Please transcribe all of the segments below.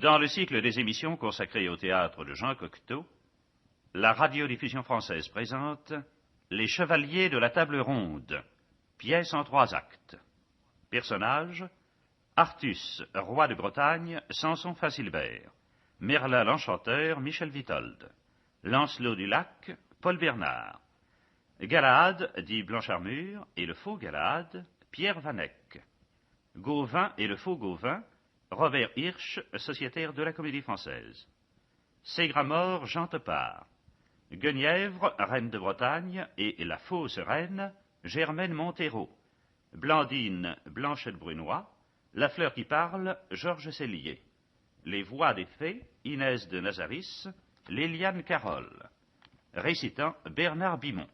Dans le cycle des émissions consacrées au théâtre de Jean Cocteau, la radiodiffusion française présente Les Chevaliers de la Table Ronde, pièce en 3 actes. Personnages: Artus, roi de Bretagne, Samson Facilbert; Merlin l'Enchanteur, Michel Vitold; Lancelot du Lac, Paul Bernard; Galahad, dit Blanche-Armure, et le faux Galahad, Pierre Vanek; Gauvin et le faux Gauvin, Robert Hirsch, sociétaire de la Comédie Française; Ségramor, Jean Topard; Guenièvre, reine de Bretagne, et la fausse reine, Germaine Montero; Blandine, Blanchette Brunois; La fleur qui parle, Georges Sellier; les voix des fées, Inès de Nazaris, Léliane Carole; récitant Bernard Bimon;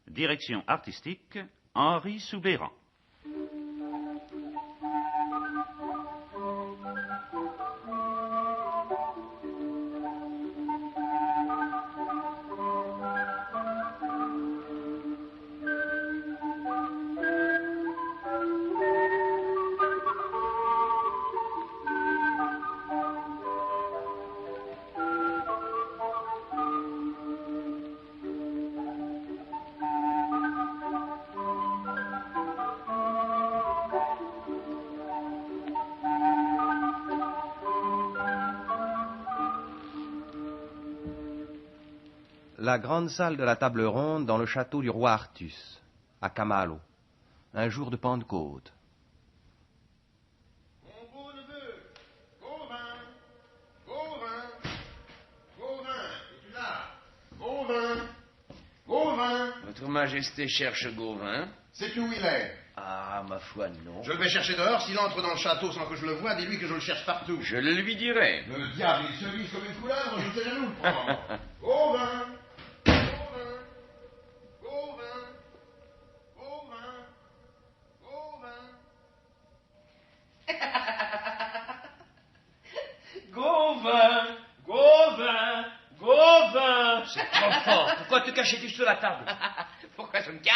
direction artistique, Henri Soubéran. La grande salle de la table ronde dans le château du roi Artus, à Camalo, un jour de Pentecôte. Mon beau neveu, Gauvin, Gauvin, Gauvin, es-tu là? Gauvin, Gauvin. Votre Majesté cherche Gauvin. Sais-tu où il est? Ah, ma foi, non. Je le vais chercher dehors. S'il entre dans le château sans que je le voie, dis-lui que je le cherche partout. Je le lui dirai. Le diable, il se vise comme une couleuvre, je ne sais jamais où le prendre. Gauvin, Gauvin, Gauvin, Gauvin, Gauvin. Gauvin, Gauvin, Gauvin. C'est trop fort. Pourquoi te cachais-tu sous la table? Pourquoi je me cache?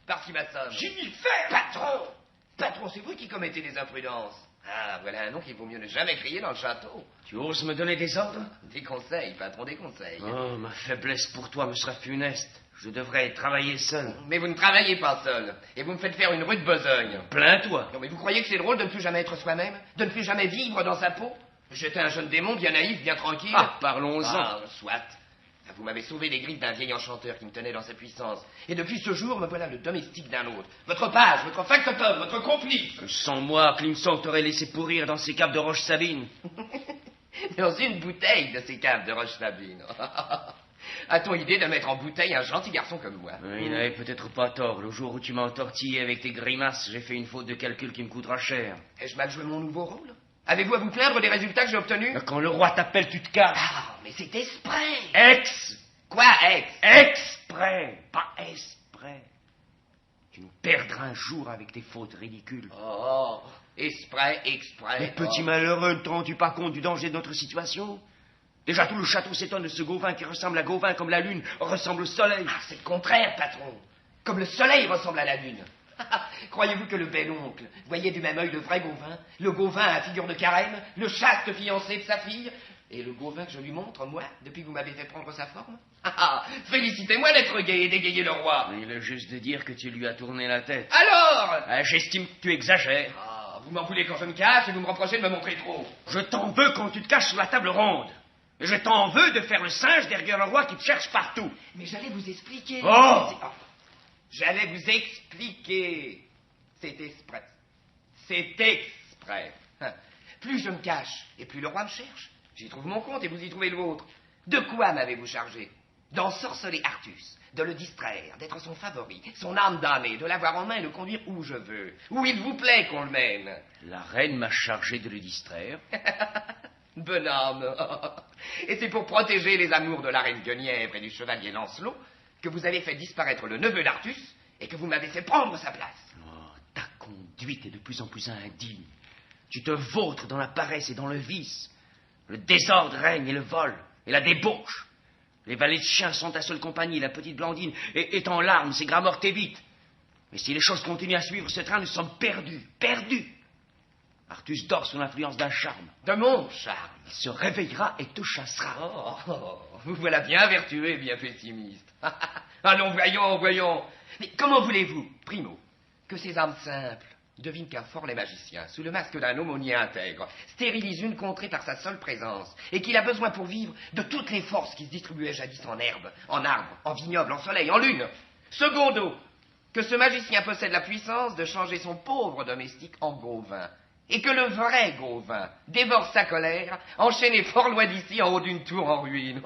Parce qu'il m'assomme. J'ai mis le fer. Patron! Patron, c'est vous qui commettez des imprudences. Ah, voilà un nom qu'il vaut mieux ne jamais crier dans le château. Tu oses me donner des ordres? Des conseils, patron, des conseils. Oh, ma faiblesse pour toi me sera funeste. Je devrais travailler seul. Mais vous ne travaillez pas seul. Et vous me faites faire une rude besogne. Plains-toi. Non, mais vous croyez que c'est drôle de ne plus jamais être soi-même? De ne plus jamais vivre dans sa peau? J'étais un jeune démon bien naïf, bien tranquille. Ah, parlons-en. Ah, soit. Vous m'avez sauvé des griffes d'un vieil enchanteur qui me tenait dans sa puissance. Et depuis ce jour, me voilà le domestique d'un autre. Votre page, votre factotum, votre complice. Sans moi, Climson t'aurait laissé pourrir dans ses caves de Roche-Sabine. Dans une bouteille de ces caves de Roche-Sabine. A-t-on idée de mettre en bouteille un gentil garçon comme moi? Il n'avait peut-être pas tort. Le jour où tu m'as entortillé avec tes grimaces, j'ai fait une faute de calcul qui me coûtera cher. Ai-je mal joué mon nouveau rôle? Avez-vous à vous plaindre des résultats que j'ai obtenus? Quand le roi t'appelle, tu te caches. Ah, mais c'est exprès. Ex. Quoi, ex? Exprès, pas exprès. Tu nous perdras un jour avec tes fautes ridicules. Oh, exprès. Mais petit malheureux, ne te rends-tu pas compte du danger de notre situation? Déjà, tout le château s'étonne de ce Gauvin qui ressemble à Gauvin comme la lune ressemble au soleil. Ah, c'est le contraire, patron. Comme le soleil ressemble à la lune. Croyez-vous que le bel oncle voyait du même œil le vrai Gauvin, le Gauvin à figure de carême, le chaste fiancé de sa fille, et le Gauvin que je lui montre, moi, depuis que vous m'avez fait prendre sa forme? Félicitez-moi d'être gai et d'égayer le roi. Il est juste de dire que tu lui as tourné la tête. Alors? J'estime que tu exagères. Ah, vous m'en voulez quand je me cache et vous me reprochez de me montrer trop. Je t'en veux quand tu te caches sur la table ronde. Et je t'en veux de faire le singe derrière le roi qui te cherche partout. Mais j'allais vous expliquer. Oh! J'allais vous expliquer. C'est exprès. C'est exprès. Plus je me cache, et plus le roi me cherche. J'y trouve mon compte et vous y trouvez le vôtre. De quoi m'avez-vous chargé? D'ensorceler Artus, de le distraire, d'être son favori, son âme damnée, de l'avoir en main et le conduire où je veux, où il vous plaît qu'on le mène. La reine m'a chargé de le distraire. Bonhomme. Et c'est pour protéger les amours de la reine Guenièvre et du chevalier Lancelot que vous avez fait disparaître le neveu d'Artus et que vous m'avez fait prendre sa place. Oh, ta conduite est de plus en plus indigne. Tu te vautres dans la paresse et dans le vice. Le désordre règne et le vol et la débauche. Les valets de chiens sont ta seule compagnie. La petite Blandine est en larmes, ses Gramortes évitent. Mais si les choses continuent à suivre ce train, nous sommes perdus, perdus. Artus dort sous l'influence d'un charme. De mon charme. Il se réveillera et te chassera. Vous voilà bien vertueux et bien pessimiste. Allons, voyons. Mais comment voulez-vous, primo, que ces âmes simples devinent qu'un fort les magiciens, sous le masque d'un aumônier intègre, stérilise une contrée par sa seule présence, et qu'il a besoin pour vivre de toutes les forces qui se distribuaient jadis en herbe, en arbre, en vignoble, en soleil, en lune. Secondo, que ce magicien possède la puissance de changer son pauvre domestique en Gauvin, et que le vrai Gauvin dévore sa colère, enchaîné fort loin d'ici en haut d'une tour en ruine.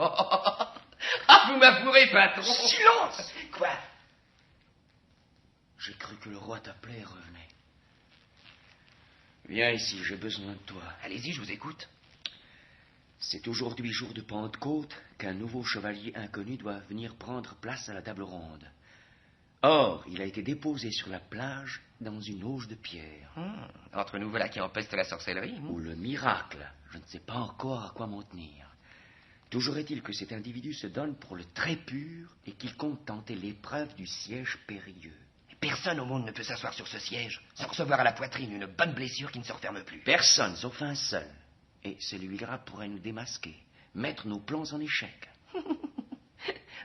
Ah, vous m'avouerez, patron. Silence! Quoi? J'ai cru que le roi t'appelait et revenait. Viens ici, j'ai besoin de toi. Allez-y, je vous écoute. C'est aujourd'hui, jour de Pentecôte, qu'un nouveau chevalier inconnu doit venir prendre place à la table ronde. Or, il a été déposé sur la plage dans une auge de pierre. Entre nous voilà qui empeste la sorcellerie. Ou le miracle. Je ne sais pas encore à quoi m'en tenir. Toujours est-il que cet individu se donne pour le très pur et qu'il compte tenter l'épreuve du siège périlleux. Personne au monde ne peut s'asseoir sur ce siège sans recevoir à la poitrine une bonne blessure qui ne se referme plus. Personne, sauf un seul. Et celui-là pourrait nous démasquer, mettre nos plans en échec.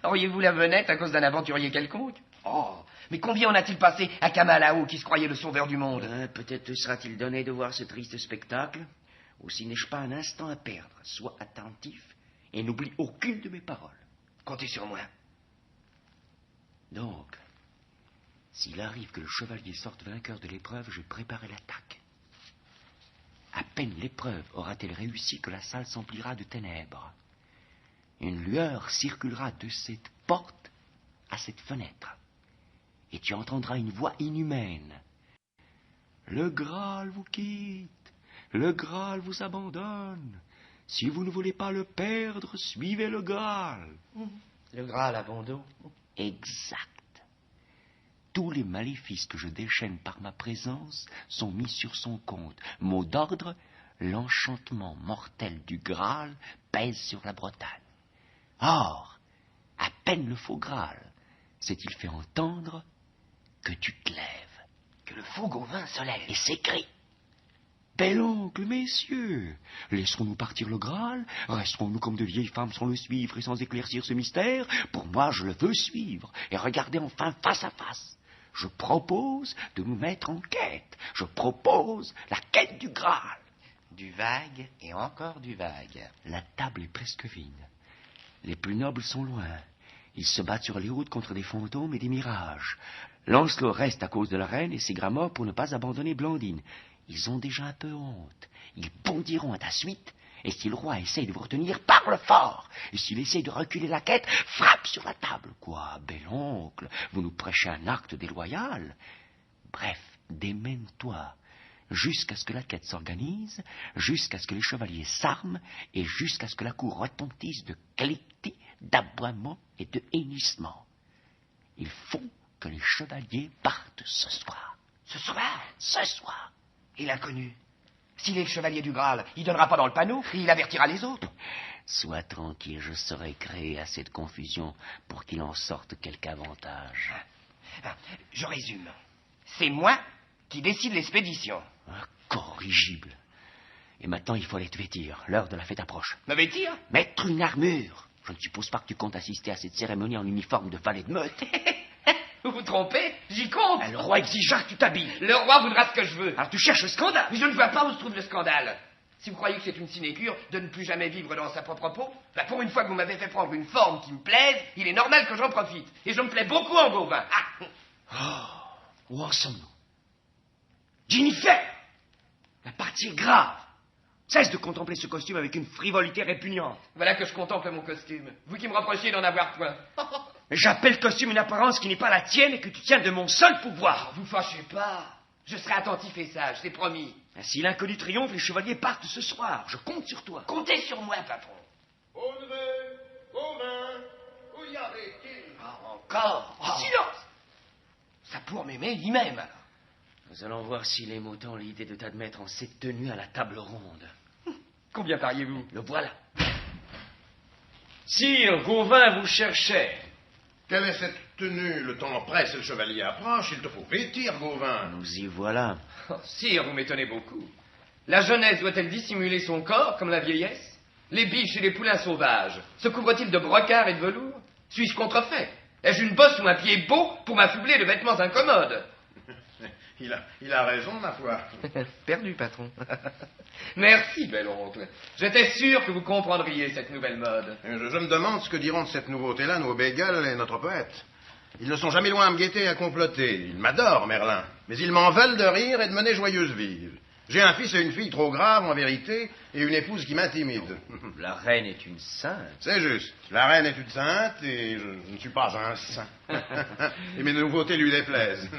Auriez-vous la venette à cause d'un aventurier quelconque? Oh, mais combien en a-t-il passé à Kamalao qui se croyait le sauveur du monde? Peut-être te sera-t-il donné de voir ce triste spectacle. Aussi n'ai-je pas un instant à perdre. Sois attentif et n'oublie aucune de mes paroles. Comptez sur moi. Donc, s'il arrive que le chevalier sorte vainqueur de l'épreuve, je préparerai l'attaque. À peine l'épreuve aura-t-elle réussi que la salle s'emplira de ténèbres. Une lueur circulera de cette porte à cette fenêtre, et tu entendras une voix inhumaine. Le Graal vous quitte, le Graal vous abandonne. Si vous ne voulez pas le perdre, suivez le Graal. Le Graal à bon dos. Exact. Tous les maléfices que je déchaîne par ma présence sont mis sur son compte. Mot d'ordre, l'enchantement mortel du Graal pèse sur la Bretagne. Or, à peine le faux Graal s'est-il fait entendre que tu te lèves, Que le faux Gauvin se lève. et s'écrie. Bel oncle, messieurs, laisserons-nous partir le Graal? Resterons-nous comme de vieilles femmes sans le suivre et sans éclaircir ce mystère? Pour moi, je le veux suivre et regarder enfin face à face. Je propose de nous mettre en quête. Je propose la quête du Graal. Du vague et encore du vague. La table est presque vide. Les plus nobles sont loin. Ils se battent sur les routes contre des fantômes et des mirages. Lancelot reste à cause de la reine et ses grammaires pour ne pas abandonner Blandine. Ils ont déjà un peu honte. Ils bondiront à ta suite, et si le roi essaye de vous retenir, parle fort. Et s'il essaye de reculer la quête, frappe sur la table. Quoi, bel oncle, vous nous prêchez un acte déloyal? Bref, démène-toi, jusqu'à ce que la quête s'organise, jusqu'à ce que les chevaliers s'arment, et jusqu'à ce que la cour retentisse de cliquetis, d'aboiements et de hennissements. Il faut que les chevaliers partent ce soir. Ce soir? Ce soir. Et l'inconnu? S'il est le chevalier du Graal, il donnera pas dans le panneau et il avertira les autres. Sois tranquille, je saurai créer assez de confusion pour qu'il en sorte quelque avantage. Je résume. C'est moi qui décide l'expédition. Corrigible. Et maintenant, il faut aller te vêtir. L'heure de la fête approche. Me vêtir? Mettre une armure. Je ne suppose pas que tu comptes assister à cette cérémonie en uniforme de valet de meute. Vous vous trompez? J'y compte. Le roi exigera que tu t'habilles. Le roi voudra ce que je veux. Alors tu cherches le scandale. Mais je ne vois pas où se trouve le scandale. Si vous croyez que c'est une sinécure de ne plus jamais vivre dans sa propre peau, pour une fois que vous m'avez fait prendre une forme qui me plaise, il est normal que j'en profite. Et je me plais beaucoup en Gauvin. Où en sommes-nous? Jennifer, la partie est grave. Cesse de contempler ce costume avec une frivolité répugnante. Voilà que je contemple mon costume. Vous qui me reprochez d'en avoir point. J'appelle costume une apparence qui n'est pas la tienne et que tu tiens de mon seul pouvoir. Vous fâchez pas. Je serai attentif et sage, c'est promis. Si l'inconnu triomphe, les chevaliers partent ce soir. Je compte sur toi. Comptez sur moi, patron. Audrey, Gauvin, où y avait-il? Encore. Silence. Ça pour m'aimer lui-même, alors. Nous allons voir s'il aime autant l'idée de t'admettre en cette tenue à la table ronde. Combien pariez-vous? Le voilà. Sire, Gauvin vous cherchait. Quelle est cette tenue? Le temps presse et le chevalier approche. Il te faut vêtir, Gauvin. Nous y voilà. Sire, vous m'étonnez beaucoup. La jeunesse doit-elle dissimuler son corps comme la vieillesse? Les biches et les poulains sauvages se couvrent-ils de brocart et de velours? Suis-je contrefait? Ai-je une bosse ou un pied beau pour m'affubler de vêtements incommodes? Il a raison, ma foi. Perdu, patron. Merci, bel oncle. J'étais sûr que vous comprendriez cette nouvelle mode. Je me demande ce que diront de cette nouveauté-là nos Beagle et notre poète. Ils ne sont jamais loin à me guetter et à comploter. Ils m'adorent, Merlin. Mais ils m'en veulent de rire et de mener joyeuse vive. J'ai un fils et une fille trop graves, en vérité, et une épouse qui m'intimide. La reine est une sainte. C'est juste. La reine est une sainte et je ne suis pas un saint. Et mes nouveautés lui déplaisent.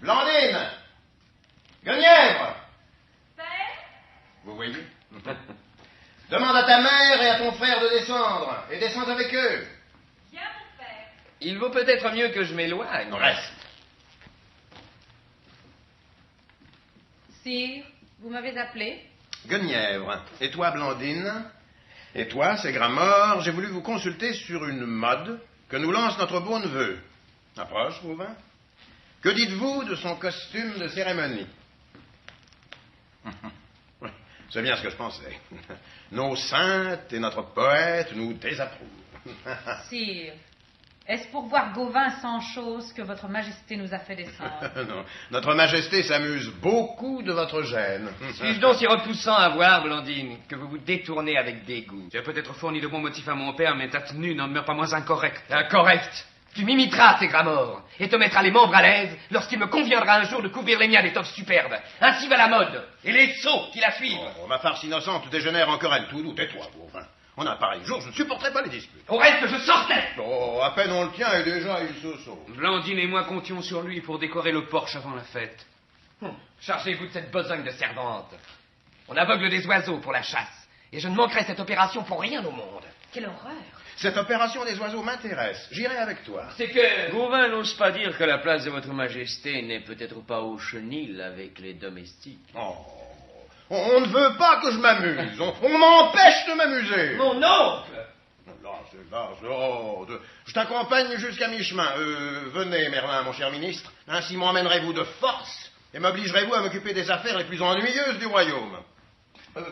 Blandine! Guenièvre! Père? Vous voyez? Demande à ta mère et à ton frère de descendre, et descends avec eux. Bien, mon père. Il vaut peut-être mieux que je m'éloigne. Reste. Sire, vous m'avez appelé? Guenièvre. Et toi, Blandine? Et toi, c'est Gramort, j'ai voulu vous consulter sur une mode que nous lance notre beau neveu. Approche, Rouvin. Que dites-vous de son costume de cérémonie? Oui, c'est bien ce que je pensais. Nos saintes et notre poète nous désapprouvent. Sire, est-ce pour voir Gauvin sans chose que votre majesté nous a fait descendre? Non, notre majesté s'amuse beaucoup de votre gêne. Suis-je donc si repoussant à voir, Blandine, que vous vous détournez avec dégoût? Tu as peut-être fourni de bons motifs à mon père, mais ta tenue n'en demeure pas moins incorrecte. Incorrect. Tu m'imiteras, ces Gramort, et te mettras les membres à l'aise lorsqu'il me conviendra un jour de couvrir les miens d'étoffes superbes. Ainsi va la mode, et les sots qui la suivent. Oh, ma farce innocente dégénère en querelle. Tout doux, tais-toi, Gauvin. En un pareil jour, je ne supporterai pas les disputes. Au reste, je sortais. Oh, à peine on le tient et déjà il se sauve. Blandine et moi comptions sur lui pour décorer le porche avant la fête. Chargez-vous de cette besogne de servante. On aveugle des oiseaux pour la chasse, et je ne manquerai cette opération pour rien au monde. Quelle horreur! Cette opération des oiseaux m'intéresse. J'irai avec toi. C'est que... Gauvin n'ose pas dire que la place de votre majesté n'est peut-être pas au chenil avec les domestiques. Oh, on ne veut pas que je m'amuse. On m'empêche de m'amuser. Mon oncle! Je t'accompagne jusqu'à mi-chemin. Venez, Merlin, mon cher ministre. Ainsi m'emmènerez-vous de force et m'obligerez-vous à m'occuper des affaires les plus ennuyeuses du royaume.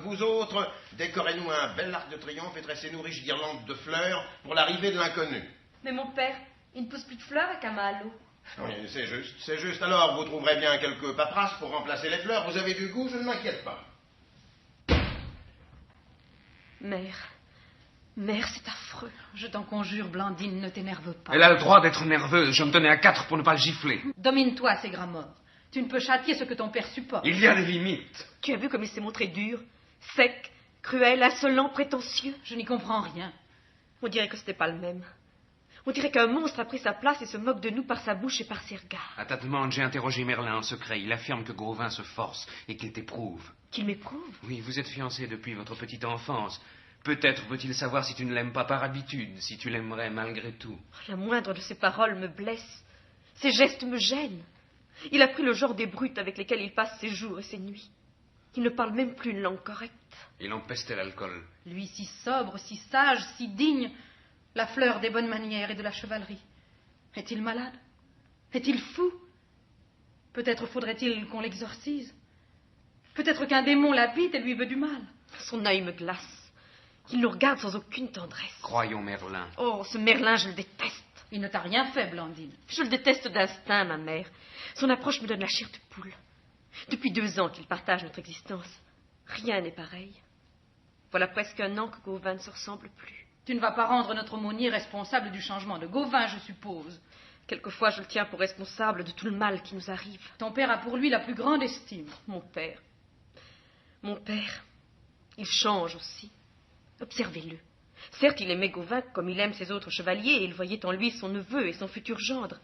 Vous autres, décorez-nous un bel arc de triomphe et tressez-nous riches guirlandes de fleurs pour l'arrivée de l'inconnu. Mais mon père, il ne pousse plus de fleurs à Camalo. Oui, c'est juste, c'est juste. Alors, vous trouverez bien quelques paperasses pour remplacer les fleurs. Vous avez du goût, je ne m'inquiète pas. Mère, c'est affreux. Je t'en conjure, Blandine, ne t'énerve pas. Elle a le droit d'être nerveuse. Je me tenais à 4 pour ne pas le gifler. Domine-toi, c'est Gramort. Tu ne peux châtier ce que ton père supporte. Il y a des limites. Tu as vu comme il s'est montré dur, sec, cruel, insolent, prétentieux? Je n'y comprends rien. On dirait que c'était pas le même. On dirait qu'un monstre a pris sa place et se moque de nous par sa bouche et par ses regards. À ta demande, j'ai interrogé Merlin en secret. Il affirme que Gauvin se force et qu'il t'éprouve. Qu'il m'éprouve? Oui, vous êtes fiancés depuis votre petite enfance. Peut-être veut-il savoir si tu ne l'aimes pas par habitude, si tu l'aimerais malgré tout. La moindre de ses paroles me blesse. Ses gestes me gênent. Il a pris le genre des brutes avec lesquelles il passe ses jours et ses nuits. Il ne parle même plus une langue correcte. Il empestait l'alcool. Lui si sobre, si sage, si digne, la fleur des bonnes manières et de la chevalerie. Est-il malade? Est-il fou? Peut-être faudrait-il qu'on l'exorcise. Peut-être qu'un démon l'habite et lui veut du mal. Son œil me glace. Il nous regarde sans aucune tendresse. Croyons Merlin. Oh, ce Merlin, je le déteste. Il ne t'a rien fait, Blandine. Je le déteste d'instinct, ma mère. Son approche me donne la chair de poule. Depuis 2 ans qu'il partage notre existence. Rien n'est pareil. Voilà presque 1 an que Gauvin ne se ressemble plus. Tu ne vas pas rendre notre aumônier responsable du changement de Gauvin, je suppose. Quelquefois, je le tiens pour responsable de tout le mal qui nous arrive. Ton père a pour lui la plus grande estime. Mon père, il change aussi. Observez-le. Certes, il aimait Gauvin comme il aime ses autres chevaliers, et il voyait en lui son neveu et son futur gendre.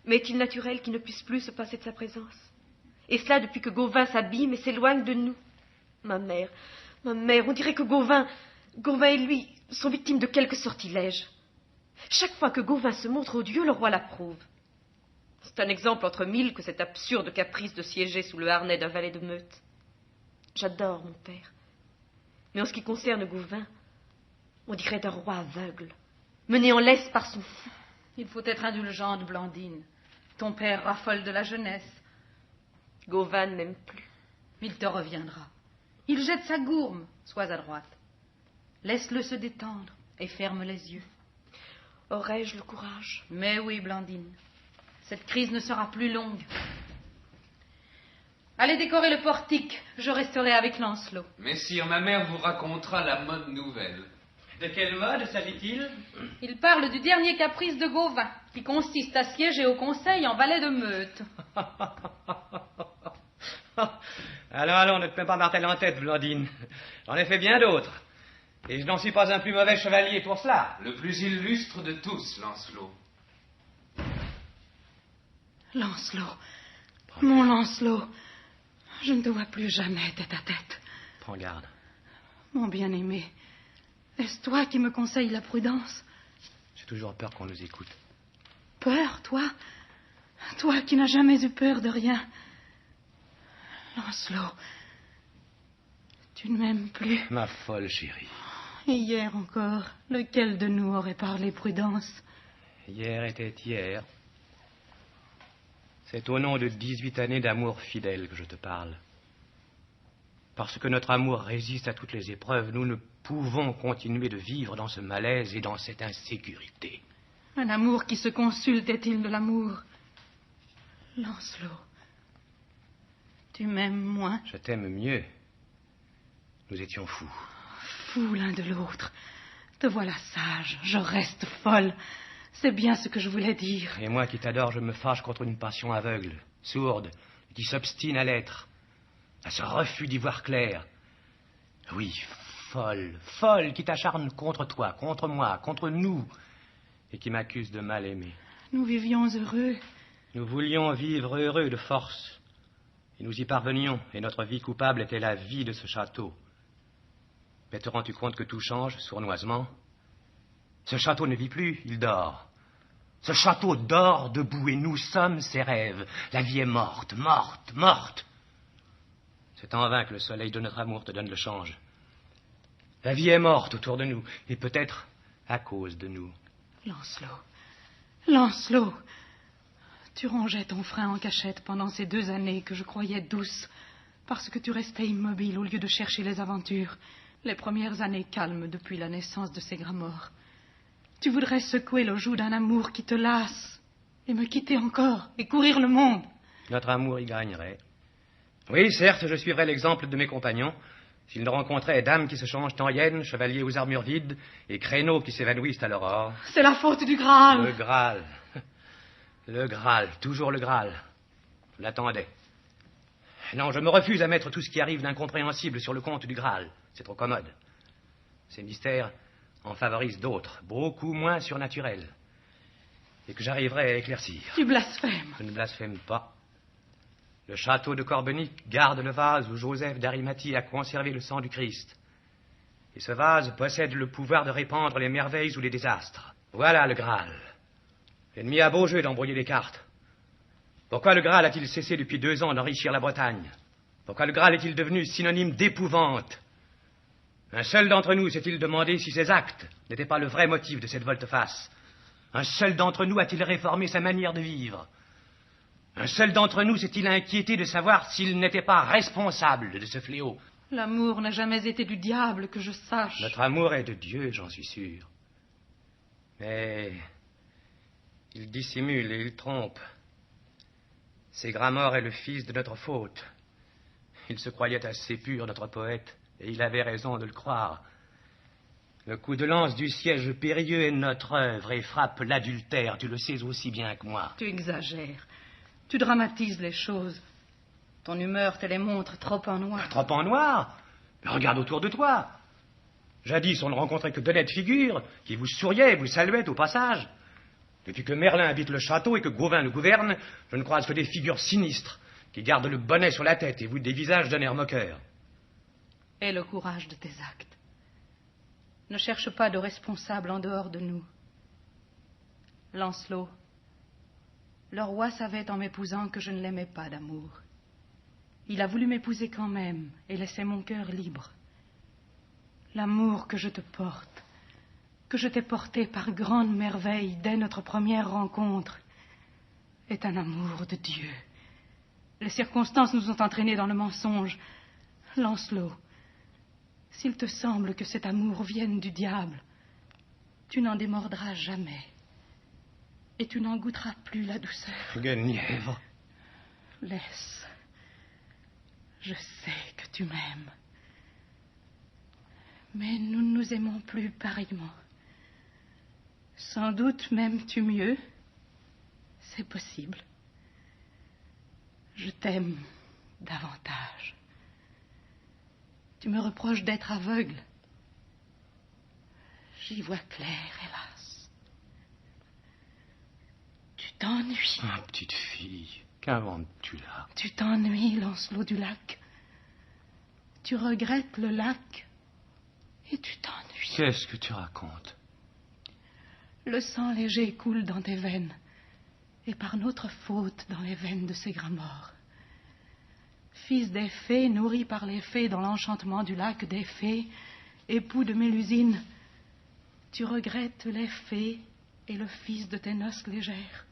Mais est-il naturel qu'il ne puisse plus se passer de sa présence? Et cela depuis que Gauvin s'abîme et s'éloigne de nous. Ma mère, on dirait que Gauvin et lui sont victimes de quelque sortilège. Chaque fois que Gauvin se montre odieux, le roi l'approuve. C'est un exemple entre 1000 que cet absurde caprice de siéger sous le harnais d'un valet de meute. J'adore mon père. Mais en ce qui concerne Gauvin, on dirait un roi aveugle, mené en laisse par son fou. Il faut être indulgente, Blandine. Ton père raffole de la jeunesse. Gauvin ne m'aime plus. Il te reviendra. Il jette sa gourme. Sois à droite. Laisse-le se détendre et ferme les yeux. Aurais-je le courage? Mais oui, Blandine. Cette crise ne sera plus longue. Allez décorer le portique. Je resterai avec Lancelot. Messire, ma mère vous racontera la mode nouvelle. De quelle mode s'agit-il? Il parle du dernier caprice de Gauvin, qui consiste à siéger au conseil en valet de meute. Allons, ne te mets pas Martel en tête, Blandine. J'en ai fait bien d'autres. Et je n'en suis pas un plus mauvais chevalier pour cela. Le plus illustre de tous, Lancelot. Lancelot, mon Lancelot, je ne te vois plus jamais tête à tête. Prends garde. Mon bien-aimé, est-ce toi qui me conseilles la prudence? J'ai toujours peur qu'on nous écoute. Peur, toi? Toi qui n'as jamais eu peur de rien. Lancelot, tu ne m'aimes plus. Ma folle chérie. Et hier encore, lequel de nous aurait parlé prudence? Hier était hier. C'est au nom de 18 années d'amour fidèle que je te parle. Parce que notre amour résiste à toutes les épreuves, nous ne pouvons continuer de vivre dans ce malaise et dans cette insécurité. Un amour qui se consulte est-il de l'amour? Lancelot, tu m'aimes moins? Je t'aime mieux. Nous étions fous. Fous l'un de l'autre. Te voilà sage, je reste folle. C'est bien ce que je voulais dire. Et moi qui t'adore, je me fâche contre une passion aveugle, sourde, qui s'obstine à l'être, à ce refus d'y voir clair. Oui, folle, qui t'acharne contre toi, contre moi, contre nous, et qui m'accuse de mal aimer. Nous vivions heureux. Nous voulions vivre heureux de force, et nous y parvenions, et notre vie coupable était la vie de ce château. Mais te rends-tu compte que tout change, sournoisement? Ce château ne vit plus, il dort. Ce château dort debout, et nous sommes ses rêves. La vie est morte. C'est en vain que le soleil de notre amour te donne le change. La vie est morte autour de nous, et peut-être à cause de nous. Lancelot, tu rongeais ton frein en cachette pendant ces 2 années que je croyais douces, parce que tu restais immobile au lieu de chercher les aventures, les premières années calmes depuis la naissance de ces Gramorres. Tu voudrais secouer le joug d'un amour qui te lasse, et me quitter encore, et courir le monde. Notre amour y gagnerait. Oui, certes, je suivrais l'exemple de mes compagnons, s'ils ne rencontraient dames qui se changent en hyènes, chevaliers aux armures vides, et créneaux qui s'évanouissent à l'aurore. C'est la faute du Graal. Le Graal. Le Graal, toujours le Graal. Je l'attendais. Non, je me refuse à mettre tout ce qui arrive d'incompréhensible sur le compte du Graal. C'est trop commode. Ces mystères en favorisent d'autres, beaucoup moins surnaturels, et que j'arriverai à éclaircir. Tu blasphèmes. Je ne blasphème pas. Le château de Corbenic garde le vase où Joseph d'Arimathie a conservé le sang du Christ. Et ce vase possède le pouvoir de répandre les merveilles ou les désastres. Voilà le Graal. L'ennemi a beau jeu d'embrouiller les cartes. Pourquoi le Graal a-t-il cessé depuis 2 ans d'enrichir la Bretagne? Pourquoi le Graal est-il devenu synonyme d'épouvante? Un seul d'entre nous s'est-il demandé si ses actes n'étaient pas le vrai motif de cette volte-face? Un seul d'entre nous a-t-il réformé sa manière de vivre? Un seul d'entre nous s'est-il inquiété de savoir s'il n'était pas responsable de ce fléau? L'amour n'a jamais été du diable, que je sache. Notre amour est de Dieu, j'en suis sûr. Mais il dissimule et il trompe. Ces Gramorres est le fils de notre faute. Il se croyait assez pur, notre poète, et il avait raison de le croire. Le coup de lance du siège périlleux est notre œuvre et frappe l'adultère, tu le sais aussi bien que moi. Tu exagères. Tu dramatises les choses. Ton humeur te les montre trop en noir. Trop en noir? Mais regarde autour de toi. Jadis, on ne rencontrait que d'honnêtes figures qui vous souriaient, vous saluaient au passage. Depuis que Merlin habite le château et que Gauvin le gouverne, je ne croise que des figures sinistres qui gardent le bonnet sur la tête et vous des visages d'un air moqueur. Aie le courage de tes actes. Ne cherche pas de responsable en dehors de nous. Lancelot, le roi savait en m'épousant que je ne l'aimais pas d'amour. Il a voulu m'épouser quand même et laisser mon cœur libre. L'amour que je te porte, que je t'ai porté par grande merveille dès notre première rencontre, est un amour de Dieu. Les circonstances nous ont entraînés dans le mensonge. Lancelot, s'il te semble que cet amour vienne du diable, tu n'en démordras jamais. Et tu n'en goûteras plus la douceur. Guenièvre. Laisse. Je sais que tu m'aimes. Mais nous ne nous aimons plus pareillement. Sans doute m'aimes-tu mieux. C'est possible. Je t'aime davantage. Tu me reproches d'être aveugle. J'y vois clair, hélas. Tu t'ennuies. Ah, petite fille, qu'inventes-tu là? Tu t'ennuies, Lancelot du lac. Tu regrettes le lac et tu t'ennuies. Qu'est-ce que tu racontes? Le sang léger coule dans tes veines, et par notre faute dans les veines de ces grands morts. Fils des fées, nourri par les fées dans l'enchantement du lac des fées, époux de Mélusine, tu regrettes les fées et le fils de tes noces légères.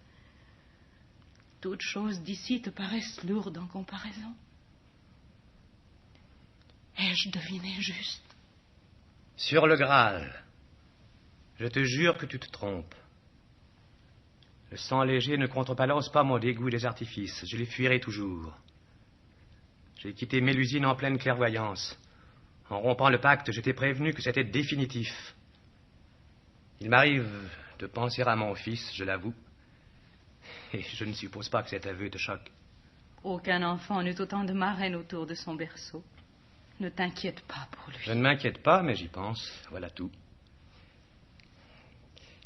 Toutes choses d'ici te paraissent lourdes en comparaison. Ai-je deviné juste? Sur le Graal, je te jure que tu te trompes. Le sang léger ne contrebalance pas mon dégoût des artifices. Je les fuirai toujours. J'ai quitté Mélusine en pleine clairvoyance. En rompant le pacte, je t'ai prévenu que c'était définitif. Il m'arrive de penser à mon fils, je l'avoue. Et je ne suppose pas que cet aveu te choque. Aucun enfant n'eut autant de marraines autour de son berceau. Ne t'inquiète pas pour lui. Je ne m'inquiète pas, mais j'y pense. Voilà tout.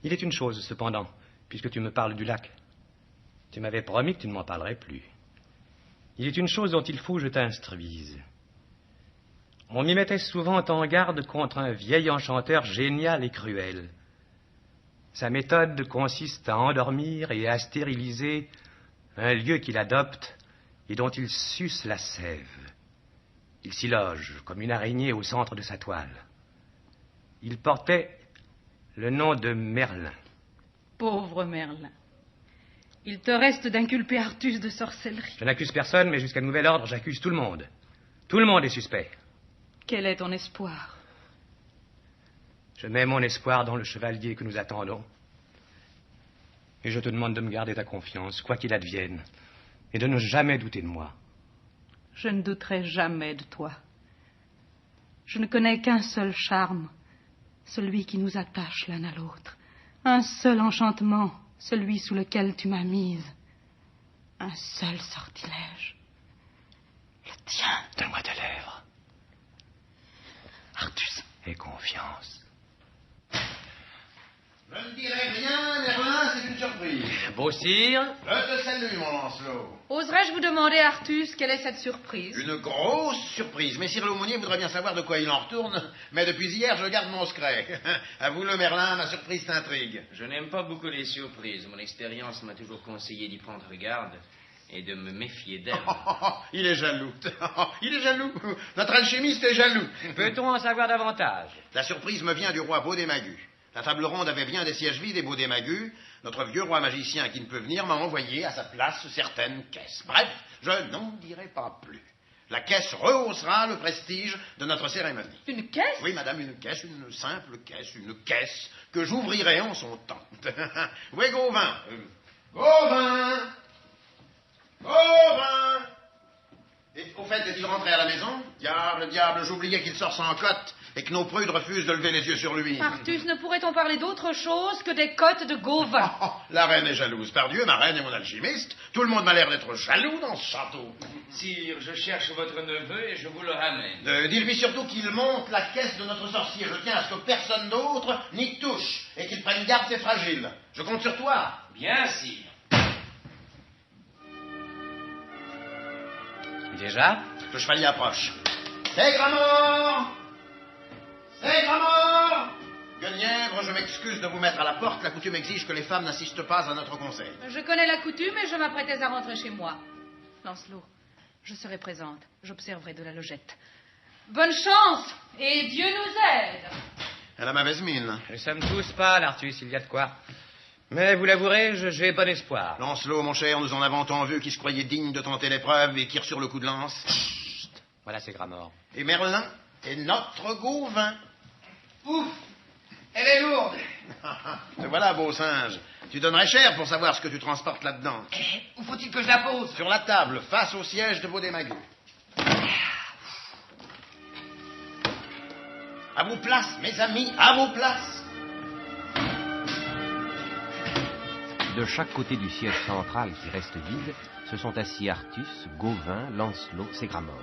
Il est une chose, cependant, puisque tu me parles du lac. Tu m'avais promis que tu ne m'en parlerais plus. Il est une chose dont il faut que je t'instruise. On m'y mettait souvent en garde contre un vieil enchanteur génial et cruel. Sa méthode consiste à endormir et à stériliser un lieu qu'il adopte et dont il suce la sève. Il s'y loge comme une araignée au centre de sa toile. Il portait le nom de Merlin. Pauvre Merlin. Il te reste d'inculper Artus de sorcellerie. Je n'accuse personne, mais jusqu'à nouvel ordre, j'accuse tout le monde. Tout le monde est suspect. Quel est ton espoir? Je mets mon espoir dans le chevalier que nous attendons. Et je te demande de me garder ta confiance, quoi qu'il advienne, et de ne jamais douter de moi. Je ne douterai jamais de toi. Je ne connais qu'un seul charme, celui qui nous attache l'un à l'autre. Un seul enchantement, celui sous lequel tu m'as mise. Un seul sortilège, le tien. Donne-moi tes lèvres. Artus. Et confiance. Je ne dirai rien, Merlin, c'est une surprise. Beau sire. Je te salue, mon Lancelot. Oserais-je vous demander, Artus, quelle est cette surprise? Une grosse surprise. Messire l'aumônier voudrait bien savoir de quoi il en retourne, mais depuis hier, je garde mon secret. Avoue-le, Merlin, ma surprise t'intrigue. Je n'aime pas beaucoup les surprises. Mon expérience m'a toujours conseillé d'y prendre garde et de me méfier d'elle. Il est jaloux. Il est jaloux. Notre alchimiste est jaloux. Peut-on en savoir davantage? La surprise me vient du roi Baudémagus. La table ronde avait bien des sièges vides et Baudémagus, notre vieux roi magicien qui ne peut venir, m'a envoyé à sa place certaines caisses. Bref, je n'en dirai pas plus. La caisse rehaussera le prestige de notre cérémonie. Une caisse? Oui, madame, une caisse, une simple caisse, une caisse que j'ouvrirai en son temps. Oui, Gauvin. Gauvin. Gauvin. Et au fait, est-il rentré à la maison? Diable, diable, j'oubliais qu'il sort sans cotte et que nos prudes refusent de lever les yeux sur lui. Artus, ne pourrait-on parler d'autre chose que des côtes de Gauvin? La reine est jalouse. Pardieu, ma reine est mon alchimiste. Tout le monde m'a l'air d'être jaloux dans ce château. Sire, je cherche votre neveu et je vous le ramène. Dis-lui surtout qu'il monte la caisse de notre sorcier. Je tiens à ce que personne d'autre n'y touche et qu'il prenne garde, c'est fragile. Je compte sur toi. Bien, sire. Déjà? Le chevalier approche. C'est Gramort! C'est Gramort! Guenièvre, je m'excuse de vous mettre à la porte. La coutume exige que les femmes n'assistent pas à notre conseil. Je connais la coutume et je m'apprêtais à rentrer chez moi. Lancelot, je serai présente. J'observerai de la logette. Bonne chance et Dieu nous aide. Elle a mauvaise mine. Nous sommes tous pâles, Artus, il y a de quoi. Mais vous l'avouerez, j'ai bon espoir. Lancelot, mon cher, nous en avons tant vu qui se croyait digne de tenter l'épreuve et tire sur le coup de lance. Chut. Voilà, c'est Gramort. Et Merlin est notre Gauvin. Ouf! Elle est lourde! Te voilà, beau singe. Tu donnerais cher pour savoir ce que tu transportes là-dedans. Où faut-il que je la pose? Sur la table, face au siège de Baudémagu. À vos places, mes amis, à vos places. De chaque côté du siège central qui reste vide, se sont assis Artus, Gauvin, Lancelot, Ségramor.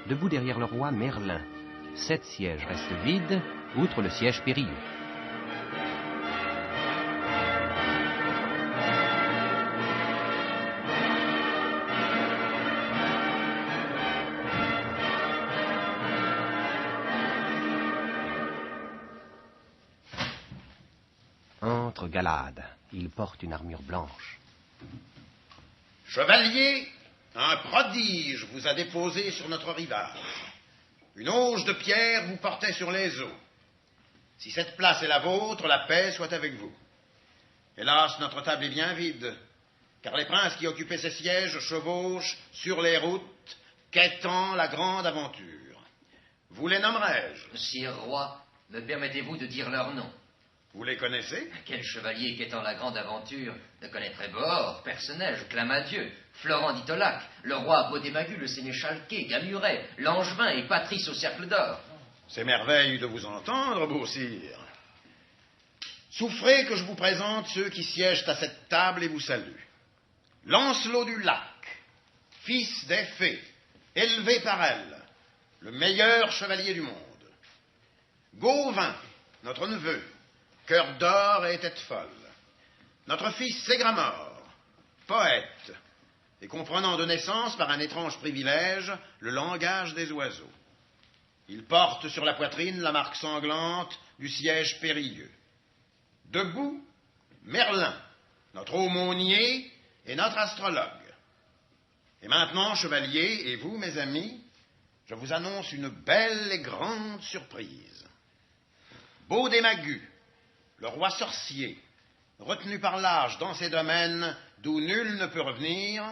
Debout derrière le roi, Merlin. 7 sièges restent vides, outre le siège périlleux. Entre Galade. Il porte une armure blanche. Chevalier, un prodige vous a déposé sur notre rivage. Une auge de pierre vous portait sur les eaux. Si cette place est la vôtre, la paix soit avec vous. Hélas, notre table est bien vide, car les princes qui occupaient ces sièges chevauchent sur les routes, quêtant la grande aventure. Vous les nommerai-je? Sire roi, me permettez-vous de dire leur nom? Vous les connaissez? Quel chevalier quêtant la grande aventure ne connaîtrait Bohor, Personnel, Clamadieu, Florent d'Itolac, le roi Baudémagu, le sénéchal Quai, Gamuret, Langevin et Patrice au cercle d'or? C'est merveille de vous entendre, beau sire. Souffrez que je vous présente ceux qui siègent à cette table et vous saluent. Lancelot du Lac, fils des fées, élevé par elles, le meilleur chevalier du monde. Gauvin, notre neveu, cœur d'or et tête folle. Notre fils Ségramor, poète, et comprenant de naissance par un étrange privilège le langage des oiseaux. Il porte sur la poitrine la marque sanglante du siège périlleux. Debout, Merlin, notre aumônier et notre astrologue. Et maintenant, chevalier, et vous, mes amis, je vous annonce une belle et grande surprise. Baudémagu, le roi sorcier, retenu par l'âge dans ces domaines d'où nul ne peut revenir,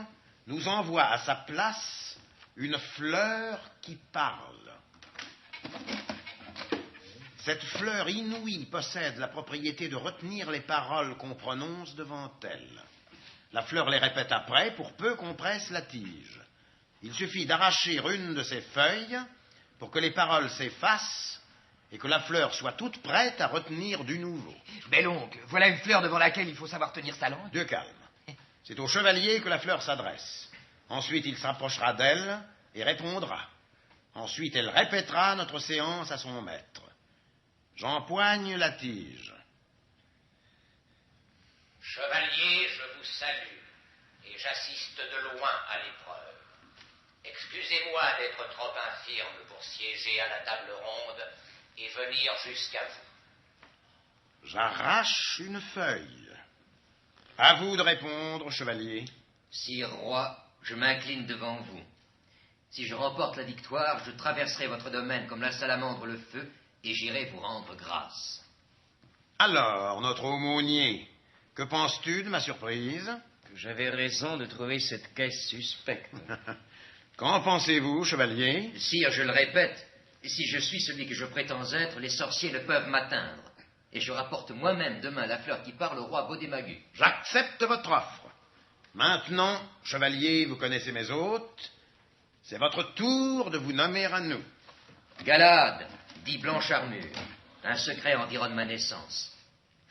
nous envoie à sa place une fleur qui parle. Cette fleur inouïe possède la propriété de retenir les paroles qu'on prononce devant elle. La fleur les répète après, pour peu qu'on presse la tige. Il suffit d'arracher une de ses feuilles pour que les paroles s'effacent et que la fleur soit toute prête à retenir du nouveau. Bel oncle, voilà une fleur devant laquelle il faut savoir tenir sa langue. Dieu calme. C'est au chevalier que la fleur s'adresse. Ensuite, il s'approchera d'elle et répondra. Ensuite, elle répétera notre séance à son maître. J'empoigne la tige. Chevalier, je vous salue, et j'assiste de loin à l'épreuve. Excusez-moi d'être trop infirme pour siéger à la table ronde et venir jusqu'à vous. J'arrache une feuille. À vous de répondre, chevalier. Sire roi, je m'incline devant vous. Si je remporte la victoire, je traverserai votre domaine comme la salamandre le feu et j'irai vous rendre grâce. Alors, notre aumônier, que penses-tu de ma surprise? Que j'avais raison de trouver cette caisse suspecte. Qu'en pensez-vous, chevalier? Sire, je le répète, si je suis celui que je prétends être, les sorciers ne peuvent m'atteindre. Et je rapporte moi-même demain la fleur qui parle au roi Baudémagu. J'accepte votre offre. Maintenant, chevalier, vous connaissez mes hôtes. C'est votre tour de vous nommer à nous. Galade, dit Blanche Armure, un secret environne ma naissance.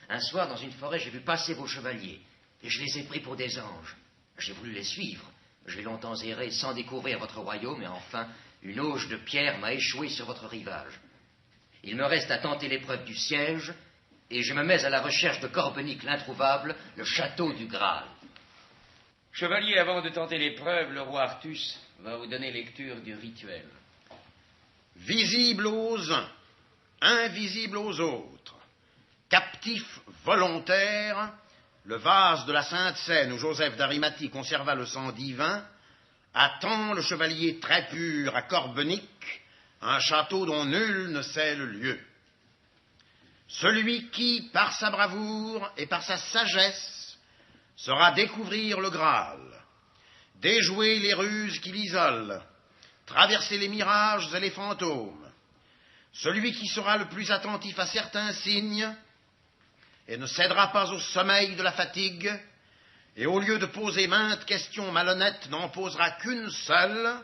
Un soir, dans une forêt, j'ai vu passer vos chevaliers, et je les ai pris pour des anges. J'ai voulu les suivre. J'ai longtemps erré sans découvrir votre royaume, et enfin, une auge de pierre m'a échoué sur votre rivage. Il me reste à tenter l'épreuve du siège, et je me mets à la recherche de Corbenic l'introuvable, le château du Graal. Chevalier, avant de tenter l'épreuve, le roi Artus va vous donner lecture du rituel. Visible aux uns, invisible aux autres, captif volontaire, le vase de la Sainte Seine où Joseph d'Arimathie conserva le sang divin attend le chevalier très pur à Corbenic, un château dont nul ne sait le lieu. celui qui, par sa bravoure et par sa sagesse, saura découvrir le Graal, déjouer les ruses qui l'isolent, traverser les mirages et les fantômes, celui qui sera le plus attentif à certains signes et ne cédera pas au sommeil de la fatigue, et au lieu de poser maintes questions malhonnêtes, n'en posera qu'une seule,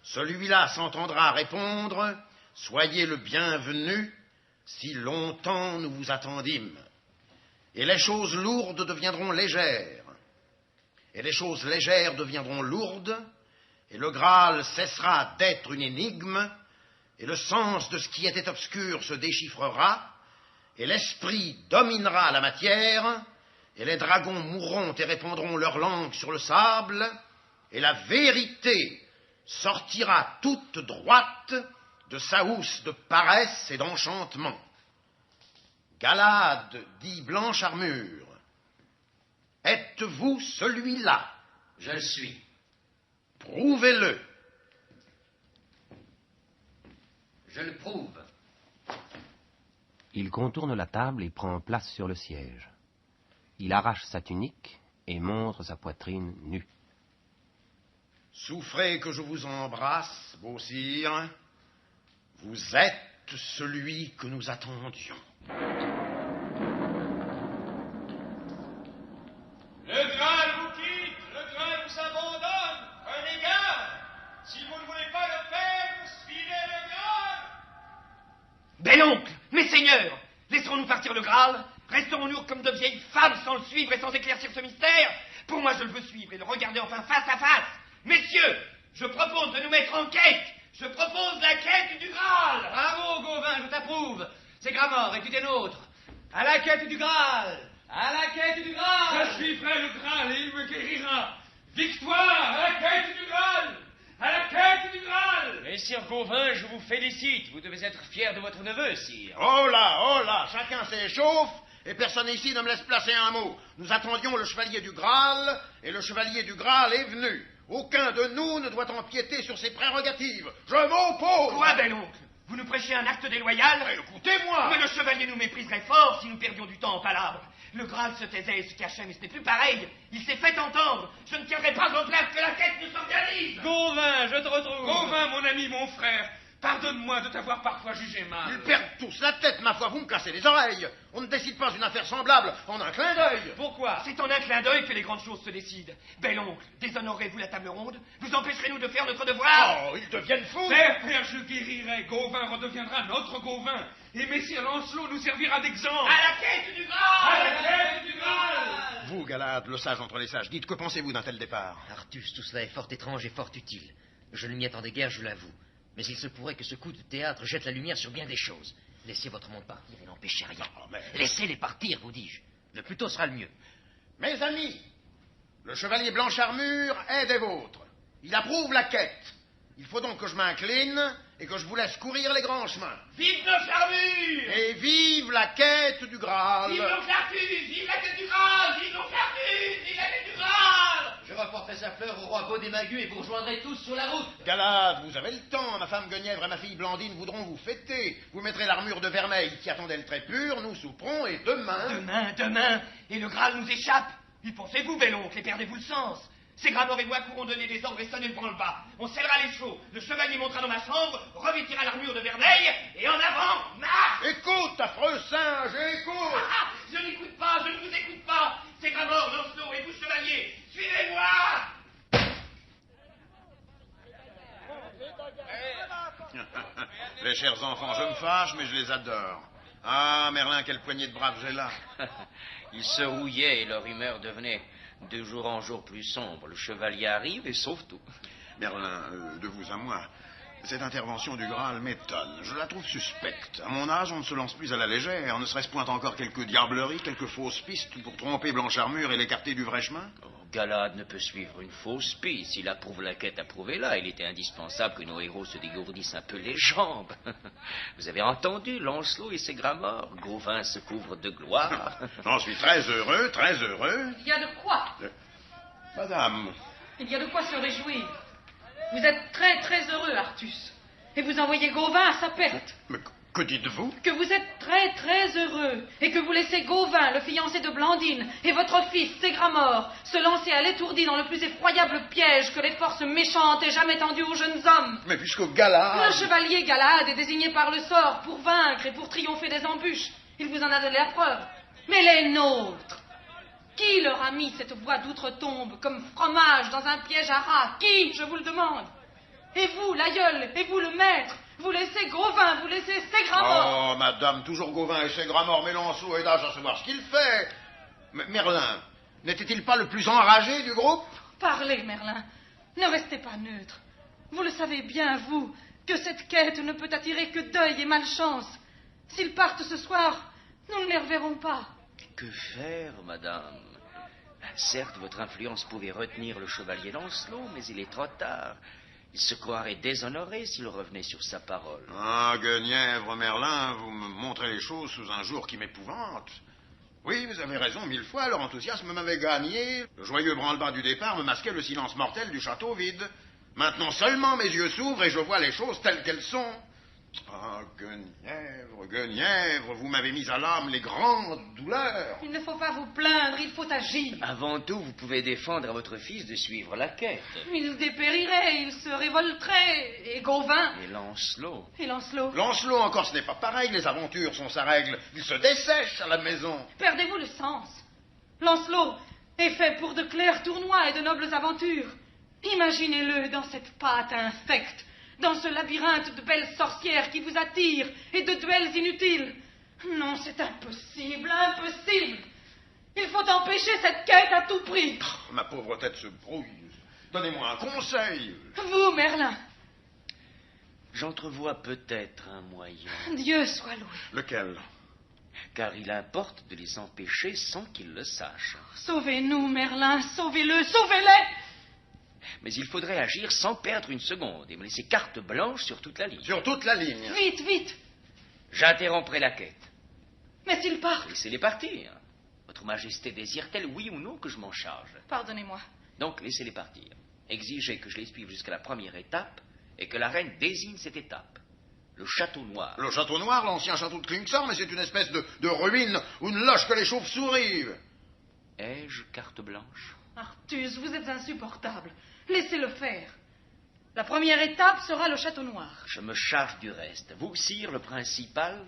celui-là s'entendra répondre « Soyez le bienvenu, si longtemps nous vous attendîmes. » Et les choses lourdes deviendront légères, et les choses légères deviendront lourdes, et le Graal cessera d'être une énigme, et le sens de ce qui était obscur se déchiffrera, et l'esprit dominera la matière, et les dragons mourront et répandront leur langue sur le sable, et la vérité sortira toute droite de sa housse de paresse et d'enchantement. Galad dit Blanche Armure, êtes-vous celui-là? Je le suis. Prouvez-le. Je le prouve. Il contourne la table et prend place sur le siège. Il arrache sa tunique et montre sa poitrine nue. Souffrez que je vous embrasse, beau sire. Vous êtes celui que nous attendions. Le Graal vous quitte, le Graal vous abandonne. Prenez garde. Si vous ne voulez pas le faire, suivez le Graal. Bel oncle, mes seigneurs, laisserons-nous partir le Graal? Resterons-nous comme de vieilles femmes sans le suivre et sans éclaircir ce mystère? Pour moi, je le veux suivre et le regarder enfin face à face. Messieurs, je propose de nous mettre en quête. Je propose la quête du Graal. Bravo, Gauvin, je t'approuve. C'est Gramor, et tu des nôtres. À la quête du Graal. À la quête du Graal. Je suivrai le Graal et il me guérira. Victoire à la quête du Graal. À la quête du Graal. Messire Gauvin, je vous félicite. Vous devez être fier de votre neveu, sire. Oh là, chacun s'échauffe, et personne ici ne me laisse placer un mot. Nous attendions le chevalier du Graal, et le chevalier du Graal est venu. Aucun de nous ne doit empiéter sur ses prérogatives. Je m'oppose. Quoi, bel oncle? Vous nous prêchez un acte déloyal? Écoutez-moi. Mais le chevalier nous mépriserait fort si nous perdions du temps en palabres. Le Graal se taisait et se cachait, mais ce n'est plus pareil. Il s'est fait entendre. Je ne tiendrai pas en place que la quête ne s'organise. Gauvin, je te retrouve. Gauvin, mon ami, mon frère. Pardonne-moi de t'avoir parfois jugé mal. Ils perdent tous la tête, ma foi, vous me cassez les oreilles. On ne décide pas une affaire semblable en un clin d'œil. Pourquoi? C'est en un clin d'œil que les grandes choses se décident. Bel oncle, déshonorez-vous la table ronde? Vous empêcherez-nous de faire notre devoir? Oh, ils deviennent fous. Père, je guérirai. Gauvin redeviendra notre Gauvin. Et Messire Lancelot nous servira d'exemple. À la quête du Graal. À la quête du Graal. Vous, Galad, le sage entre les sages, dites, que pensez-vous d'un tel départ? Artus, tout cela est fort étrange et fort utile. Je ne m'y attendais guère, je l'avoue. Mais il se pourrait que ce coup de théâtre jette la lumière sur bien des choses. Laissez votre monde partir et n'empêchez rien. Laissez-les partir, vous dis-je. Le plus tôt sera le mieux. Mes amis, le chevalier Blanche Armure est des vôtres. Il approuve la quête. Il faut donc que je m'incline et que je vous laisse courir les grands chemins. Vive Blanche Armure! Et vive la quête du Graal! Vive Blanche Armure! Vive la quête du Graal! Vive Blanche Armure! Vive la quête du Graal! Je rapporterai sa fleur au roi Baudémagu et vous rejoindrez tous sur la route. Galad, vous avez le temps. Ma femme Guenièvre et ma fille Blandine voudront vous fêter. Vous mettrez l'armure de vermeil qui attendait le très pur, nous souperons et demain... Demain, et le Graal nous échappe. Y pensez-vous, bel oncle, et perdez-vous le sens? C'est Gramor et moi pourrons donner des ordres et sonner le branle-bas. On scellera les chevaux, le chevalier montera dans ma chambre, revêtira l'armure de vermeil, et en avant, marche! Écoute, affreux singe, écoute! Je n'écoute pas, je ne vous écoute pas! C'est Gramor, Lancelot et vous, chevalier! Suivez-moi! Les chers enfants, je me fâche, mais je les adore. Ah, Merlin, quelle poignée de braves j'ai là. Ils se rouillaient et leur humeur devenait de jour en jour plus sombre. Le chevalier arrive et sauve tout. Merlin, de vous à moi, cette intervention du Graal m'étonne. Je la trouve suspecte. À mon âge, on ne se lance plus à la légère. Ne serait-ce point encore quelques diableries, quelques fausses pistes pour tromper Blanche Armure et l'écarter du vrai chemin? Galad ne peut suivre une fausse piste. S'il approuve la quête, approuvez-la. Il était indispensable que nos héros se dégourdissent un peu les jambes. Vous avez entendu, Lancelot et ses Gramor. Gauvin se couvre de gloire. J'en suis très heureux, très heureux. Il y a de quoi? Madame. Il y a de quoi se réjouir. Vous êtes très, très heureux, Artus. Et vous envoyez Gauvin à sa perte. Mais Que dites-vous? Que vous êtes très, très heureux, et que vous laissez Gauvin, le fiancé de Blandine, et votre fils, Ségramor, se lancer à l'étourdi dans le plus effroyable piège que les forces méchantes aient jamais tendu aux jeunes hommes. Mais puisque Galahad... Le chevalier Galahad est désigné par le sort pour vaincre et pour triompher des embûches. Il vous en a donné la preuve. Mais les nôtres, qui leur a mis cette voie d'outre-tombe comme fromage dans un piège à rats? Qui, je vous le demande? Et vous, l'aïeul, et vous, le maître, vous laissez Gauvin, vous laissez Ségramor. Oh, madame, toujours Gauvin et Ségramor, mais Lancelot est d'âge à savoir ce qu'il fait. Merlin, n'était-il pas le plus enragé du groupe? Parlez, Merlin. Ne restez pas neutre. Vous le savez bien, vous, que cette quête ne peut attirer que deuil et malchance. S'ils partent ce soir, nous ne les reverrons pas. Que faire, madame? Certes, votre influence pouvait retenir le chevalier Lancelot, mais il est trop tard. Il se croirait déshonoré s'il revenait sur sa parole. Ah, Guenièvre, Merlin, vous me montrez les choses sous un jour qui m'épouvante. Oui, vous avez raison 1000 fois, leur enthousiasme m'avait gagné. Le joyeux branle-bas du départ me masquait le silence mortel du château vide. Maintenant seulement mes yeux s'ouvrent et je vois les choses telles qu'elles sont. Ah, Guenièvre, Guenièvre, vous m'avez mis à l'âme les grandes douleurs. Il ne faut pas vous plaindre, il faut agir. Avant tout, vous pouvez défendre à votre fils de suivre la quête. Il dépérirait, il se révolterait. Et Gauvin. Et Lancelot. Et Lancelot. Lancelot encore, ce n'est pas pareil, les aventures sont sa règle. Il se dessèche à la maison. Perdez-vous le sens. Lancelot est fait pour de clairs tournois et de nobles aventures. Imaginez-le dans cette pâte infecte, dans ce labyrinthe de belles sorcières qui vous attirent et de duels inutiles. Non, c'est impossible, impossible. Il faut empêcher cette quête à tout prix. Oh, ma pauvre tête se brouille. Donnez-moi un conseil. Vous, Merlin. J'entrevois peut-être un moyen. Dieu soit loué. Lequel? Car il importe de les empêcher sans qu'ils le sachent. Sauvez-nous, Merlin, sauvez-le, sauvez-les. Mais il faudrait agir sans perdre une seconde et me laisser carte blanche sur toute la ligne. Sur toute la ligne. Vite, vite. J'interromprai la quête. Mais s'ils partent. Laissez-les partir. Votre Majesté désire-t-elle, oui ou non, que je m'en charge? Pardonnez-moi. Donc, laissez-les partir. Exigez que je les suive jusqu'à la première étape et que la reine désigne cette étape. Le Château Noir. Le Château Noir, l'ancien château de Klingsor, mais c'est une espèce de ruine ou une loge que les chauves-souris. Ai-je carte blanche? Artus, vous êtes insupportable. Laissez-le faire. La première étape sera le Château Noir. Je me charge du reste. Vous, sire, le principal,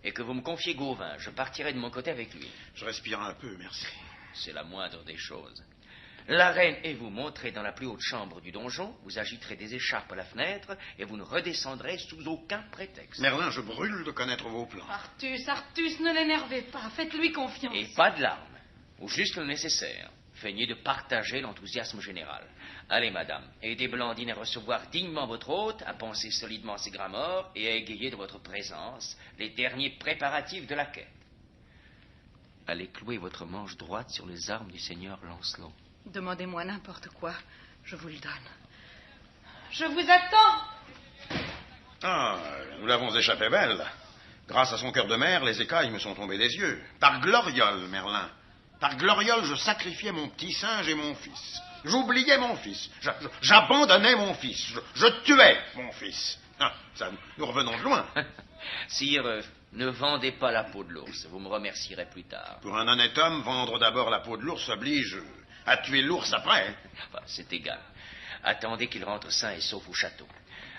et que vous me confiez Gauvin. Je partirai de mon côté avec lui. Je respire un peu, merci. C'est la moindre des choses. La reine et vous monterez dans la plus haute chambre du donjon, vous agiterez des écharpes à la fenêtre, et vous ne redescendrez sous aucun prétexte. Merlin, je brûle de connaître vos plans. Artus, Artus, ne l'énervez pas. Faites-lui confiance. Et pas de larmes, ou juste le nécessaire. Feignez de partager l'enthousiasme général. Allez, madame, aidez Blandine à recevoir dignement votre hôte, à penser solidement Ségramor et à égayer de votre présence les derniers préparatifs de la quête. Allez clouer votre manche droite sur les armes du seigneur Lancelot. Demandez-moi n'importe quoi, je vous le donne. Je vous attends. Ah, nous l'avons échappé belle. Grâce à son cœur de mer, les écailles me sont tombées des yeux. Par gloriole, Merlin. Par gloriole, je sacrifiais mon petit singe et mon fils. J'oubliais mon fils. J'abandonnais mon fils. Je tuais mon fils. Ah, ça, nous revenons de loin. Sire, ne vendez pas la peau de l'ours. Vous me remercierez plus tard. Pour un honnête homme, vendre d'abord la peau de l'ours oblige à tuer l'ours après. Enfin, c'est égal. Attendez qu'il rentre sain et sauf au château.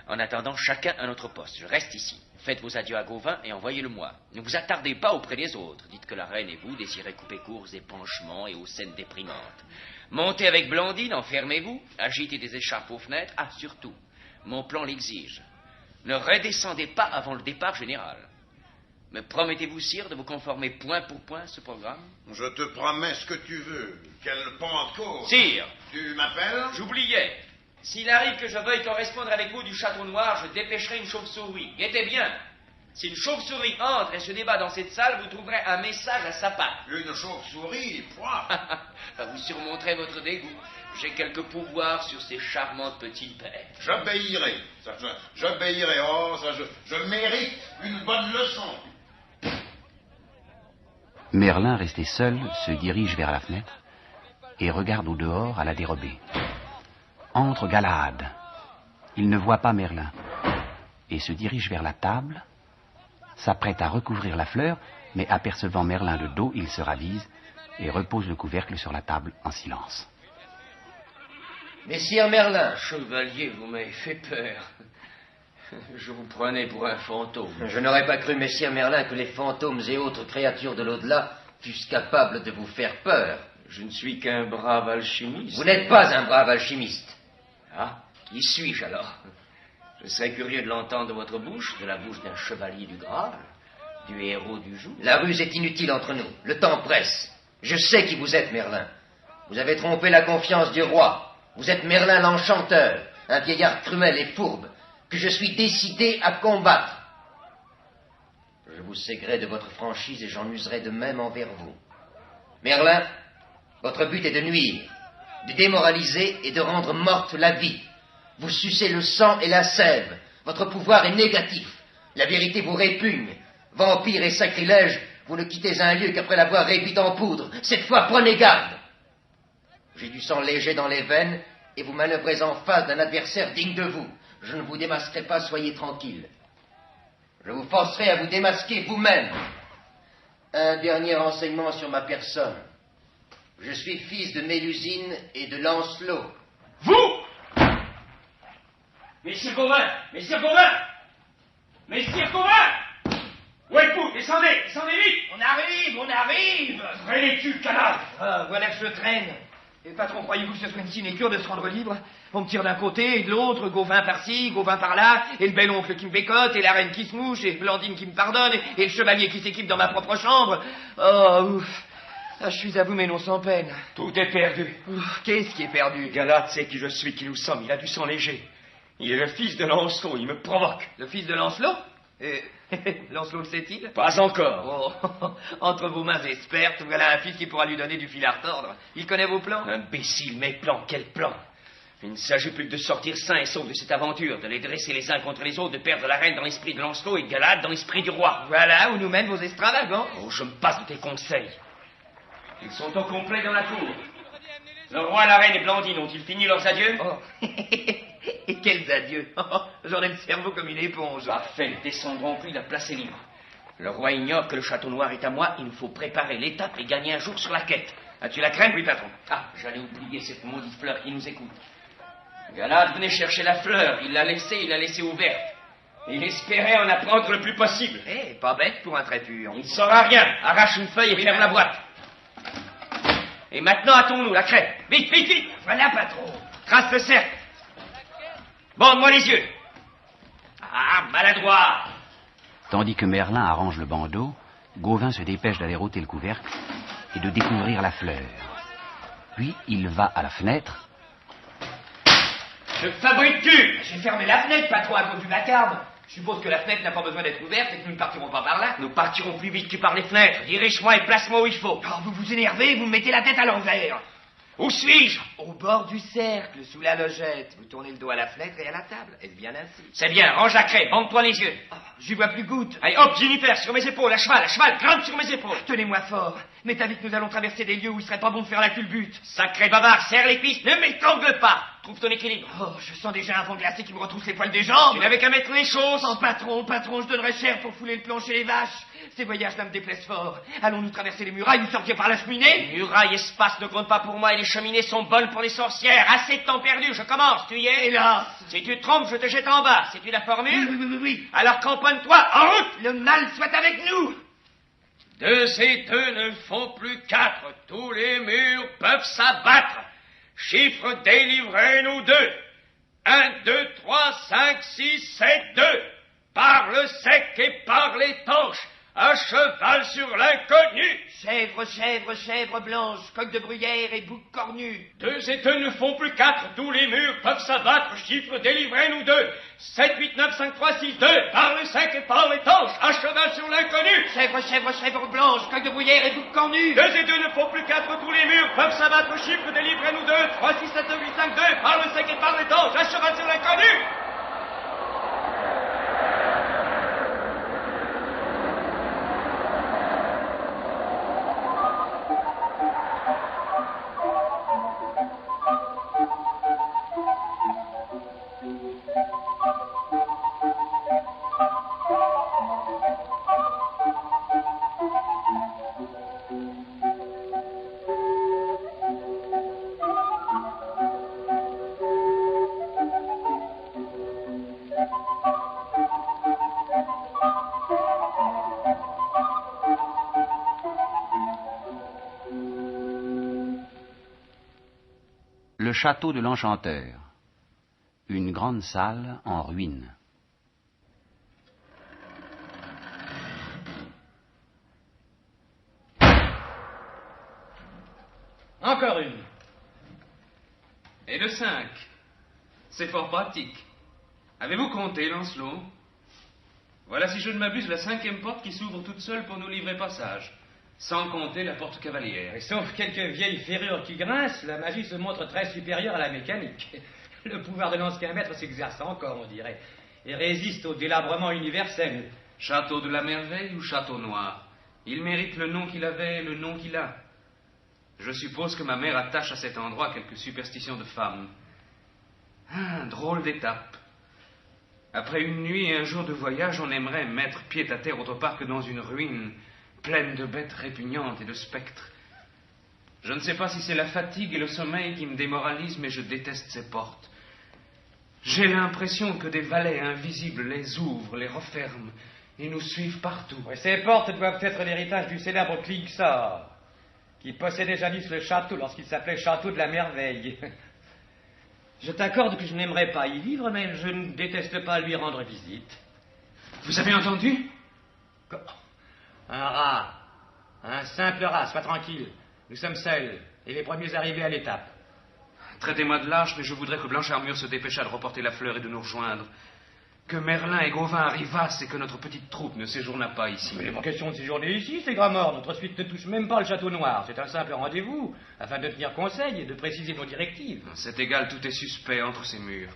En attendant, chacun à notre poste. Je reste ici. Faites vos adieux à Gauvin et envoyez-le-moi. Ne vous attardez pas auprès des autres. Dites que la reine et vous désirez couper court aux épanchements et aux scènes déprimantes. Montez avec Blandine, enfermez-vous, agitez des écharpes aux fenêtres. Ah, surtout, mon plan l'exige. Ne redescendez pas avant le départ général. Me promettez-vous, sire, de vous conformer point pour point à ce programme? Je te promets ce que tu veux. Quelle Pentecôte. Sire! Tu m'appelles? J'oubliais. S'il arrive que je veuille correspondre avec vous du Château Noir, je dépêcherai une chauve-souris. Guettez bien. Si une chauve-souris entre et se débat dans cette salle, vous trouverez un message à sa patte. Une chauve-souris, quoi? Vous surmonterez votre dégoût. J'ai quelques pouvoirs sur ces charmantes petites bêtes. J'obéirai. J'obéirai. Oh, ça, je mérite une bonne leçon. Merlin, resté seul, se dirige vers la fenêtre et regarde au dehors à la dérobée. Entre Galahad. Il ne voit pas Merlin et se dirige vers la table s'apprête à recouvrir la fleur, mais apercevant Merlin de dos, il se ravise et repose le couvercle sur la table en silence. Messire Merlin. Chevalier, vous m'avez fait peur. Je vous prenais pour un fantôme. Je n'aurais pas cru, messire Merlin, que les fantômes et autres créatures de l'au-delà fussent capables de vous faire peur. Je ne suis qu'un brave alchimiste. Vous n'êtes pas un brave alchimiste. Ah, qui suis-je alors? Je serais curieux de l'entendre de votre bouche, de la bouche d'un chevalier du Graal, du héros du jour. La ruse est inutile entre nous. Le temps presse. Je sais qui vous êtes, Merlin. Vous avez trompé la confiance du roi. Vous êtes Merlin l'Enchanteur, un vieillard cruel et fourbe, que je suis décidé à combattre. Je vous sais gré de votre franchise et j'en userai de même envers vous. Merlin, votre but est de nuire, de démoraliser et de rendre morte la vie. Vous sucez le sang et la sève. Votre pouvoir est négatif. La vérité vous répugne. Vampire et sacrilège, vous ne quittez un lieu qu'après l'avoir réduit en poudre. Cette fois, prenez garde. J'ai du sang léger dans les veines et vous manœuvrez en face d'un adversaire digne de vous. Je ne vous démasquerai pas, soyez tranquille. Je vous forcerai à vous démasquer vous-même. Un dernier renseignement sur ma personne. Je suis fils de Mélusine et de Lancelot. Vous! Messire Gauvin! Messire Gauvin! Messire Gauvin! Où êtes-vous? Descendez! Descendez vite! On arrive! On arrive! Traînez-tu, canard! Ah, voilà que je traîne. Et patron, croyez-vous que ce soit une sinécure de se rendre libre? On me tire d'un côté et de l'autre, Gauvin par-ci, Gauvin par-là, et le bel oncle qui me bécote, et la reine qui se mouche, et Blandine qui me pardonne, et le chevalier qui s'équipe dans ma propre chambre. Oh, ouf. Ah, je suis à vous, mais non sans peine. Tout est perdu. Ouf, qu'est-ce qui est perdu? Galate sait qui je suis, qui nous sommes. Il a du sang léger. Il est le fils de Lancelot, il me provoque. Le fils de Lancelot? Lancelot le sait-il? Pas encore. Oh, entre vos mains expertes, voilà un fils qui pourra lui donner du fil à retordre. Il connaît vos plans? Imbécile, mes plans, quels plans? Il ne s'agit plus que de sortir sain et sauf de cette aventure, de les dresser les uns contre les autres, de perdre la reine dans l'esprit de Lancelot et Galate dans l'esprit du roi. Voilà où nous mènent vos extravagants. Oh, je me passe de tes conseils. Ils sont au complet dans la cour. Le roi, la reine et Blandine ont-ils fini leurs adieux? Oh. Et quels adieux! J'en ai le cerveau comme une éponge. Parfait, nous descendrons plus, la place est libre. Le roi ignore que le château noir est à moi, il nous faut préparer l'étape et gagner un jour sur la quête. As-tu la crème? Oui, patron. Ah, j'allais oublier cette maudite fleur qui nous écoute. Galate venait chercher la fleur, il l'a laissée ouverte. Il espérait en apprendre le plus possible. Eh, pas bête pour un trait pur. Il ne saura rien. Arrache une feuille et ferme la boîte. Et maintenant, hâtons-nous, la crème. Vite, vite, vite. Voilà, patron. Trace le cercle. Bande-moi les yeux. Ah, maladroit. Tandis que Merlin arrange le bandeau, Gauvin se dépêche d'aller ôter le couvercle et de découvrir la fleur. Puis il va à la fenêtre. Je fabrique-tu? J'ai fermé la fenêtre, patron, à cause du vacarme. Je suppose que la fenêtre n'a pas besoin d'être ouverte et que nous ne partirons pas par là. Nous partirons plus vite que par les fenêtres. Dirige-moi et place-moi où il faut. Oh, vous vous énervez, vous me mettez la tête à l'envers. Où suis-je? Au bord du cercle, sous la logette. Vous tournez le dos à la fenêtre et à la table. Elle vient ainsi. C'est bien, range la craie, bande-toi les yeux. Oh, j'y vois plus goutte. Allez, hop, Jennifer, sur mes épaules, à cheval, grimpe sur mes épaules. Tenez-moi fort. Mais t'as dit que nous allons traverser des lieux où il serait pas bon de faire la culbute. Sacré bavard, serre les cuisses, ne m'étrangle pas. Trouve ton équilibre. Oh, je sens déjà un vent glacé qui me retrousse les poils des jambes. Tu n'avais qu'à mettre les choses. Oh, patron, je donnerais cher pour fouler le plancher les vaches. Ces voyages-là me déplaisent fort. Allons-nous traverser les murailles ou sortir par la cheminée? Les murailles, espace ne comptent pas pour moi et les cheminées sont bonnes pour les sorcières. Assez de temps perdu, je commence, tu y es? Hélas. Si tu te trompes, je te jette en bas. C'est-tu la formule? Oui. Alors camponne-toi, en route. Le mal soit avec nous. 2 et 2 ne font plus 4. Tous les murs peuvent s'abattre. Chiffre délivrez-nous 2. 1, 2, 3, 5, 6, 7, 2. Par le sec et par l'étanche. À cheval sur l'inconnu. Chèvre blanche, coq de bruyère et bouc cornu. 2 et 2 ne font plus 4, tous les murs peuvent s'abattre, chiffre délivrez-nous 2. 7, 8, 9, 5, 3, 6, 2, par le sec et par l'étanche, à cheval sur l'inconnu. Chèvre blanche, coq de bruyère et bouc cornu. 2 et 2 ne font plus 4, tous les murs peuvent s'abattre, chiffre délivrez-nous 2. 3, 6, 7, 8, 5, 2, par le sec et par l'étanche, à cheval sur l'inconnu. Le château de l'Enchanteur. Une grande salle en ruine. Encore une. Et de 5. C'est fort pratique. Avez-vous compté, Lancelot? Voilà, si je ne m'abuse, la 5e porte qui s'ouvre toute seule pour nous livrer passage. Sans compter la porte cavalière. Et sauf quelques vieilles ferrures qui grincent, la magie se montre très supérieure à la mécanique. Le pouvoir de l'ancien maître s'exerce encore, on dirait, et résiste au délabrement universel. Château de la Merveille ou Château Noir? Il mérite le nom qu'il avait, le nom qu'il a. Je suppose que ma mère attache à cet endroit quelques superstitions de femme. Drôle d'étape. Après une nuit et un jour de voyage, on aimerait mettre pied à terre autre part que dans une ruine pleine de bêtes répugnantes et de spectres. Je ne sais pas si c'est la fatigue et le sommeil qui me démoralisent, mais je déteste ces portes. J'ai l'impression que des valets invisibles les ouvrent, les referment et nous suivent partout. Oui, ces portes doivent être l'héritage du célèbre Klingsor, qui possédait jadis le château lorsqu'il s'appelait Château de la Merveille. Je t'accorde que je n'aimerais pas y vivre, mais je ne déteste pas lui rendre visite. Vous avez entendu? Un rat, un simple rat, sois tranquille. Nous sommes seuls, et les premiers arrivés à l'étape. Traitez-moi de lâche, mais je voudrais que Blanche Armure se dépêchât de reporter la fleur et de nous rejoindre. Que Merlin et Gauvin arrivassent et que notre petite troupe ne séjourna pas ici. Mais il n'est pas question de séjourner ici, c'est Gramort. Notre suite ne touche même pas le Château Noir. C'est un simple rendez-vous, afin de tenir conseil et de préciser nos directives. C'est égal, tout est suspect entre ces murs.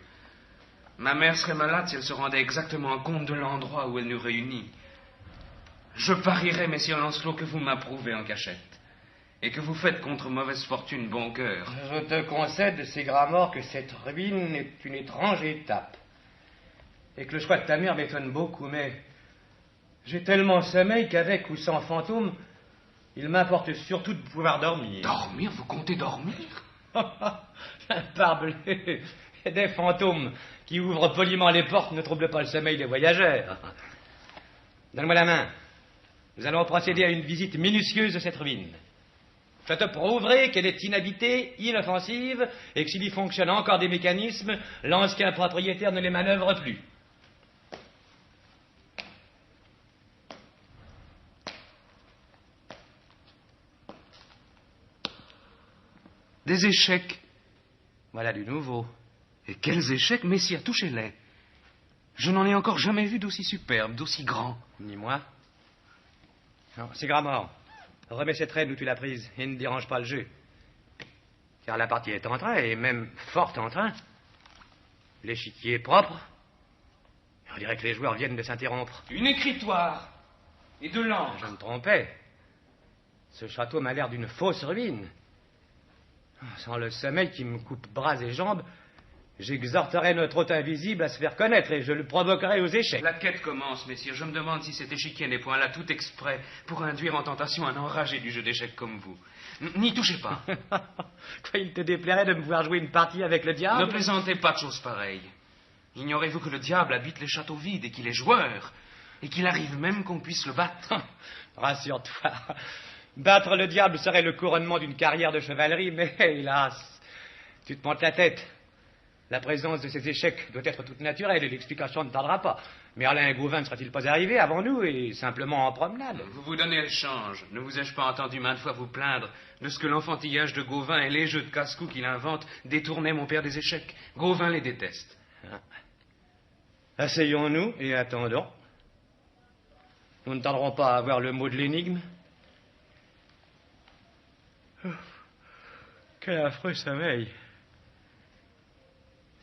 Ma mère serait malade si elle se rendait exactement compte de l'endroit où elle nous réunit. Je parierais, messire Lancelot, que vous m'approuvez en cachette. Et que vous faites contre mauvaise fortune bon cœur. Je te concède, c'est Gramort, que cette ruine est une étrange étape. Et que le choix de ta mère m'étonne beaucoup, mais j'ai tellement sommeil qu'avec ou sans fantôme, il m'importe surtout de pouvoir dormir. Dormir? Vous comptez dormir? Parbleu! Des fantômes qui ouvrent poliment les portes ne troublent pas le sommeil des voyageurs. Donne-moi la main. Nous allons procéder à une visite minutieuse de cette ruine. Je te prouverai qu'elle est inhabitée, inoffensive, et que s'il y fonctionne encore des mécanismes, l'ancien propriétaire ne les manœuvre plus. Des échecs. Voilà du nouveau. Et quels échecs, messire, touchez-les. Je n'en ai encore jamais vu d'aussi superbe, d'aussi grand. Ni moi. Non, c'est Gramort. Remets cette reine où tu l'as prise et ne dérange pas le jeu. Car la partie est en train, et même fort en train. L'échiquier est propre. On dirait que les joueurs viennent de s'interrompre. Une écritoire et de l'ange. Je me trompais. Ce château m'a l'air d'une fausse ruine. Sans le sommeil qui me coupe bras et jambes, j'exhorterai notre hôte invisible à se faire connaître et je le provoquerai aux échecs. La quête commence, messire. Je me demande si cet échiquier n'est point là tout exprès pour induire en tentation un enragé du jeu d'échecs comme vous. N'y touchez pas. Quoi, il te déplairait de me voir jouer une partie avec le diable? Ne plaisantez pas de choses pareilles. Ignorez-vous que le diable habite les châteaux vides et qu'il est joueur, et qu'il arrive même qu'on puisse le battre? Rassure-toi. Battre le diable serait le couronnement d'une carrière de chevalerie, mais hélas, tu te montes la tête. La présence de ces échecs doit être toute naturelle et l'explication ne tardera pas. Merlin et Gauvin ne seraient-ils pas arrivés avant nous et simplement en promenade? Vous vous donnez le change. Ne vous ai-je pas entendu maintes fois vous plaindre de ce que l'enfantillage de Gauvin et les jeux de casse-cou qu'il invente détournaient mon père des échecs? Gauvin les déteste. Asseyons-nous et attendons. Nous ne tarderons pas à avoir le mot de l'énigme. Quel affreux sommeil.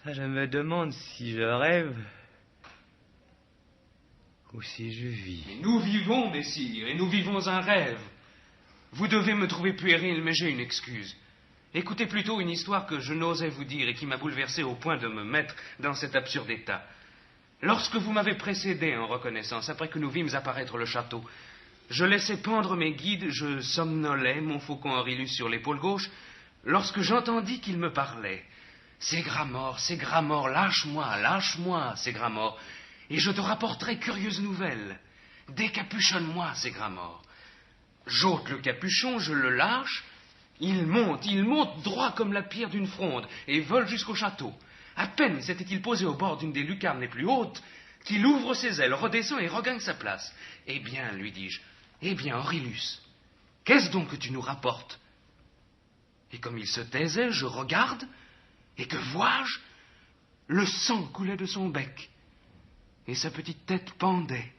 Ça, je me demande si je rêve ou si je vis. Mais nous vivons, messire, et nous vivons un rêve. Vous devez me trouver puéril, mais j'ai une excuse. Écoutez plutôt une histoire que je n'osais vous dire et qui m'a bouleversé au point de me mettre dans cet absurde état. Lorsque vous m'avez précédé en reconnaissance, après que nous vîmes apparaître le château, je laissais pendre mes guides, je somnolais, mon faucon Aurelius sur l'épaule gauche, lorsque j'entendis qu'il me parlait. C'est Gramort, lâche-moi, c'est Gramort, et je te rapporterai curieuse nouvelle. Décapuchonne-moi, c'est Gramort. J'ôte le capuchon, je le lâche, Il monte droit comme la pierre d'une fronde et vole jusqu'au château. À peine s'était-il posé au bord d'une des lucarnes les plus hautes qu'il ouvre ses ailes, redescend et regagne sa place. Eh bien, lui dis-je, eh bien, Aurelius, qu'est-ce donc que tu nous rapportes? Et comme il se taisait, je regarde, et que vois-je? Le sang coulait de son bec, et sa petite tête pendait.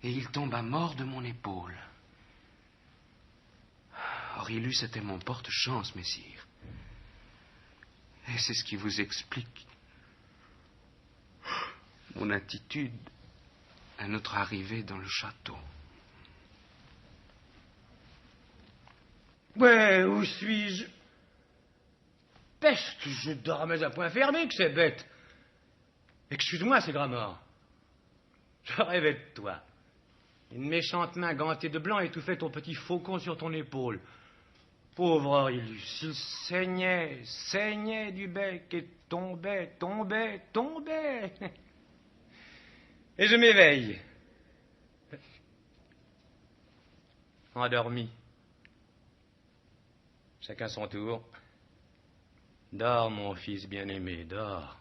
Et il tomba mort de mon épaule. Aurelius était mon porte-chance, messire. Et c'est ce qui vous explique mon attitude à notre arrivée dans le château. Ouais, où suis-je? Peste, je dormais à point fermé, que c'est bête. Excuse-moi, c'est Gramort. Je rêvais de toi. Une méchante main gantée de blanc étouffait ton petit faucon sur ton épaule. Pauvre Aurelius, il saignait du bec et tombait. Et je m'éveille. Endormi. Chacun son tour. Dors, mon fils bien-aimé, dors.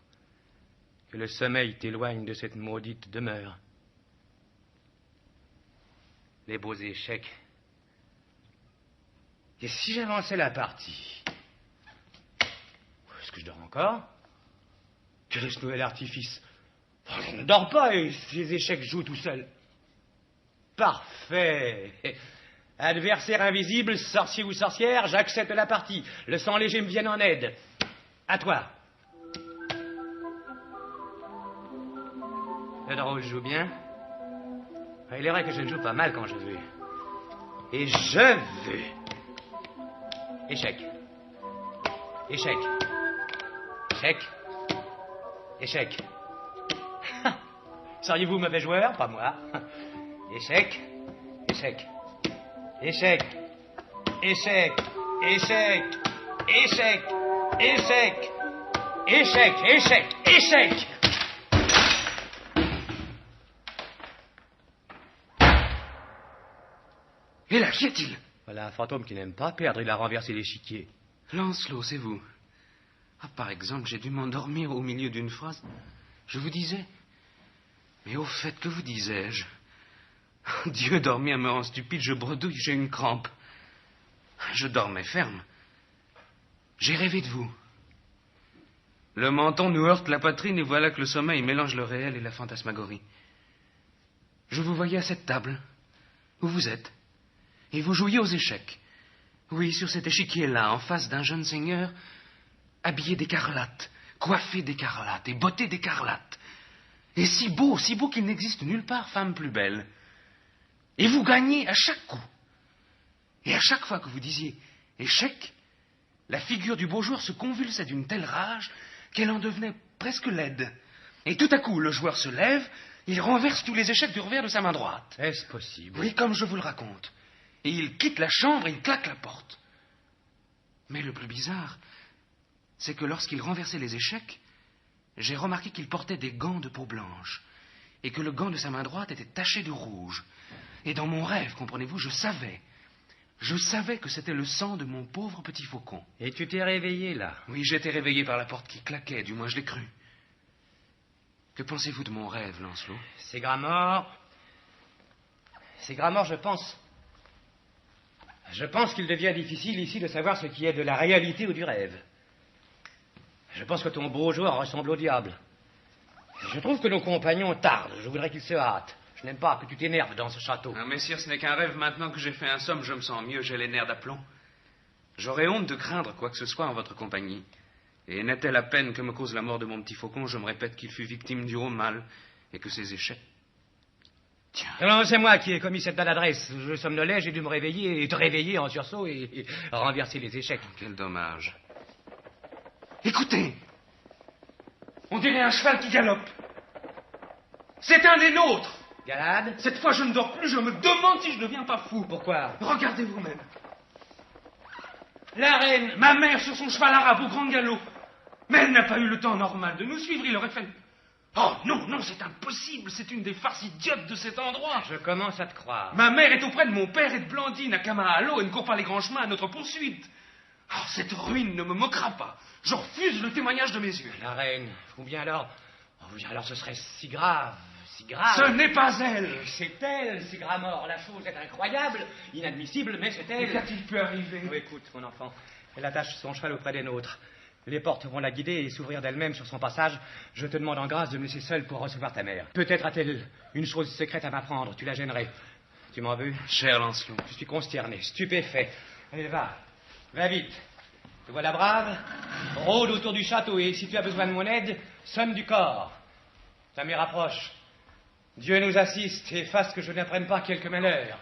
Que le sommeil t'éloigne de cette maudite demeure. Les beaux échecs. Et si j'avançais la partie? Est-ce que je dors encore? Quel est ce nouvel artifice? Je ne dors pas et ces échecs jouent tout seuls. Parfait. Adversaire invisible, sorcier ou sorcière, j'accepte la partie. Le sang léger me vienne en aide. À toi. Le drôle joue bien. Il est vrai que je ne joue pas mal quand je veux. Et je veux. Échec. Échec. Échec. Échec. Seriez-vous mauvais joueur? Pas moi. Échec. Échec. Échec. Échec. Échec. Échec. Échec. Échec. Échec. Échec. Et là, qu'y a-t-il? Voilà un fantôme qui n'aime pas perdre, il a renversé l'échiquier. Lancelot, c'est vous. Ah, par exemple, j'ai dû m'endormir au milieu d'une phrase. Je vous disais. Mais au fait, que vous disais-je? Dieu, dormir me rend stupide, je bredouille, j'ai une crampe. Je dormais ferme. J'ai rêvé de vous. Le menton nous heurte la poitrine et voilà que le sommeil mélange le réel et la fantasmagorie. Je vous voyais à cette table, où vous êtes, et vous jouiez aux échecs. Oui, sur cet échiquier-là, en face d'un jeune seigneur, habillé d'écarlate, coiffé d'écarlate et botté d'écarlate. Et si beau qu'il n'existe nulle part femme plus belle. Et vous gagnez à chaque coup. Et à chaque fois que vous disiez échec, la figure du beau joueur se convulsait d'une telle rage qu'elle en devenait presque laide. Et tout à coup, le joueur se lève, il renverse tous les échecs du revers de sa main droite. Est-ce possible? Oui, comme je vous le raconte. Et il quitte la chambre et il claque la porte. Mais le plus bizarre, c'est que lorsqu'il renversait les échecs, j'ai remarqué qu'il portait des gants de peau blanche, et que le gant de sa main droite était taché de rouge. Et dans mon rêve, comprenez-vous, je savais que c'était le sang de mon pauvre petit faucon. Et tu t'es réveillé, là? Oui, j'étais réveillé par la porte qui claquait, du moins je l'ai cru. Que pensez-vous de mon rêve, Lancelot? C'est Gramort. C'est Gramort, je pense. Je pense qu'il devient difficile ici de savoir ce qui est de la réalité ou du rêve. Je pense que ton beau joueur ressemble au diable. Je trouve que nos compagnons tardent. Je voudrais qu'ils se hâtent. Je n'aime pas que tu t'énerves dans ce château. Ah, messire, ce n'est qu'un rêve. Maintenant que j'ai fait un somme, je me sens mieux. J'ai les nerfs d'aplomb. J'aurais honte de craindre quoi que ce soit en votre compagnie. Et n'est-elle la peine que me cause la mort de mon petit faucon? Je me répète qu'il fut victime du haut mal et que ses échecs... Tiens. Non, c'est moi qui ai commis cette maladresse. Je somnolais, j'ai dû me réveiller et te réveiller en sursaut et renverser les échecs. Quel dommage. Écoutez, on dirait un cheval qui galope. C'est un des nôtres. Galade? Cette fois, je ne dors plus, je me demande si je ne deviens pas fou. Pourquoi? Regardez vous-même. La reine, ma mère, sur son cheval arabe au grand galop. Mais elle n'a pas eu le temps normal de nous suivre, il aurait fallu... Oh non, non, c'est impossible. C'est une des farces idiotes de cet endroit. Je commence à te croire. Ma mère est auprès de mon père et de Blandine à Kama-Halo et ne court pas les grands chemins à notre poursuite. Oh, cette ruine ne me moquera pas. Je refuse le témoignage de mes yeux. La reine, ou bien alors ce serait si grave, si grave. Ce n'est pas elle. C'est elle, Sigramor. La chose est incroyable, inadmissible, mais c'est elle. Mais qu'a-t-il pu arriver? Oh, écoute, mon enfant, elle attache son cheval auprès des nôtres. Les portes vont la guider et s'ouvrir d'elles-mêmes sur son passage. Je te demande en grâce de me laisser seul pour recevoir ta mère. Peut-être a-t-elle une chose secrète à m'apprendre. Tu la gênerais. Tu m'en veux? Cher Lancelot. Je suis consterné, stupéfait. Allez, va. Va vite. Te voilà brave. Rôde autour du château et si tu as besoin de mon aide, sonne du corps. Ta mère approche. Dieu nous assiste et fasse que je n'apprenne pas quelque malheur.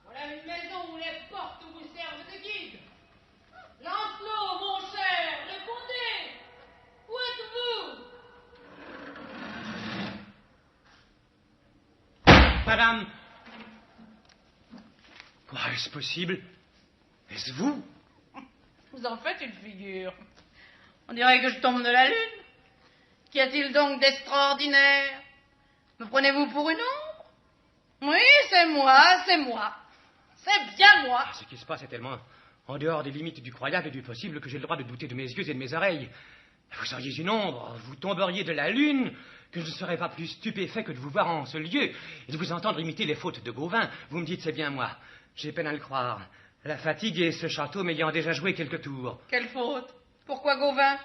Voilà une maison où les portes vous servent de guide. Lancelot, mon cher, répondez. Où êtes-vous? Madame. Quoi, est-ce possible? Est-ce vous? Vous en faites une figure. On dirait que je tombe de la lune. Qu'y a-t-il donc d'extraordinaire? Me prenez-vous pour une ombre? Oui, c'est moi, c'est moi. C'est bien moi. Ce qui se passe est tellement en dehors des limites du croyable et du possible que j'ai le droit de douter de mes yeux et de mes oreilles. Vous seriez une ombre, vous tomberiez de la lune, que je ne serais pas plus stupéfait que de vous voir en ce lieu et de vous entendre imiter les fautes de Gauvin. Vous me dites c'est bien moi. J'ai peine à le croire. La fatigue et ce château m'ayant déjà joué quelques tours. Quelle faute? Pourquoi Gauvin?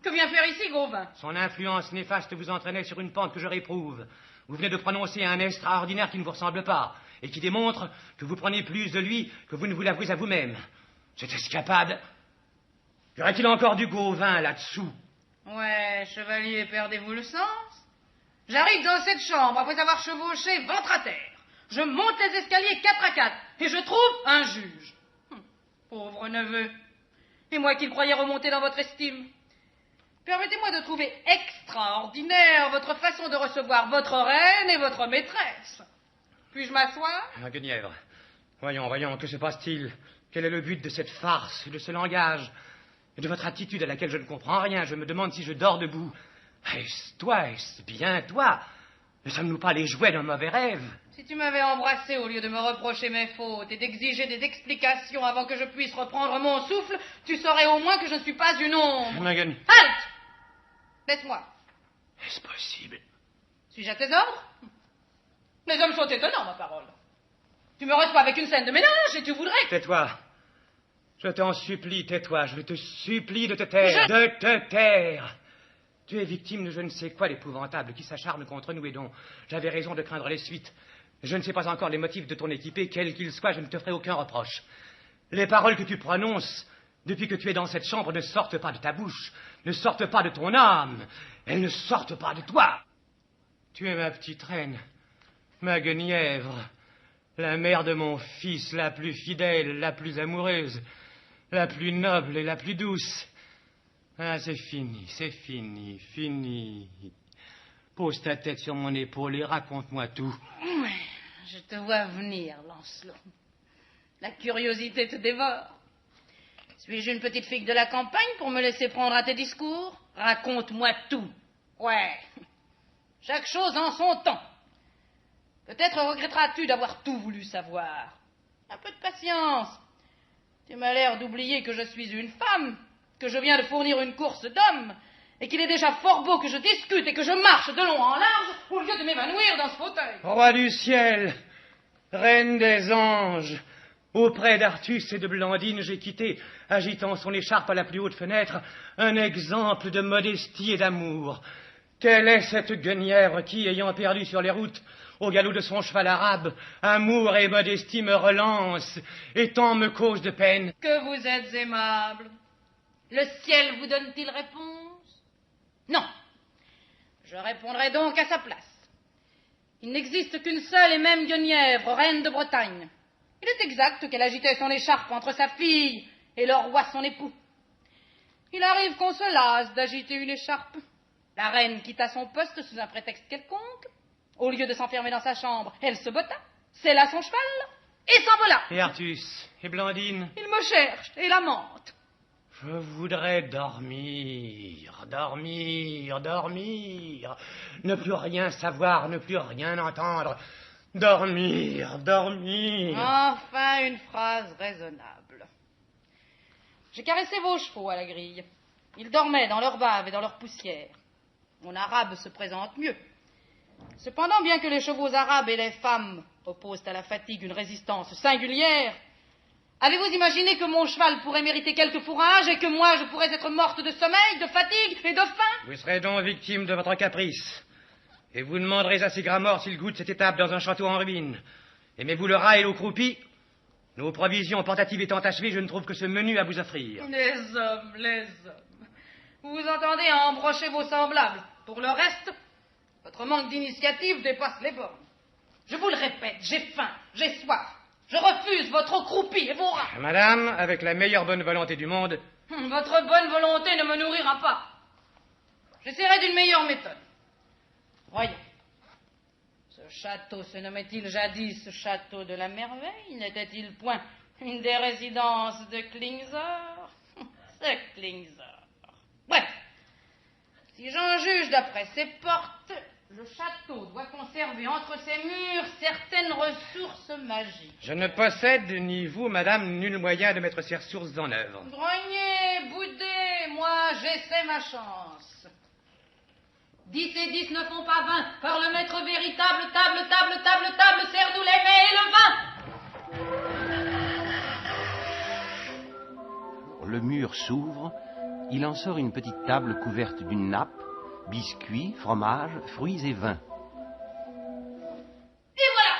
Que vient faire ici Gauvin? Son influence néfaste vous entraînait sur une pente que je réprouve. Vous venez de prononcer un extraordinaire qui ne vous ressemble pas et qui démontre que vous prenez plus de lui que vous ne vous l'avouez à vous-même. Cette escapade... Y aurait-il encore du Gauvin là-dessous? Ouais, chevalier, perdez-vous le sens? J'arrive dans cette chambre après avoir chevauché ventre à terre. Je monte les escaliers 4 à 4 et je trouve un juge. Pauvre neveu. Et moi qui le croyais remonter dans votre estime. Permettez-moi de trouver extraordinaire votre façon de recevoir votre reine et votre maîtresse. Puis-je m'asseoir? Ah, Guenièvre, voyons, que se passe-t-il? Quel est le but de cette farce, de ce langage, et de votre attitude à laquelle je ne comprends rien? Je me demande si je dors debout. Est-ce toi, est-ce bien toi? Ne sommes-nous pas les jouets d'un mauvais rêve? Si tu m'avais embrassé au lieu de me reprocher mes fautes et d'exiger des explications avant que je puisse reprendre mon souffle, tu saurais au moins que je ne suis pas une ombre. Magan. Halte! Laisse-moi. Est-ce possible? Suis-je à tes ordres? Les hommes sont étonnants, ma parole. Tu me reçois avec une scène de ménage et tu voudrais... Tais-toi. Je t'en supplie, tais-toi. Je te supplie de te taire. De te taire. Tu es victime de je ne sais quoi d'épouvantable qui s'acharne contre nous et dont j'avais raison de craindre les suites. Je ne sais pas encore les motifs de ton équipé, quels qu'ils soient, je ne te ferai aucun reproche. Les paroles que tu prononces depuis que tu es dans cette chambre ne sortent pas de ta bouche, ne sortent pas de ton âme, elles ne sortent pas de toi. Tu es ma petite reine, ma Guenièvre, la mère de mon fils, la plus fidèle, la plus amoureuse, la plus noble et la plus douce. Ah, c'est fini, fini. Pose ta tête sur mon épaule et raconte-moi tout. Ouais, je te vois venir, Lancelot. La curiosité te dévore. Suis-je une petite fille de la campagne pour me laisser prendre à tes discours? Raconte-moi tout. Ouais. Chaque chose en son temps. Peut-être regretteras-tu d'avoir tout voulu savoir. Un peu de patience. Tu m'as l'air d'oublier que je suis une femme, que je viens de fournir une course d'hommes, et qu'il est déjà fort beau que je discute et que je marche de long en large au lieu de m'évanouir dans ce fauteuil. Roi du ciel, reine des anges, auprès d'Artus et de Blandine, j'ai quitté, agitant son écharpe à la plus haute fenêtre, un exemple de modestie et d'amour. Quelle est cette Guenièvre qui, ayant perdu sur les routes, au galop de son cheval arabe, amour et modestie me relancent, et tant me cause de peine? Que vous êtes aimable. Le ciel vous donne-t-il réponse? Non. Je répondrai donc à sa place. Il n'existe qu'une seule et même Guenièvre, reine de Bretagne. Il est exact qu'elle agitait son écharpe entre sa fille et le roi son époux. Il arrive qu'on se lasse d'agiter une écharpe. La reine quitta son poste sous un prétexte quelconque. Au lieu de s'enfermer dans sa chambre, elle se botta, sella son cheval et s'envola. Et Artus? Et Blandine? Il me cherche et lamente. Je voudrais dormir, dormir, dormir. Ne plus rien savoir, ne plus rien entendre. Dormir, dormir. Enfin, une phrase raisonnable. J'ai caressé vos chevaux à la grille. Ils dormaient dans leur bave et dans leur poussière. Mon arabe se présente mieux. Cependant, bien que les chevaux arabes et les femmes opposent à la fatigue une résistance singulière, avez-vous imaginé que mon cheval pourrait mériter quelque fourrage et que moi je pourrais être morte de sommeil, de fatigue et de faim? Vous serez donc victime de votre caprice. Et vous demanderez à ces gras morts s'ils goûtent cette étape dans un château en ruine. Aimez-vous le rat et l'eau croupie? Nos provisions portatives étant achevées, je ne trouve que ce menu à vous offrir. Les hommes, les hommes. Vous vous entendez à embrocher vos semblables. Pour le reste, votre manque d'initiative dépasse les bornes. Je vous le répète, j'ai faim, j'ai soif. Je refuse votre eau croupie et vos rats. Madame, avec la meilleure bonne volonté du monde... Votre bonne volonté ne me nourrira pas. J'essaierai d'une meilleure méthode. Voyons. Ce château se nommait-il jadis château de la merveille? N'était-il point une des résidences de Klingsor? Ce Klingsor. Bref. Si j'en juge d'après ses portes, le château doit conserver entre ses murs certaines ressources magiques. Je ne possède, ni vous, madame, nul moyen de mettre ces ressources en œuvre. Grognez, boudez, moi j'essaie ma chance. 10 et 10 ne font pas 20, par le maître véritable, table, table, table, table, serre-nous les mets et le vin. Le mur s'ouvre, il en sort une petite table couverte d'une nappe, biscuits, fromage, fruits et vin. Et voilà!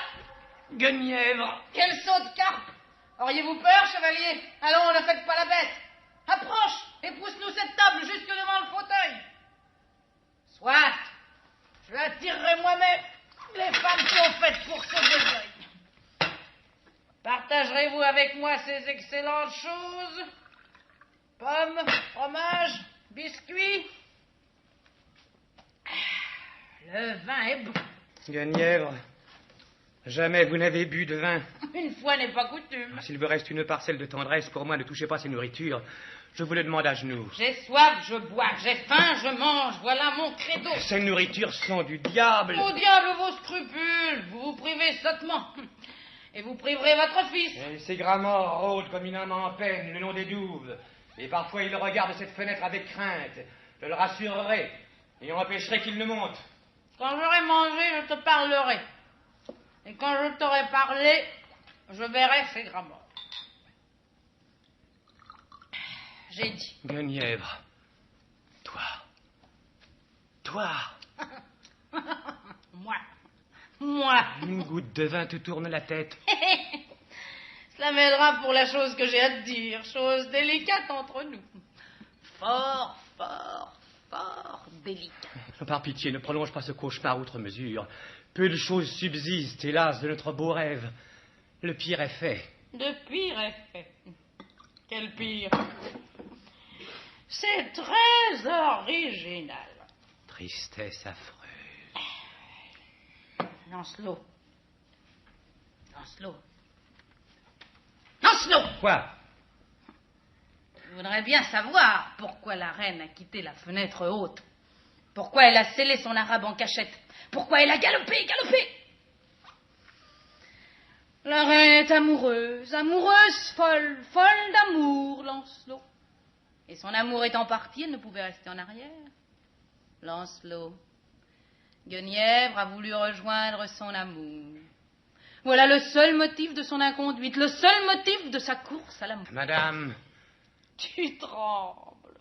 Guenièvre! Quel saut de carpe! Auriez-vous peur, chevalier? Allons, ne faites pas la bête! Approche et pousse-nous cette table jusque devant le fauteuil! Soit! Je attirerai moi-même les femmes qui ont fait pour ce besogne. Partagerez-vous avec moi ces excellentes choses? Pommes, fromage, biscuits? Le vin est bon. Guenièvre, jamais vous n'avez bu de vin. Une fois n'est pas coutume. S'il vous reste une parcelle de tendresse, pour moi, ne touchez pas ces nourritures. Je vous le demande à genoux. J'ai soif, je bois. J'ai faim, je mange. Voilà mon credo. Ces nourritures sont du diable. Au diable vos scrupules. Vous vous privez sottement. Et vous priverez votre fils. Et ces gras morts rôdent comme une âme en peine le long des douves. Et parfois, ils regardent cette fenêtre avec crainte. Je le rassurerai et empêcherai qu'il ne monte. Quand j'aurai mangé, je te parlerai. Et quand je t'aurai parlé, je verrai ces gras morts. J'ai dit. Guenièvre, toi. Moi. Une goutte de vin te tourne la tête. Cela m'aidera pour la chose que j'ai à te dire, chose délicate entre nous. Fort délicate. Par pitié, ne prolonge pas ce cauchemar outre mesure. Peu de choses subsistent, hélas, de notre beau rêve. Le pire est fait. De pire est fait. Quel pire? C'est très original. Tristesse affreuse. Lancelot. Quoi? Je voudrais bien savoir pourquoi la reine a quitté la fenêtre haute. Pourquoi elle a scellé son arabe en cachette. Pourquoi elle a galopé. La reine est amoureuse, folle d'amour, Lancelot. Et son amour étant parti, elle ne pouvait rester en arrière. Lancelot. Guenièvre a voulu rejoindre son amour. Voilà le seul motif de son inconduite, le seul motif de sa course à l'amour. Madame. Tu trembles.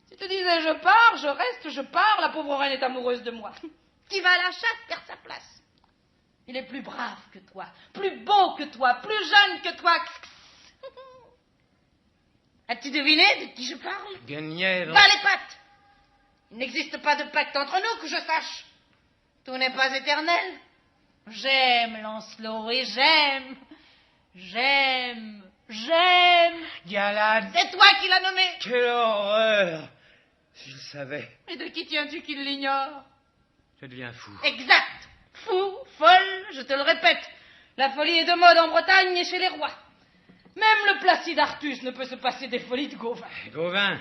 Si tu disais je pars, je reste, je pars, la pauvre reine est amoureuse de moi. Qui va à la chasse perd sa place. Il est plus brave que toi, plus beau que toi, plus jeune que toi. As-tu deviné de qui je parle? Guenièvre. Bas les pattes. Il n'existe pas de pacte entre nous que je sache. Tout n'est pas éternel. J'aime Lancelot et j'aime. Galade. C'est toi qui l'as nommé. Quelle horreur. Si je savais. Et de qui tiens-tu qu'il l'ignore? Je deviens fou. Exact. Fou, folle, je te le répète. La folie est de mode en Bretagne et chez les rois. Même le Placide Artus ne peut se passer des folies de Gauvin. Gauvin,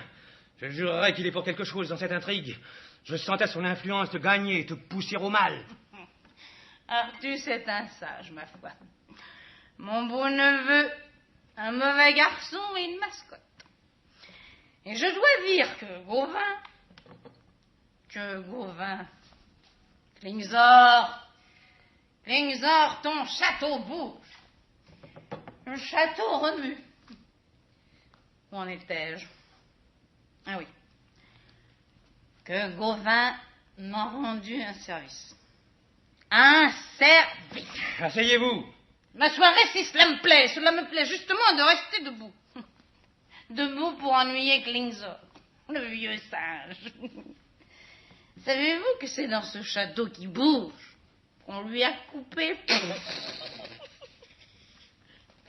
je jurerais qu'il est pour quelque chose dans cette intrigue. Je sentais son influence te gagner et te pousser au mal. Artus est un sage, ma foi. Mon beau neveu, un mauvais garçon et une mascotte. Et je dois dire que Gauvin, Klingsor, ton château bouge. Le château remue. Où en étais-je? Ah oui. Que Gauvin m'a rendu un service. Un service. Asseyez-vous. Ma soirée, si cela me plaît justement de rester debout. Debout pour ennuyer Klingsor, le vieux singe. Savez-vous que c'est dans ce château qui bouge qu'on lui a coupé...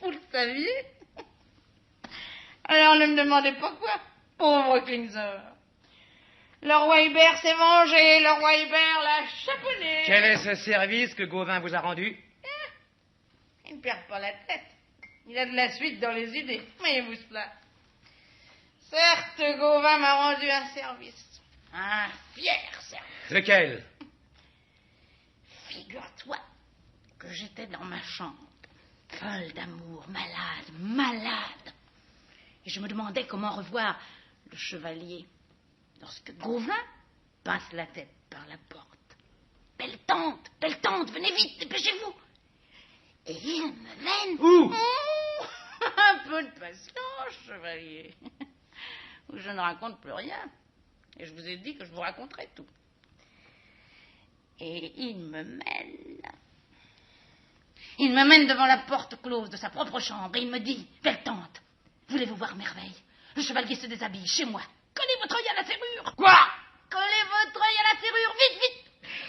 Vous le saviez? Alors ne me demandez pas quoi, pauvre Klingsor. Le roi Hubert s'est vengé, le roi Hubert l'a chaponné. Quel est ce service que Gauvin vous a rendu? Il ne perd pas la tête. Il a de la suite dans les idées. Voyez-vous cela? Certes, Gauvin m'a rendu un service. Un fier service. Lequel? Figure-toi que j'étais dans ma chambre, folle d'amour, malade. Et je me demandais comment revoir le chevalier lorsque Gauvin passe la tête par la porte. Belle tante, venez vite, dépêchez-vous. Et il me mène... Où? Un peu de patience, chevalier. Ou je ne raconte plus rien. Et je vous ai dit que je vous raconterai tout. Et il me mène devant la porte close de sa propre chambre et il me dit, belle tante, voulez-vous voir merveille? Le chevalier se déshabille chez moi. Collez votre œil à la serrure. Quoi? Collez votre œil à la serrure, vite.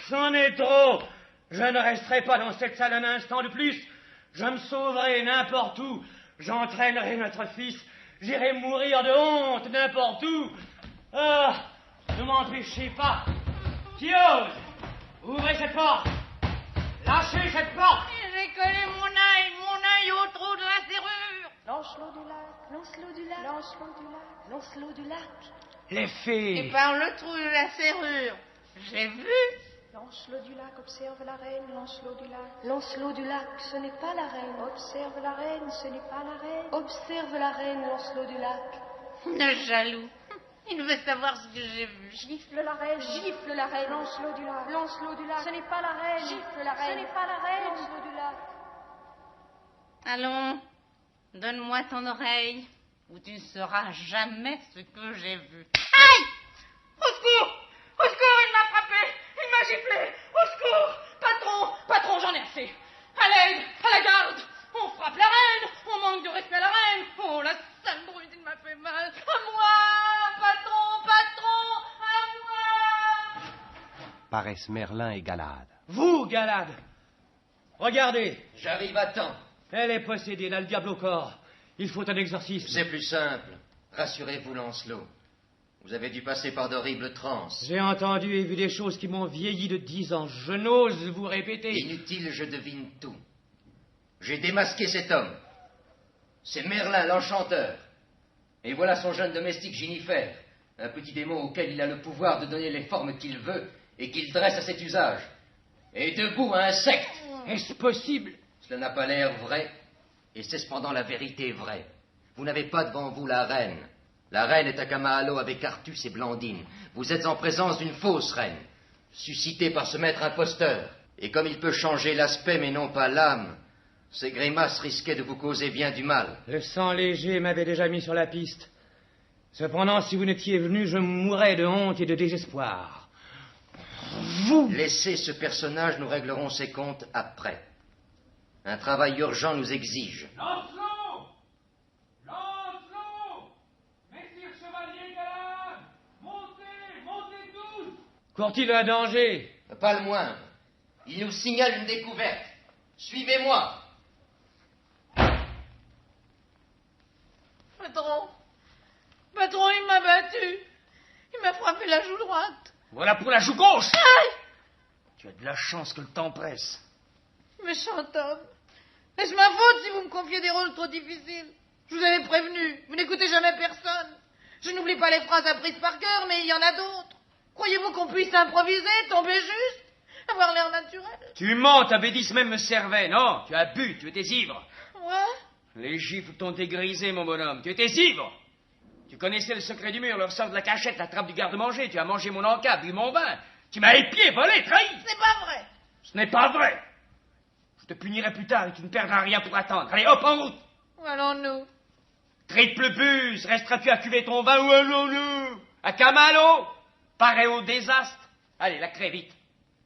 C'en est trop. Je ne resterai pas dans cette salle un instant de plus. Je me sauverai n'importe où. J'entraînerai notre fils. J'irai mourir de honte n'importe où. Ah, ne m'empêchez pas. Qui ose? Ouvrez cette porte. Lâchez cette porte. J'ai collé mon œil au trou de la serrure. Lancelot du lac. Les fées. Et par le trou de la serrure, j'ai vu. Lancelot du lac, observe la reine, Lancelot du lac. Lancelot du lac, ce n'est pas la reine. Observe la reine, ce n'est pas la reine. Observe la reine, Lancelot du lac. Le jaloux. Il veut savoir ce que j'ai vu. Gifle la reine, Lancelot du lac. Ce n'est pas la reine. Gifle la reine, ce n'est pas la reine, Lancelot du lac. Allons, donne-moi ton oreille, ou tu ne sauras jamais ce que j'ai vu. Aïe! Au secours! Il m'a frappé! Il m'a giflé! Au secours! Patron, j'en ai assez! À l'aide! À la garde! On frappe la reine! On manque de respect à la reine! Oh, la sale brute, il m'a fait mal! À moi! Patron! À moi! Paraissent Merlin et Galade. Vous, Galade! Regardez! J'arrive à temps. Elle est possédée, elle a le diable au corps. Il faut un exorcisme. C'est plus simple. Rassurez-vous, Lancelot. Vous avez dû passer par d'horribles transes. J'ai entendu et vu des choses qui m'ont vieilli de 10 ans. Je n'ose vous répéter. Inutile, je devine tout. J'ai démasqué cet homme. C'est Merlin, l'enchanteur. Et voilà son jeune domestique Ginifère, un petit démon auquel il a le pouvoir de donner les formes qu'il veut et qu'il dresse à cet usage. Et debout, un insecte. Est-ce possible? Cela n'a pas l'air vrai, et c'est cependant la vérité vraie. Vous n'avez pas devant vous la reine. La reine est à Camahalo avec Artus et Blandine. Vous êtes en présence d'une fausse reine, suscitée par ce maître imposteur. Et comme il peut changer l'aspect mais non pas l'âme, ces grimaces risquaient de vous causer bien du mal. Le sang léger m'avait déjà mis sur la piste. Cependant, si vous n'étiez venu, je mourrais de honte et de désespoir. Vous! Laissez ce personnage, nous réglerons ses comptes après. Un travail urgent nous exige. Lancelot! Messire chevalier Galade! Montez tous! Court-il un danger? Pas le moindre. Il nous signale une découverte. Suivez-moi. Patron, il m'a battu. Il m'a frappé la joue droite. Voilà pour la joue gauche! Aïe! Tu as de la chance que le temps presse. Méchant homme. Est-ce ma faute si vous me confiez des rôles trop difficiles? Je vous avais prévenu. Vous n'écoutez jamais personne. Je n'oublie pas les phrases apprises par cœur, mais il y en a d'autres. Croyez-vous qu'on puisse improviser, tomber juste, avoir l'air naturel? Tu mens, ta bêtise même me servait. Non, tu as bu, tu étais ivre. Ouais? Les gifles t'ont dégrisé, mon bonhomme. Tu étais ivre. Tu connaissais le secret du mur, le ressort de la cachette, la trappe du garde-manger. Tu as mangé mon encas, bu mon vin. Tu m'as épié, volé, trahi. C'est pas vrai. Ce n'est pas vrai. Je te punirai plus tard et tu ne perdras rien pour attendre. Allez, hop, en route. Où allons-nous? Triple buse, resteras-tu à cuver ton vin ou allons-nous? À Camalo? Pareil au désastre. Allez, la craie, vite.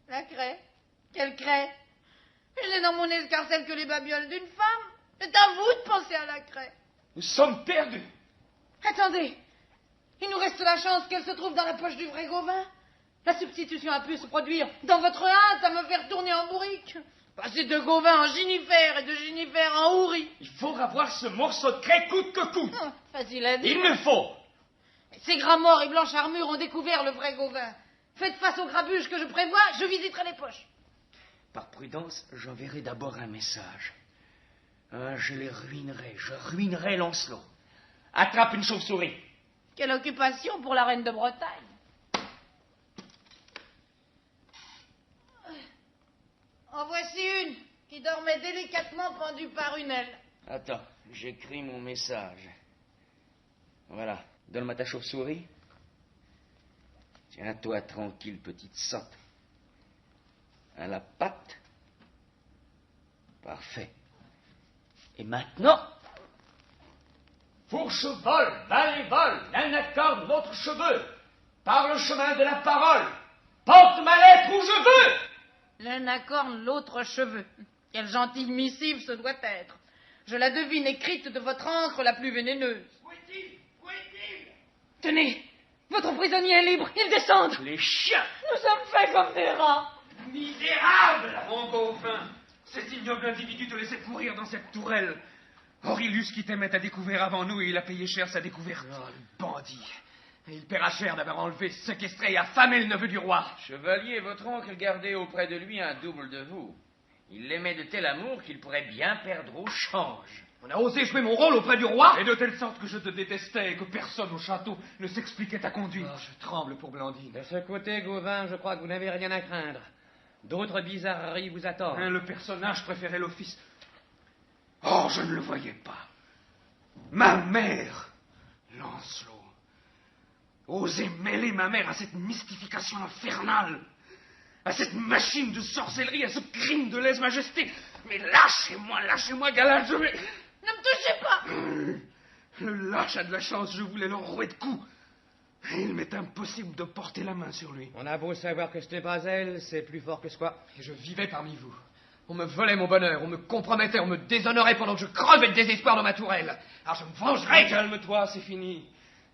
La craie? Quelle craie? Je n'ai dans mon escarcelle que les babioles d'une femme. C'est à vous de penser à la craie. Nous sommes perdus. Attendez. Il nous reste la chance qu'elle se trouve dans la poche du vrai Gauvin. La substitution a pu se produire dans votre hâte à me faire tourner en bourrique. Passer de Gauvin en Ginifère et de Ginifère en Houris. Il faut avoir ce morceau de craie coûte que coûte. Facile à dire. Il me faut. Ces Gramort et Blanche Armure ont découvert le vrai Gauvin. Faites face au grabuge que je prévois, je visiterai les poches. Par prudence, j'enverrai d'abord un message. Je les ruinerai, je ruinerai Lancelot. Attrape une chauve-souris. Quelle occupation pour la reine de Bretagne. En voici une qui dormait délicatement pendue par une aile. Attends, j'écris mon message. Voilà, donne-moi ta chauve-souris. Tiens-toi tranquille, petite sotte. À la patte. Parfait. Et maintenant, fourche vole, balai vole, l'un accorde l'autre cheveux. Par le chemin de la parole, porte ma lettre où je veux. L'un accorne l'autre cheveux. Quelle gentille missive ce doit être. Je la devine écrite de votre encre la plus vénéneuse. Où est-il? Où est-il? Tenez, votre prisonnier est libre, ils descendent. Les chiens. Nous sommes faits comme des rats. Misérable. Mon Gauvin, cet ignoble individu te laissait pourrir dans cette tourelle. Aurelius qui t'aimait a découvert avant nous et il a payé cher sa découverte. Oh, le bandit. Et il paiera cher d'avoir enlevé, séquestré et affamé le neveu du roi. Chevalier, votre oncle gardait auprès de lui un double de vous. Il l'aimait de tel amour qu'il pourrait bien perdre au change. On a osé jouer mon rôle auprès du roi. Et de telle sorte que je te détestais et que personne au château ne s'expliquait ta conduite. Oh, je tremble pour Blandine. De ce côté, Gauvin, je crois que vous n'avez rien à craindre. D'autres bizarreries vous attendent. Le personnage préférait l'office. Oh, je ne le voyais pas. Ma mère, Lancelot, oser mêler ma mère à cette mystification infernale, à cette machine de sorcellerie, à ce crime de lèse-majesté. Mais lâchez-moi, Galade, je vais... Ne me touchez pas. Le lâche a de la chance, je voulais le rouer de coups. Et il m'est impossible de porter la main sur lui. On a beau savoir que ce n'est pas elle, c'est plus fort que soi. Et je vivais parmi vous. On me volait mon bonheur, on me compromettait, on me déshonorait pendant que je crevais de désespoir dans ma tourelle. Alors je me vengerai. Calme-toi, c'est fini.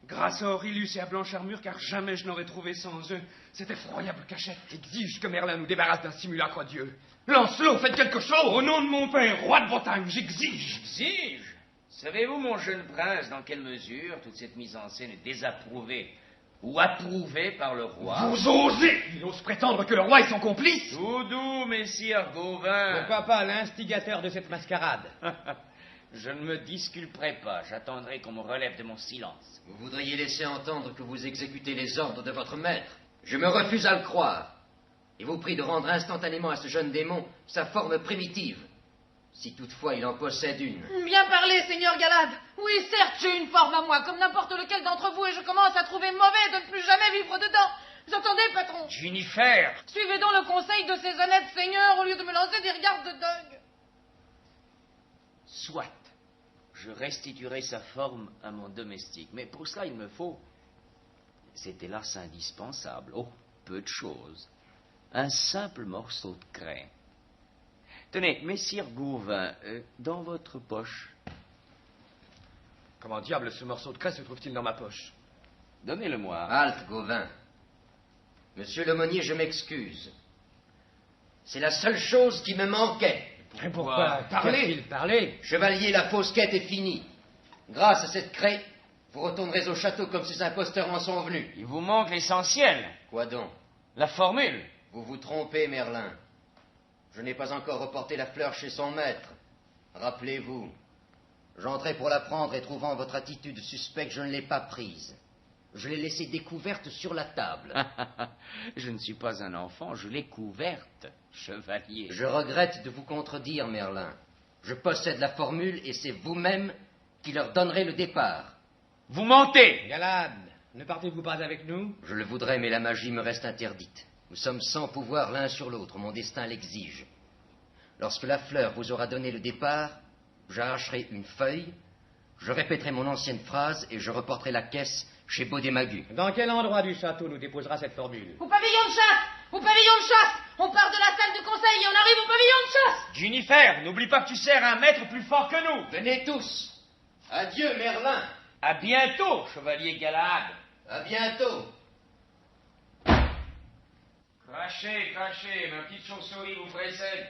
Grâce à Aurelius et à Blanche Armure, car jamais je n'aurais trouvé sans eux cette effroyable cachette. Exige que Merlin nous débarrasse d'un simulacre dieu. Lancelot, faites quelque chose. Au nom de mon père, roi de Bretagne, j'exige. Exige? Savez-vous, mon jeune prince, dans quelle mesure toute cette mise en scène est désapprouvée ou approuvée par le roi? Vous osez! Il ose prétendre que le roi est son complice. Tout doux, messire Gauvin. Pourquoi pas l'instigateur de cette mascarade? Je ne me disculperai pas, j'attendrai qu'on me relève de mon silence. Vous voudriez laisser entendre que vous exécutez les ordres de votre maître. Je me refuse à le croire. Et vous prie de rendre instantanément à ce jeune démon sa forme primitive, si toutefois il en possède une. Bien parlé, Seigneur Galade. Oui, certes, j'ai une forme à moi, comme n'importe lequel d'entre vous, et je commence à trouver mauvais de ne plus jamais vivre dedans. Vous entendez, patron? Junifer! Suivez donc le conseil de ces honnêtes seigneurs au lieu de me lancer des regards de dingue. Soit. Je restituerai sa forme à mon domestique. Mais pour cela, il me faut... C'est hélas indispensable. Oh, peu de choses. Un simple morceau de craie. Tenez, messire Gauvin, dans votre poche. Comment diable ce morceau de craie se trouve-t-il dans ma poche? Donnez-le-moi. Halte, Gauvin. Monsieur l'aumônier, je m'excuse. C'est la seule chose qui me manquait. Et pourquoi parler? Chevalier, la fausse quête est finie. Grâce à cette craie, vous retournerez au château comme ces imposteurs en sont venus. Il vous manque l'essentiel. Quoi donc? La formule. Vous vous trompez, Merlin. Je n'ai pas encore reporté la fleur chez son maître. Rappelez-vous, J'entrais pour la prendre et trouvant votre attitude suspecte, je ne l'ai pas prise. Je l'ai laissée découverte sur la table. Je ne suis pas un enfant, je l'ai couverte, chevalier. Je regrette de vous contredire, Merlin. Je possède la formule et c'est vous-même qui leur donnerez le départ. Vous mentez! Galad, ne partez-vous pas avec nous? Je le voudrais, mais la magie me reste interdite. Nous sommes sans pouvoir l'un sur l'autre, mon destin l'exige. Lorsque la fleur vous aura donné le départ, j'arracherai une feuille, je répéterai mon ancienne phrase et je reporterai la caisse chez Baudemagu. Dans quel endroit du château nous déposera cette formule? Au pavillon de chasse! Au pavillon de chasse! On part de la salle de conseil et on arrive au pavillon de chasse! Jennifer, n'oublie pas que tu sers un maître plus fort que nous. Venez tous. Adieu, Merlin. À bientôt, chevalier Galahad. À bientôt. Crachez, crachez, ma petite chauve-souris vous précède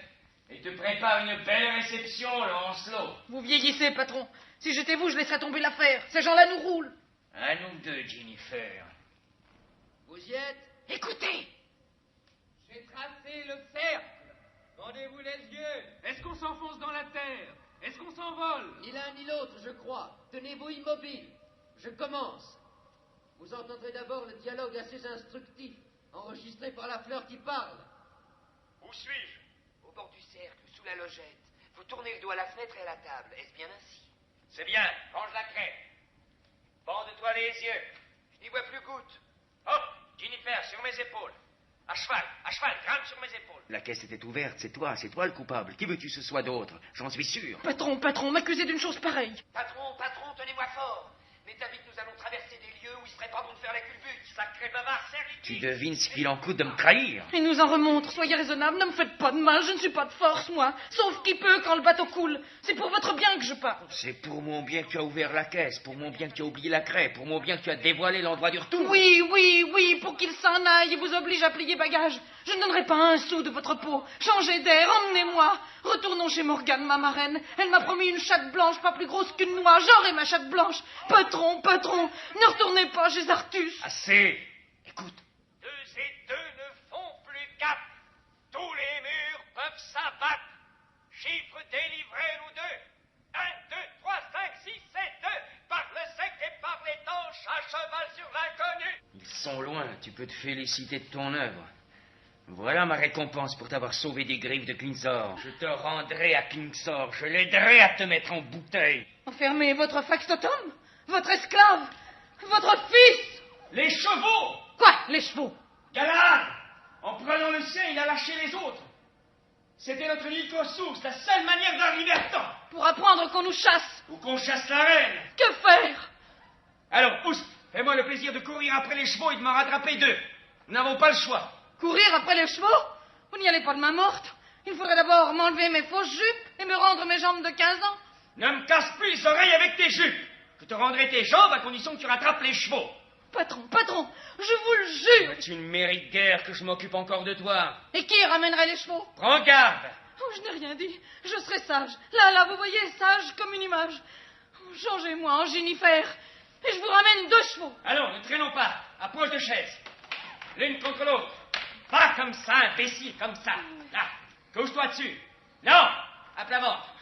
et te prépare une belle réception, Lancelot. Vous vieillissez, patron. Si j'étais vous, je laisserais tomber l'affaire. Ces gens-là nous roulent. À nous deux, Jennifer. Vous y êtes? Écoutez! J'ai tracé le cercle. Bandez-vous les yeux. Est-ce qu'on s'enfonce dans la terre? Est-ce qu'on s'envole? Ni l'un ni l'autre, je crois. Tenez-vous immobile. Je commence. Vous entendrez d'abord le dialogue assez instructif, enregistré par la fleur qui parle. Où suis-je? Au bord du cercle, sous la logette. Vous tournez le dos à la fenêtre et à la table. Est-ce bien ainsi? C'est bien. Range la craie. Bande-toi les yeux. Je n'y vois plus goutte. Hop, Jennifer, sur mes épaules. À cheval, grimpe sur mes épaules. La caisse était ouverte, c'est toi le coupable. Qui veux-tu que ce soit d'autre? J'en suis sûr. Patron, m'accuser d'une chose pareille. Patron, tenez-moi fort. Mais David, nous allons traverser des lieux où il serait pas bon de faire la culbute. Sacré bavard, serre-lui. Tu devines ce qu'il en coûte de me trahir. Il nous en remonte. Soyez raisonnable, ne me faites pas de mal. Je ne suis pas de force, moi. Sauf qui peut quand le bateau coule. C'est pour votre bien que je parle. C'est pour mon bien que tu as ouvert la caisse, pour mon bien que tu as oublié la craie, pour mon bien que tu as dévoilé l'endroit du retour. Oui, pour qu'il s'en aille et vous oblige à plier bagage. Je ne donnerai pas un sou de votre peau. Changez d'air, emmenez-moi. Retournons chez Morgane, ma marraine. Elle m'a promis une chatte blanche pas plus grosse qu'une noix. J'aurai ma chatte blanche. Patron, ne retournez pas chez Artus. Assez. Écoute. 2 et 2 ne font plus 4. Tous les murs peuvent s'abattre. Chiffre délivré, nous deux. 1, 2, 3, 5, 6, 7, 2. Par le sec et par l'étanche, à cheval sur l'inconnu. Ils sont loin, tu peux te féliciter de ton œuvre. Voilà ma récompense pour t'avoir sauvé des griffes de Klingsor. Je te rendrai à Klingsor, je l'aiderai à te mettre en bouteille. Enfermez votre factotum, votre esclave, votre fils. Les chevaux. Quoi, les chevaux? Galahad, en prenant le sien, il a lâché les autres. C'était notre unique ressource, la seule manière d'arriver à temps. Pour apprendre qu'on nous chasse. Ou qu'on chasse la reine. Que faire? Alors, Oust, fais-moi le plaisir de courir après les chevaux et de m'en rattraper 2. Nous n'avons pas le choix. Courir après les chevaux? Vous n'y allez pas de main morte. Il faudrait d'abord m'enlever mes fausses jupes et me rendre mes jambes de 15 ans. Ne me casse plus les oreilles avec tes jupes. Je te rendrai tes jambes à condition que tu rattrapes les chevaux. Patron, je vous le jure. Mais tu ne mérites guère que je m'occupe encore de toi. Et qui ramènerait les chevaux? Prends garde. Oh, je n'ai rien dit. Je serai sage. Là, vous voyez, sage comme une image. Oh, changez-moi en Jennifer. Et je vous ramène 2 chevaux. Allons, ne traînons pas. Approche de chaise. L'une contre l'autre. Pas comme ça, imbécile, comme ça. Là, couche-toi dessus. Non, à plat ventre.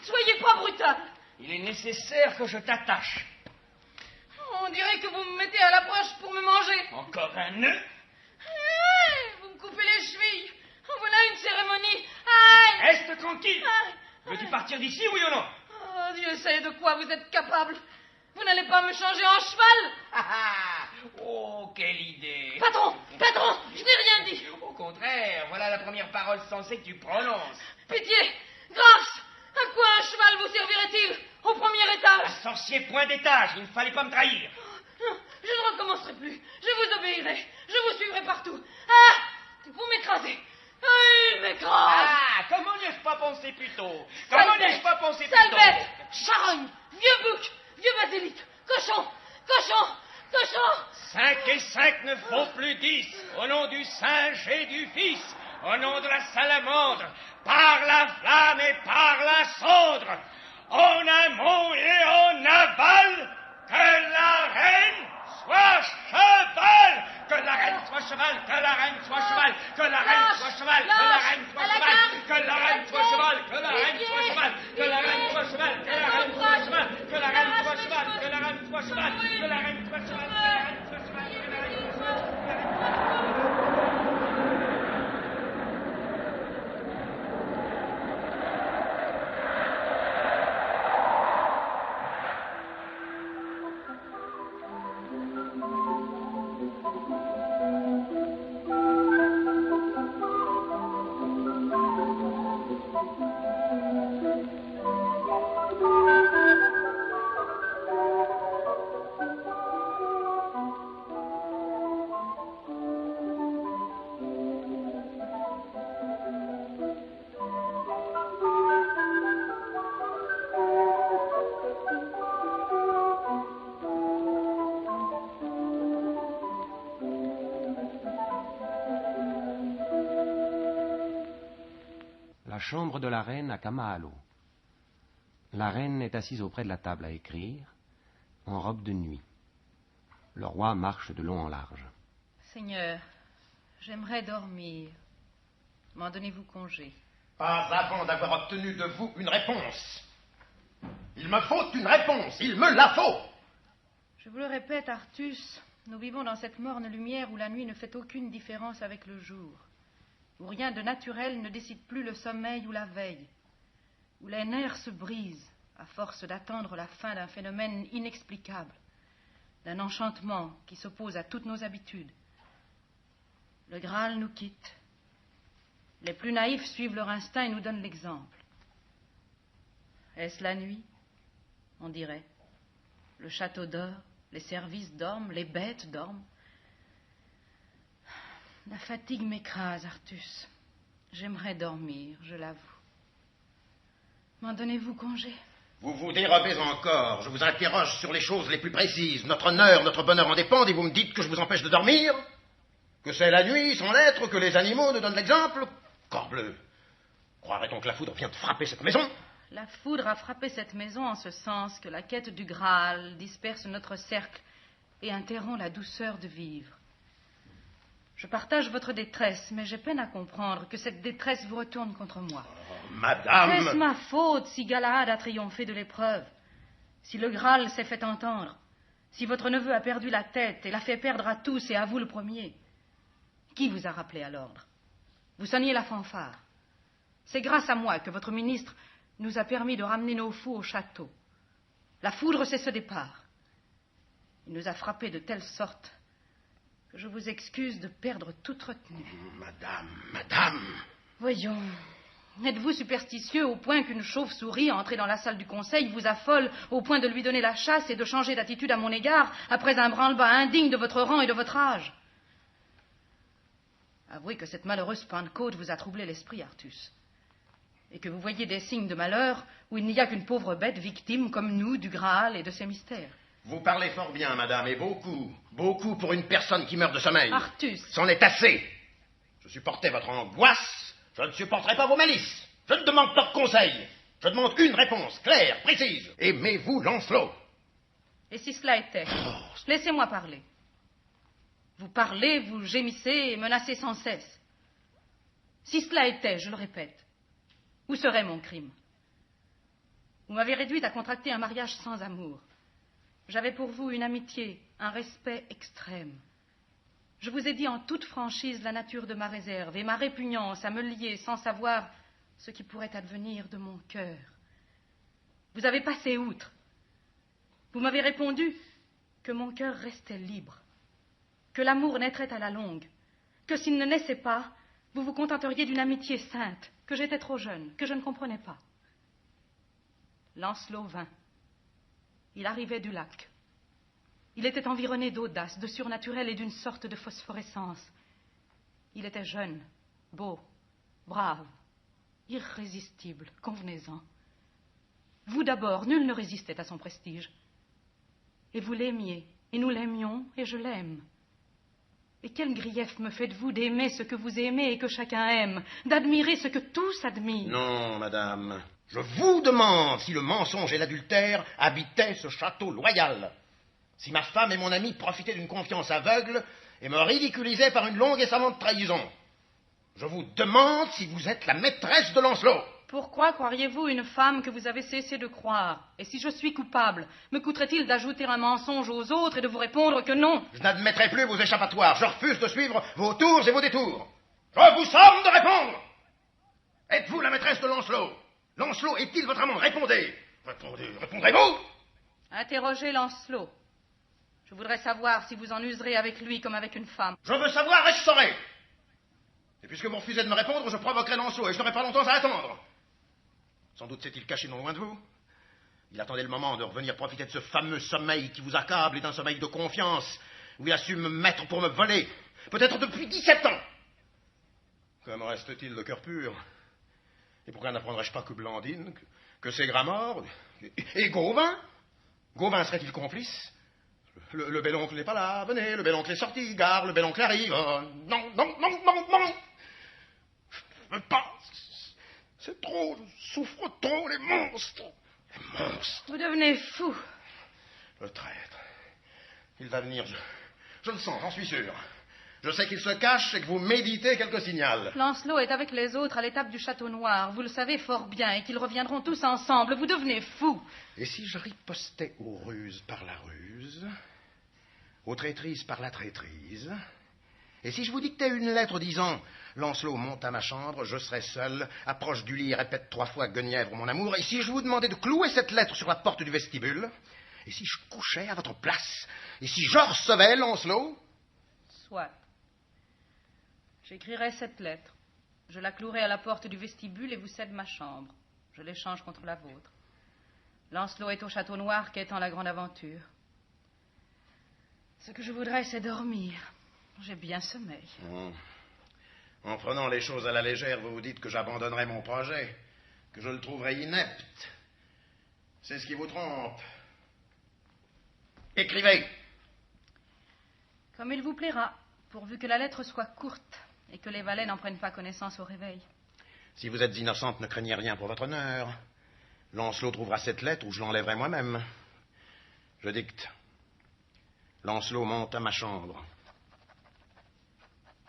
Soyez pas brutal. Il est nécessaire que je t'attache. On dirait que vous me mettez à l'approche pour me manger. Encore un nœud? Vous me coupez les chevilles. Voilà une cérémonie. Aïe! Reste tranquille. Veux-tu partir d'ici, oui ou non? Oh, Dieu sait de quoi vous êtes capable. Vous n'allez pas me changer en cheval? Oh, quelle idée. Patron, je n'ai rien dit. Au contraire, voilà la première parole sensée que tu prononces. Pitié, grâce. À quoi un cheval vous servirait-il au premier étage? Un sorcier point d'étage, il ne fallait pas me trahir. Non, je ne recommencerai plus. Je vous obéirai. Je vous suivrai partout. Ah! Vous m'écrasez. Il m'écrase. Ah, comment n'y ai-je pas pensé plus tôt? Comment n'y ai-je pas pensé plus Sale tôt? bête, charogne, vieux bouc, vieux basilic, cochon. 5 et 5 ne font plus 10. Au nom du singe et du fils, au nom de la salamandre, par la flamme et par la cendre, en amont et en aval, que la reine soit cheval, que la reine soit cheval, que la reine soit cheval, que la reine soit cheval, que la reine soit cheval, que la reine soit cheval, que la reine soit cheval, que la reine soit cheval, que la reine soit cheval. La chambre de la reine à Kamahalo. La reine est assise auprès de la table à écrire, en robe de nuit. Le roi marche de long en large. Seigneur, j'aimerais dormir. M'en donnez-vous congé? Pas avant d'avoir obtenu de vous une réponse. Il me faut une réponse, il me la faut. Je vous le répète, Artus, nous vivons dans cette morne lumière où la nuit ne fait aucune différence avec le jour, où rien de naturel ne décide plus le sommeil ou la veille, où les nerfs se brisent à force d'attendre la fin d'un phénomène inexplicable, d'un enchantement qui s'oppose à toutes nos habitudes. Le Graal nous quitte. Les plus naïfs suivent leur instinct et nous donnent l'exemple. Est-ce la nuit? On dirait. Le château dort, les services dorment, les bêtes dorment. La fatigue m'écrase, Artus. J'aimerais dormir, je l'avoue. M'en donnez-vous congé? Vous vous dérobez encore. Je vous interroge sur les choses les plus précises. Notre honneur, notre bonheur en dépendent et vous me dites que je vous empêche de dormir? Que c'est la nuit, sans l'être, que les animaux nous donnent l'exemple? Corbleu, croirait-on que la foudre vient de frapper cette maison? La foudre a frappé cette maison en ce sens que la quête du Graal disperse notre cercle et interrompt la douceur de vivre. Je partage votre détresse, mais j'ai peine à comprendre que cette détresse vous retourne contre moi. Oh, madame... Est-ce ma faute si Galahad a triomphé de l'épreuve? Si le Graal s'est fait entendre? Si votre neveu a perdu la tête et l'a fait perdre à tous et à vous le premier? Qui vous a rappelé à l'ordre? Vous sonniez la fanfare. C'est grâce à moi que votre ministre nous a permis de ramener nos fous au château. La foudre, c'est ce départ. Il nous a frappés de telle sorte que je vous excuse de perdre toute retenue. Madame... Voyons, êtes-vous superstitieux au point qu'une chauve-souris entrée dans la salle du conseil vous affole au point de lui donner la chasse et de changer d'attitude à mon égard après un branle-bas indigne de votre rang et de votre âge? Avouez que cette malheureuse Pentecôte vous a troublé l'esprit, Artus, et que vous voyez des signes de malheur où il n'y a qu'une pauvre bête victime comme nous du Graal et de ses mystères. Vous parlez fort bien, madame, et beaucoup pour une personne qui meurt de sommeil. Artus! C'en est assez. Je supportais votre angoisse, je ne supporterai pas vos malices. Je ne demande pas de conseil. Je demande une réponse claire, précise. Aimez-vous Lancelot? Et si cela était? Laissez-moi parler. Vous parlez, vous gémissez et menacez sans cesse. Si cela était, je le répète, où serait mon crime? Vous m'avez réduite à contracter un mariage sans amour. J'avais pour vous une amitié, un respect extrême. Je vous ai dit en toute franchise la nature de ma réserve et ma répugnance à me lier sans savoir ce qui pourrait advenir de mon cœur. Vous avez passé outre. Vous m'avez répondu que mon cœur restait libre, que l'amour naîtrait à la longue, que s'il ne naissait pas, vous vous contenteriez d'une amitié sainte, que j'étais trop jeune, que je ne comprenais pas. Lancelot vint. Il arrivait du lac. Il était environné d'audace, de surnaturel et d'une sorte de phosphorescence. Il était jeune, beau, brave, irrésistible, convenez-en. Vous d'abord, nul ne résistait à son prestige. Et vous l'aimiez, et nous l'aimions, et je l'aime. Et quel grief me faites-vous d'aimer ce que vous aimez et que chacun aime, d'admirer ce que tous admirent? Non, madame. Je vous demande si le mensonge et l'adultère habitaient ce château loyal. Si ma femme et mon ami profitaient d'une confiance aveugle et me ridiculisaient par une longue et savante trahison. Je vous demande si vous êtes la maîtresse de Lancelot. Pourquoi croiriez-vous une femme que vous avez cessé de croire? Et si je suis coupable, me coûterait-il d'ajouter un mensonge aux autres et de vous répondre que non? Je n'admettrai plus vos échappatoires. Je refuse de suivre vos tours et vos détours. Je vous somme de répondre. Êtes-vous la maîtresse de Lancelot? Lancelot est-il votre amant? Répondez. Répondrez-vous? Interrogez Lancelot. Je voudrais savoir si vous en userez avec lui comme avec une femme. Je veux savoir et je saurai. Et puisque vous refusez de me répondre, je provoquerai Lancelot et je n'aurai pas longtemps à attendre. Sans doute s'est-il caché non loin de vous. Il attendait le moment de revenir profiter de ce fameux sommeil qui vous accable et d'un sommeil de confiance où il a su me mettre pour me voler, peut-être depuis 17 ans. Que me reste-t-il de cœur pur? Et pourquoi n'apprendrais-je pas que Blandine, que c'est Gramort, et Gauvin? Gauvin serait-il complice? Le bel oncle n'est pas là, venez, le bel oncle est sorti, gare, le bel oncle arrive. Non. Je ne veux pas. C'est trop, je souffre trop, les monstres. Les monstres. Vous devenez fou. Le traître. Il va venir, je le sens, j'en suis sûr. Je sais qu'il se cache et que vous méditez quelque signal. Lancelot est avec les autres à l'étape du Château Noir. Vous le savez fort bien, et qu'ils reviendront tous ensemble. Vous devenez fou. Et si je ripostais aux ruses par la ruse, aux traîtrises par la traîtrise, et si je vous dictais une lettre disant « Lancelot monte à ma chambre, je serai seul, approche du lit et répète 3 fois Guenièvre, mon amour », et si je vous demandais de clouer cette lettre sur la porte du vestibule, et si je couchais à votre place, et si je recevais Lancelot... Soit. J'écrirai cette lettre. Je la clouerai à la porte du vestibule et vous cède ma chambre. Je l'échange contre la vôtre. Lancelot est au Château Noir, quêtant la grande aventure. Ce que je voudrais, c'est dormir. J'ai bien sommeil. En prenant les choses à la légère, vous vous dites que j'abandonnerai mon projet, que je le trouverai inepte. C'est ce qui vous trompe. Écrivez. Comme il vous plaira, pourvu que la lettre soit courte et que les valets n'en prennent pas connaissance au réveil. Si vous êtes innocente, ne craignez rien pour votre honneur. Lancelot trouvera cette lettre ou je l'enlèverai moi-même. Je dicte. Lancelot monte à ma chambre.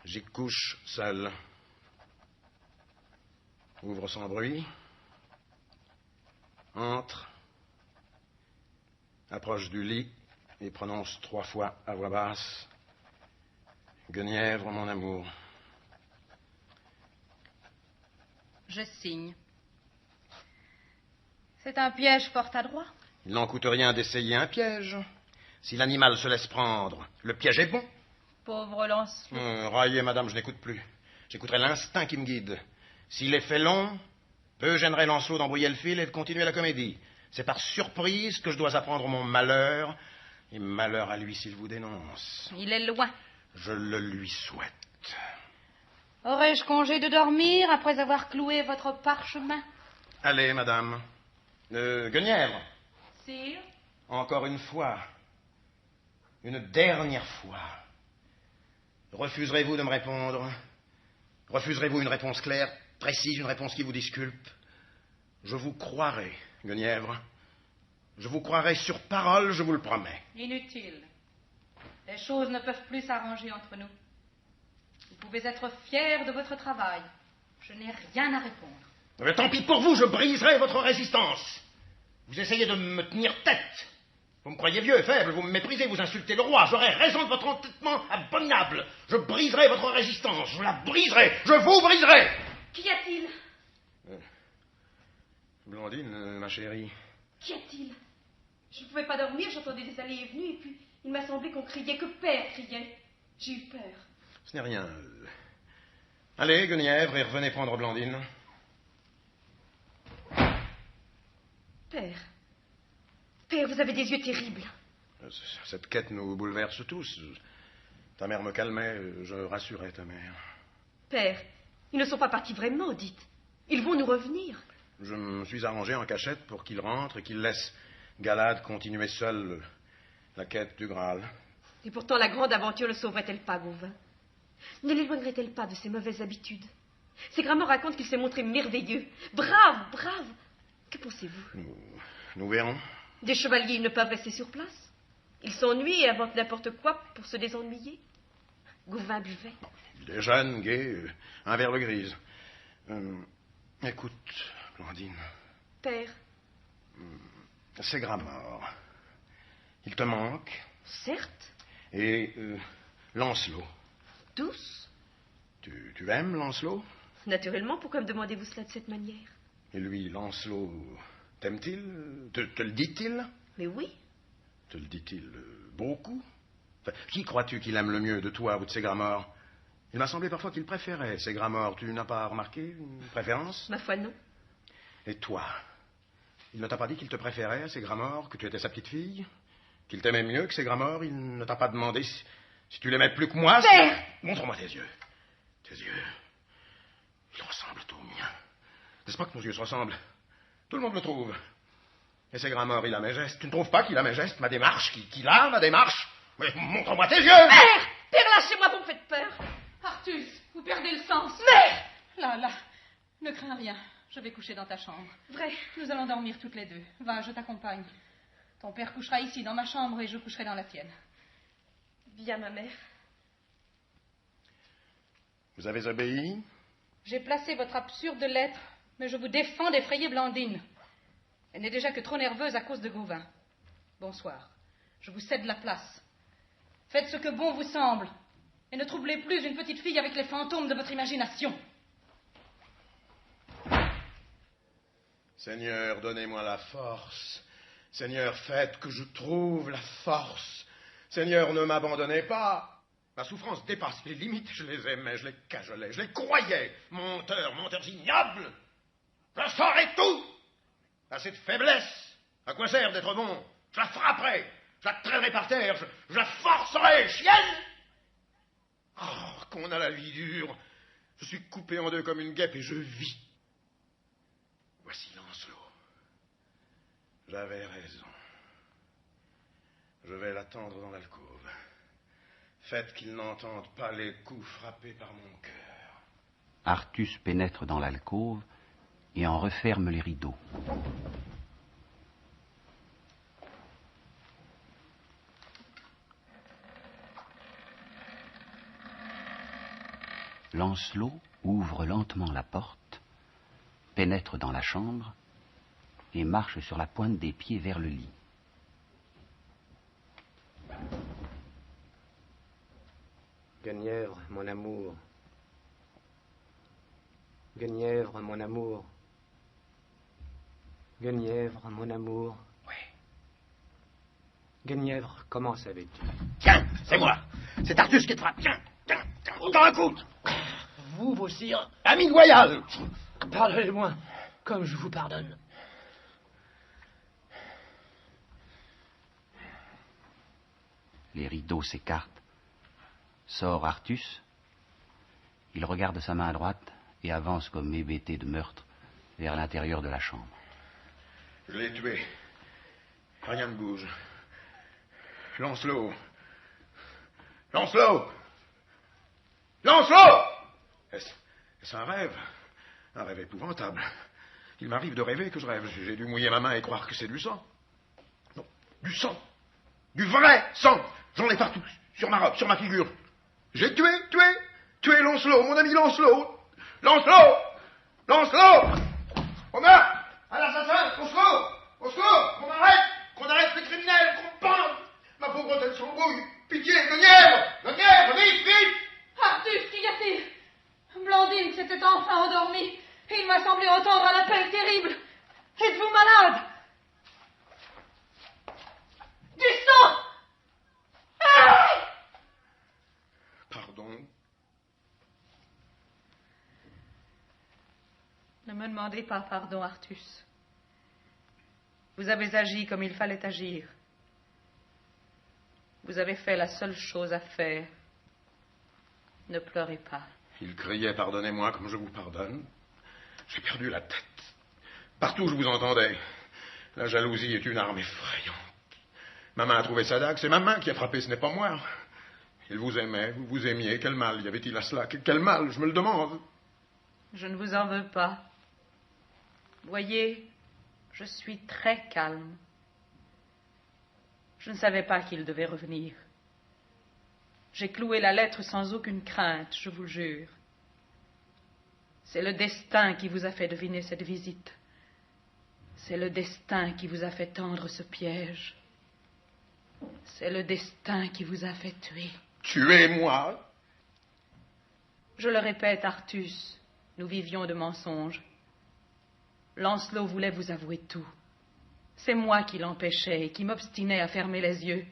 J'y couche seul. Ouvre sans bruit. Entre. Approche du lit et prononce 3 fois à voix basse « Guenièvre, mon amour ». Je signe. C'est un piège fort adroit. Il n'en coûte rien d'essayer un piège. Si l'animal se laisse prendre, le piège est bon. Pauvre Lancelot. Raillez, madame, je n'écoute plus. J'écouterai l'instinct qui me guide. Si l'effet long, peu gênerait Lancelot d'embrouiller le fil et de continuer la comédie. C'est par surprise que je dois apprendre mon malheur, et malheur à lui s'il vous dénonce. Il est loin. Je le lui souhaite. Aurais-je congé de dormir après avoir cloué votre parchemin? Allez, madame. Guenièvre. Sire. Encore une fois. Une dernière fois. Refuserez-vous de me répondre? Refuserez-vous une réponse claire, précise, une réponse qui vous disculpe? Je vous croirai, Guenièvre. Je vous croirai sur parole, je vous le promets. Inutile. Les choses ne peuvent plus s'arranger entre nous. Vous pouvez être fier de votre travail. Je n'ai rien à répondre. Mais tant pis pour vous, je briserai votre résistance. Vous essayez de me tenir tête. Vous me croyez vieux et faible, vous me méprisez, vous insultez le roi. J'aurai raison de votre entêtement abominable. Je briserai votre résistance, je la briserai, je vous briserai. Qu'y a-t-il? Blandine, ma chérie. Qu'y a-t-il? Je ne pouvais pas dormir, j'entendais des allées et venues, et puis il m'a semblé qu'on criait, que Père criait. J'ai eu peur. Ce n'est rien. Allez, Guenièvre, et revenez prendre Blandine. Père. Père, vous avez des yeux terribles. Cette quête nous bouleverse tous. Ta mère me calmait, je rassurais ta mère. Père, ils ne sont pas partis vraiment, dites. Ils vont nous revenir. Je me suis arrangé en cachette pour qu'il rentre et qu'il laisse Galade continuer seule la quête du Graal. Et pourtant, la grande aventure ne sauverait-elle pas, Gauvin? Ne l'éloignerait-elle pas de ses mauvaises habitudes? Ces Gramont racontent qu'il s'est montré merveilleux. Brave, brave. Que pensez-vous? Nous verrons. Des chevaliers, ils ne peuvent rester sur place. Ils s'ennuient et inventent n'importe quoi pour se désennuyer. Gauvin buvait. Il est jeune, gai, un verre de grise. Écoute, Blandine. Père. C'est Gramont. Il te manque. Certes. Et Lancelot. Tous. Tu aimes Lancelot? Naturellement, pourquoi me demandez-vous cela de cette manière? Et lui, Lancelot, t'aime-t-il? Te le dit-il? Mais oui. Te le dit-il beaucoup? Enfin, qui crois-tu qu'il aime le mieux de toi ou de Ségramor? Il m'a semblé parfois qu'il préférait Ségramor. Tu n'as pas remarqué une préférence? Ma foi, non. Et toi? Il ne t'a pas dit qu'il te préférait, Ségramor, que tu étais sa petite fille? Qu'il t'aimait mieux que Ségramor? Il ne t'a pas demandé si tu l'aimais plus que moi? Père! Montre-moi tes yeux. Tes yeux. Ils ressemblent aux miens. N'est-ce pas que nos yeux se ressemblent? Tout le monde le trouve. Et Ségramor, il a mes gestes. Tu ne trouves pas qu'il a mes gestes, ma démarche, qu'il a ma démarche? Mais montre-moi tes yeux! Père! Père, lâchez-moi, vous me faites peur! Artus, vous perdez le sens. Mère! Là, ne crains rien. je vais coucher dans ta chambre. Vrai? Nous allons dormir toutes les deux. Va, je t'accompagne. Ton père couchera ici dans ma chambre et je coucherai dans la tienne. Bien, ma mère. Vous avez obéi? J'ai placé votre absurde lettre, mais je vous défends d'effrayer Blandine. Elle n'est déjà que trop nerveuse à cause de Gauvin. Bonsoir. Je vous cède la place. Faites ce que bon vous semble. Et ne troublez plus une petite fille avec les fantômes de votre imagination. Seigneur, donnez-moi la force. Seigneur, faites que je trouve la force. Seigneur, ne m'abandonnez pas. Ma souffrance dépasse les limites. Je les aimais, je les cajolais, je les croyais. Menteurs ignobles. Je saurai tout. À cette faiblesse, à quoi sert d'être bon? Je la frapperai, je la traînerai par terre, je la forcerai, chienne. Oh, qu'on a la vie dure. Je suis coupé en deux comme une guêpe et je vis. Voici Lancelot. J'avais raison. Je vais l'attendre dans l'alcôve. Faites qu'il n'entende pas les coups frappés par mon cœur. Artus pénètre dans l'alcôve et en referme les rideaux. Lancelot ouvre lentement la porte, pénètre dans la chambre et marche sur la pointe des pieds vers le lit. Guenièvre, mon amour. Guenièvre, mon amour. Guenièvre, mon amour. Oui. Guenièvre, comment savais-tu? Tiens, c'est moi. C'est Artus qui te frappe. Tiens, autant un coup. Vous, vos sires, ami loyal. pardonnez-moi, comme je vous pardonne. Les rideaux s'écartent. Sort Artus. Il regarde sa main droite et avance comme hébété de meurtre vers l'intérieur de la chambre. Je l'ai tué. Rien ne bouge. Lancelot. Lancelot. Lancelot. Est-ce un rêve? Un rêve épouvantable. Il m'arrive de rêver que je rêve. J'ai dû mouiller ma main et croire que c'est du sang. Non, du sang. Du vrai sang. J'en ai partout. Sur ma robe, sur ma figure. J'ai tué Lancelot, mon ami Lancelot. Lancelot. On meurt. À l'assassin. Au secours. Qu'on arrête les criminels. Qu'on pende. Ma pauvre tête s'embrouille. Pitié, Guenièvre, vite. Artus, qu'y a-t-il? Blandine s'était enfin endormie. Il m'a semblé entendre un appel terrible. Êtes-vous malade? Du sang! Ah! Pardon. Ne me demandez pas pardon, Artus. Vous avez agi comme il fallait agir. Vous avez fait la seule chose à faire. Ne pleurez pas. Il criait « Pardonnez-moi comme je vous pardonne ». J'ai perdu la tête. Partout je vous entendais. La jalousie est une arme effrayante. Ma main a trouvé sa dague, c'est ma main qui a frappé, ce n'est pas moi. Il vous aimait, vous vous aimiez, quel mal y avait-il à cela? Quel mal, je me le demande. Je ne vous en veux pas. Voyez, je suis très calme. Je ne savais pas qu'il devait revenir. J'ai cloué la lettre sans aucune crainte, je vous le jure. C'est le destin qui vous a fait deviner cette visite. C'est le destin qui vous a fait tendre ce piège. C'est le destin qui vous a fait tuer. Tuer moi? Je le répète, Artus, nous vivions de mensonges. Lancelot voulait vous avouer tout. C'est moi qui l'empêchais et qui m'obstinais à fermer les yeux.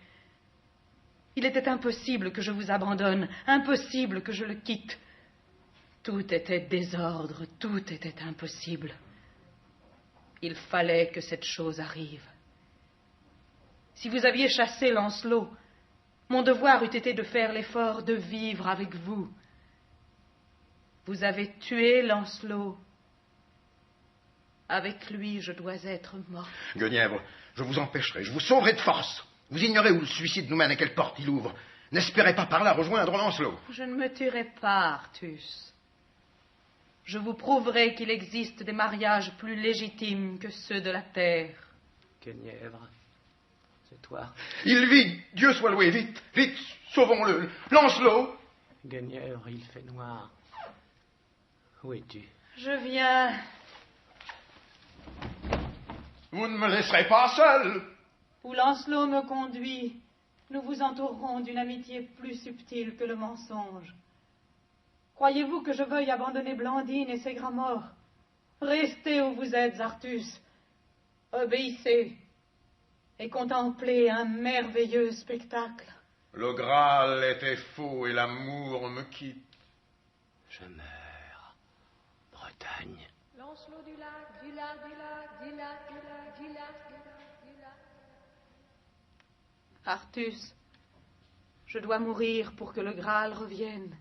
Il était impossible que je vous abandonne, impossible que je le quitte. Tout était désordre, tout était impossible. Il fallait que cette chose arrive. Si vous aviez chassé Lancelot, mon devoir eût été de faire l'effort de vivre avec vous. Vous avez tué Lancelot. Avec lui, je dois être mort. Guenièvre, je vous empêcherai, je vous sauverai de force. Vous ignorez où le suicide nous mène et quelle porte il ouvre. N'espérez pas par là rejoindre Lancelot. Je ne me tuerai pas, Artus. Je vous prouverai qu'il existe des mariages plus légitimes que ceux de la terre. Guenièvre, c'est toi. Il vit. Dieu soit loué. Vite, vite, sauvons-le. Lancelot. Guenièvre, il fait noir. Où es-tu? Je viens. Vous ne me laisserez pas seul. Où Lancelot me conduit, nous vous entourerons d'une amitié plus subtile que le mensonge. Croyez-vous que je veuille abandonner Blandine et ses Gramorres? Restez où vous êtes, Artus. Obéissez et contemplez un merveilleux spectacle. Le Graal était faux et l'amour me quitte. Je meurs. Bretagne. Lancelot du lac, du lac, du lac, du lac, du lac, du lac, du lac, du lac. Artus, je dois mourir pour que le Graal revienne.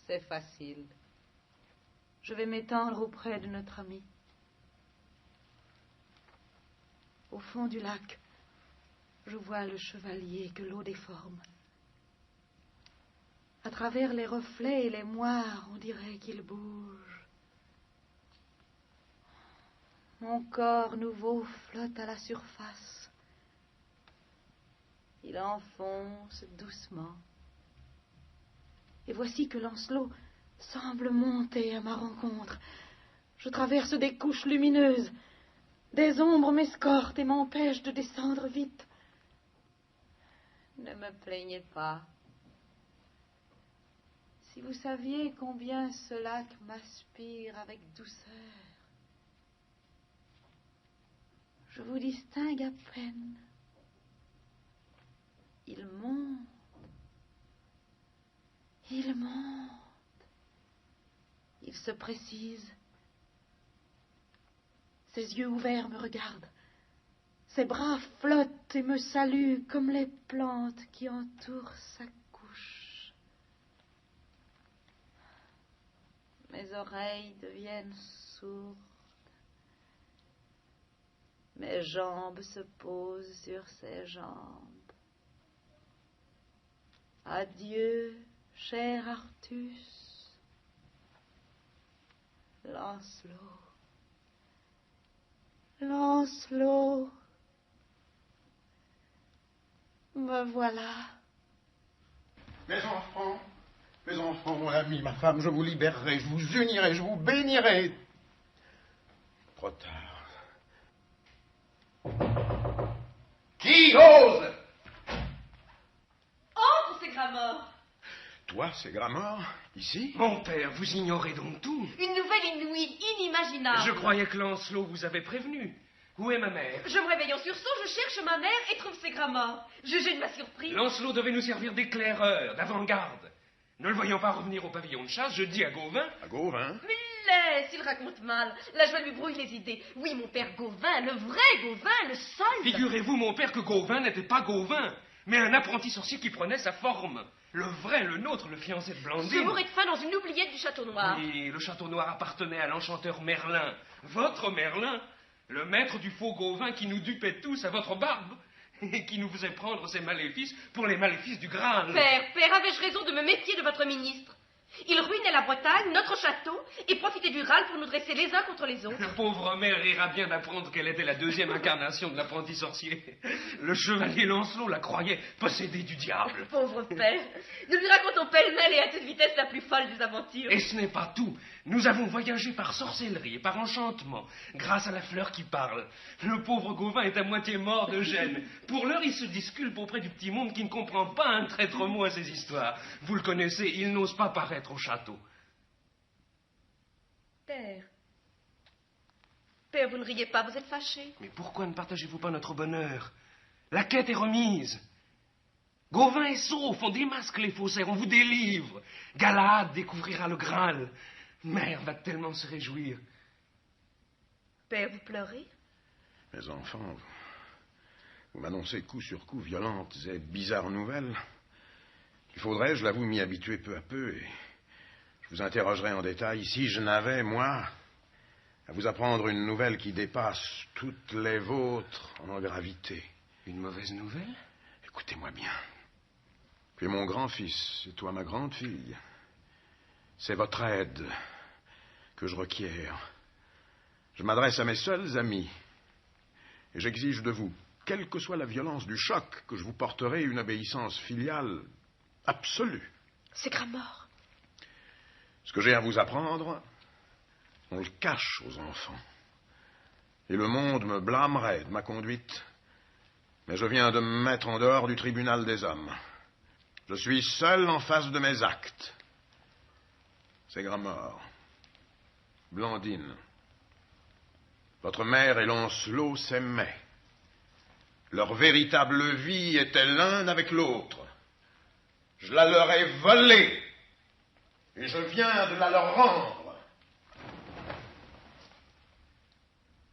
C'est facile. Je vais m'étendre auprès de notre ami. Au fond du lac, je vois le chevalier que l'eau déforme. À travers les reflets et les moires, on dirait qu'il bouge. Mon corps nouveau flotte à la surface. Il enfonce doucement. Et voici que Lancelot semble monter à ma rencontre. Je traverse des couches lumineuses. Des ombres m'escortent et m'empêchent de descendre vite. Ne me plaignez pas. Si vous saviez combien ce lac m'aspire avec douceur. Je vous distingue à peine. Il monte. Il monte. Il se précise. Ses yeux ouverts me regardent. Ses bras flottent et me saluent comme les plantes qui entourent sa couche. Mes oreilles deviennent sourdes. Mes jambes se posent sur ses jambes. Adieu, cher Artus. Lancelot. Lancelot. Me voilà. Mes enfants, mon ami, ma femme, je vous libérerai, je vous unirai, je vous bénirai. Trop tard. Qui ose? Entre, ces Gramorres. Toi, c'est Gramorre, ici? Mon père, vous ignorez donc tout. Une nouvelle inouïe, inimaginable. Je croyais que Lancelot vous avait prévenu. Où est ma mère? Je me réveille en sursaut, je cherche ma mère et trouve ces Gramorres. Jugez de ma surprise. Lancelot devait nous servir d'éclaireur, d'avant-garde. Ne le voyant pas revenir au pavillon de chasse, je dis à Gauvin... À Gauvin? Mais laisse, il raconte mal. La joie lui brouille les idées. Oui, mon père Gauvin, le vrai Gauvin, le seul. Figurez-vous, mon père, que Gauvin n'était pas Gauvin, mais un apprenti sorcier qui prenait sa forme. Le vrai, le nôtre, le fiancé de Blandine. Je mourrai de faim dans une oubliette du Château Noir. Oui, le Château Noir appartenait à l'enchanteur Merlin. Votre Merlin, le maître du faux Gauvin qui nous dupait tous à votre barbe et qui nous faisait prendre ses maléfices pour les maléfices du Graal. Père, avais-je raison de me méfier de votre ministre? Il ruinait la Bretagne, notre château, et profitait du Graal pour nous dresser les uns contre les autres. La pauvre mère rira bien d'apprendre qu'elle était la deuxième incarnation de l'apprenti sorcier. Le chevalier Lancelot la croyait possédée du diable. Pauvre père, nous lui racontons pêle-mêle et à toute vitesse la plus folle des aventures. Et ce n'est pas tout. Nous avons voyagé par sorcellerie et par enchantement, grâce à la fleur qui parle. Le pauvre Gauvin est à moitié mort de gêne. Pour l'heure, il se disculpe auprès du petit monde qui ne comprend pas un traître mot à ses histoires. Vous le connaissez, il n'ose pas paraître au château. Père, vous ne riez pas, vous êtes fâché. Mais pourquoi ne partagez-vous pas notre bonheur? La quête est remise. Gauvin est sauf, on démasque les faussaires, on vous délivre. Galahad découvrira le Graal. Mère va tellement se réjouir. Père, vous pleurez? Mes enfants, vous m'annoncez coup sur coup violentes et bizarres nouvelles. Il faudrait, je l'avoue, m'y habituer peu à peu et je vous interrogerai en détail si je n'avais, moi, à vous apprendre une nouvelle qui dépasse toutes les vôtres en gravité. Une mauvaise nouvelle? Écoutez-moi bien. Tu es mon grand-fils et toi ma grande-fille. C'est votre aide que je requiers. Je m'adresse à mes seuls amis et j'exige de vous, quelle que soit la violence du choc, que je vous porterai une obéissance filiale absolue. C'est Gramort. Ce que j'ai à vous apprendre, on le cache aux enfants. Et le monde me blâmerait de ma conduite. Mais je viens de me mettre en dehors du tribunal des hommes. Je suis seul en face de mes actes. C'est Gramort. Blandine. Votre mère et Lancelot s'aimaient. Leur véritable vie était l'un avec l'autre. Je la leur ai volée. Et je viens de la leur rendre.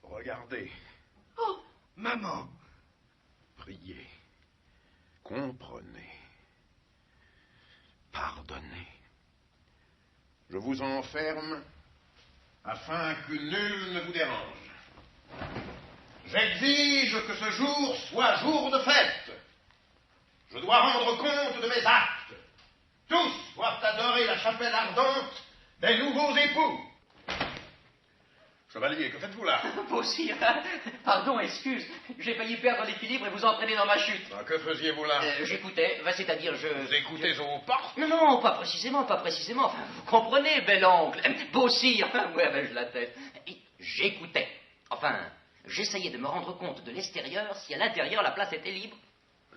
Regardez. Oh, maman. Priez. Comprenez. Pardonnez. Je vous enferme afin que nul ne vous dérange. J'exige que ce jour soit jour de fête. Je dois rendre compte de mes actes. Tous doivent adorer la chapelle ardente des nouveaux époux. Chevalier, que faites-vous là? Beau sire, pardon, excuse, j'ai failli perdre l'équilibre et vous entraîner dans ma chute. Que faisiez-vous là? J'écoutais, c'est-à-dire Vous écoutez aux portes? Non, pas précisément, enfin, vous comprenez, bel oncle, beau sire, ouais, avais-je la tête. J'écoutais, enfin, j'essayais de me rendre compte de l'extérieur si à l'intérieur la place était libre.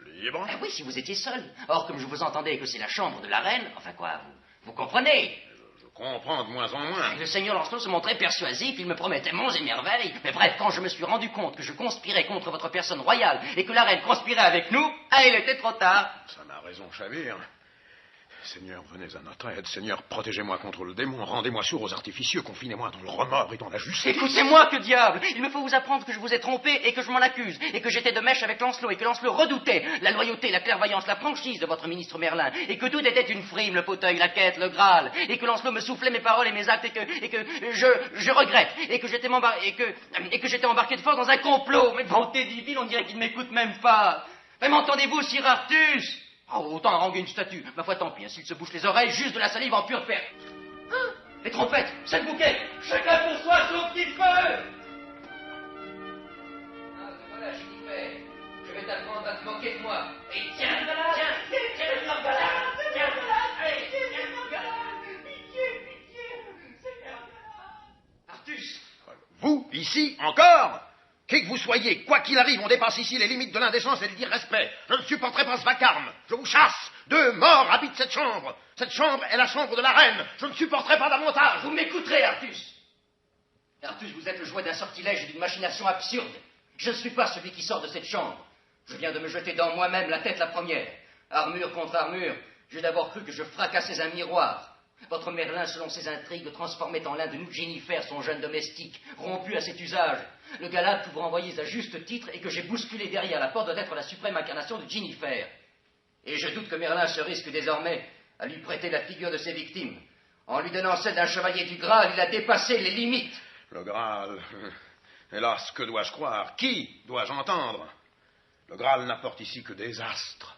Libre? Oui, si vous étiez seul. Or, comme je vous entendais que c'est la chambre de la reine, enfin quoi, vous comprenez? Je comprends de moins en moins. Le seigneur Lancelot se montrait persuasif, il me promettait monts et merveilles. Mais bref, quand je me suis rendu compte que je conspirais contre votre personne royale et que la reine conspirait avec nous, il était trop tard. Ça m'a raison, Chavir. Seigneur, venez à notre aide. Seigneur, protégez-moi contre le démon. Rendez-moi sourd aux artificieux. Confinez-moi dans le remords et dans la justice. Écoutez-moi, que diable! Il me faut vous apprendre que je vous ai trompé et que je m'en accuse. Et que j'étais de mèche avec Lancelot et que Lancelot redoutait la loyauté, la clairvoyance, la franchise de votre ministre Merlin. Et que tout était une frime, le fauteuil, la quête, le Graal. Et que Lancelot me soufflait mes paroles et mes actes et que je regrette. Et que j'étais embarqué de force dans un complot. Mais bonté divine, on dirait qu'il ne m'écoute même pas. Mais m'entendez-vous, Sir Artus? Autant haranguer une statue. Ma foi, tant pis, s'il se bouche les oreilles, juste de la salive en pure perte. Les trompettes, c'est le bouquet. Chacun pour soi, son petit feu. Voilà, Jennifer. Je vais t'apprendre à te moquer de moi. Et tiens, Artus. Vous, ici, encore? Qui que vous soyez, quoi qu'il arrive, on dépasse ici les limites de l'indécence et du irrespect. Je ne supporterai pas ce vacarme. Je vous chasse. 2 morts habitent cette chambre. Cette chambre est la chambre de la reine. Je ne supporterai pas davantage. Vous m'écouterez, Artus. Artus, vous êtes le jouet d'un sortilège et d'une machination absurde. Je ne suis pas celui qui sort de cette chambre. Je viens de me jeter dans moi-même la tête la première. Armure contre armure, j'ai d'abord cru que je fracassais un miroir. Votre Merlin, selon ses intrigues, transformait en l'un de nous Jennifer, son jeune domestique, rompu à cet usage. Le Galade que vous renvoyez à juste titre et que j'ai bousculé derrière la porte doit être la suprême incarnation de Jennifer. Et je doute que Merlin se risque désormais à lui prêter la figure de ses victimes. En lui donnant celle d'un chevalier du Graal, il a dépassé les limites. Le Graal. Hélas, que dois-je croire? Qui dois-je entendre? Le Graal n'apporte ici que des astres.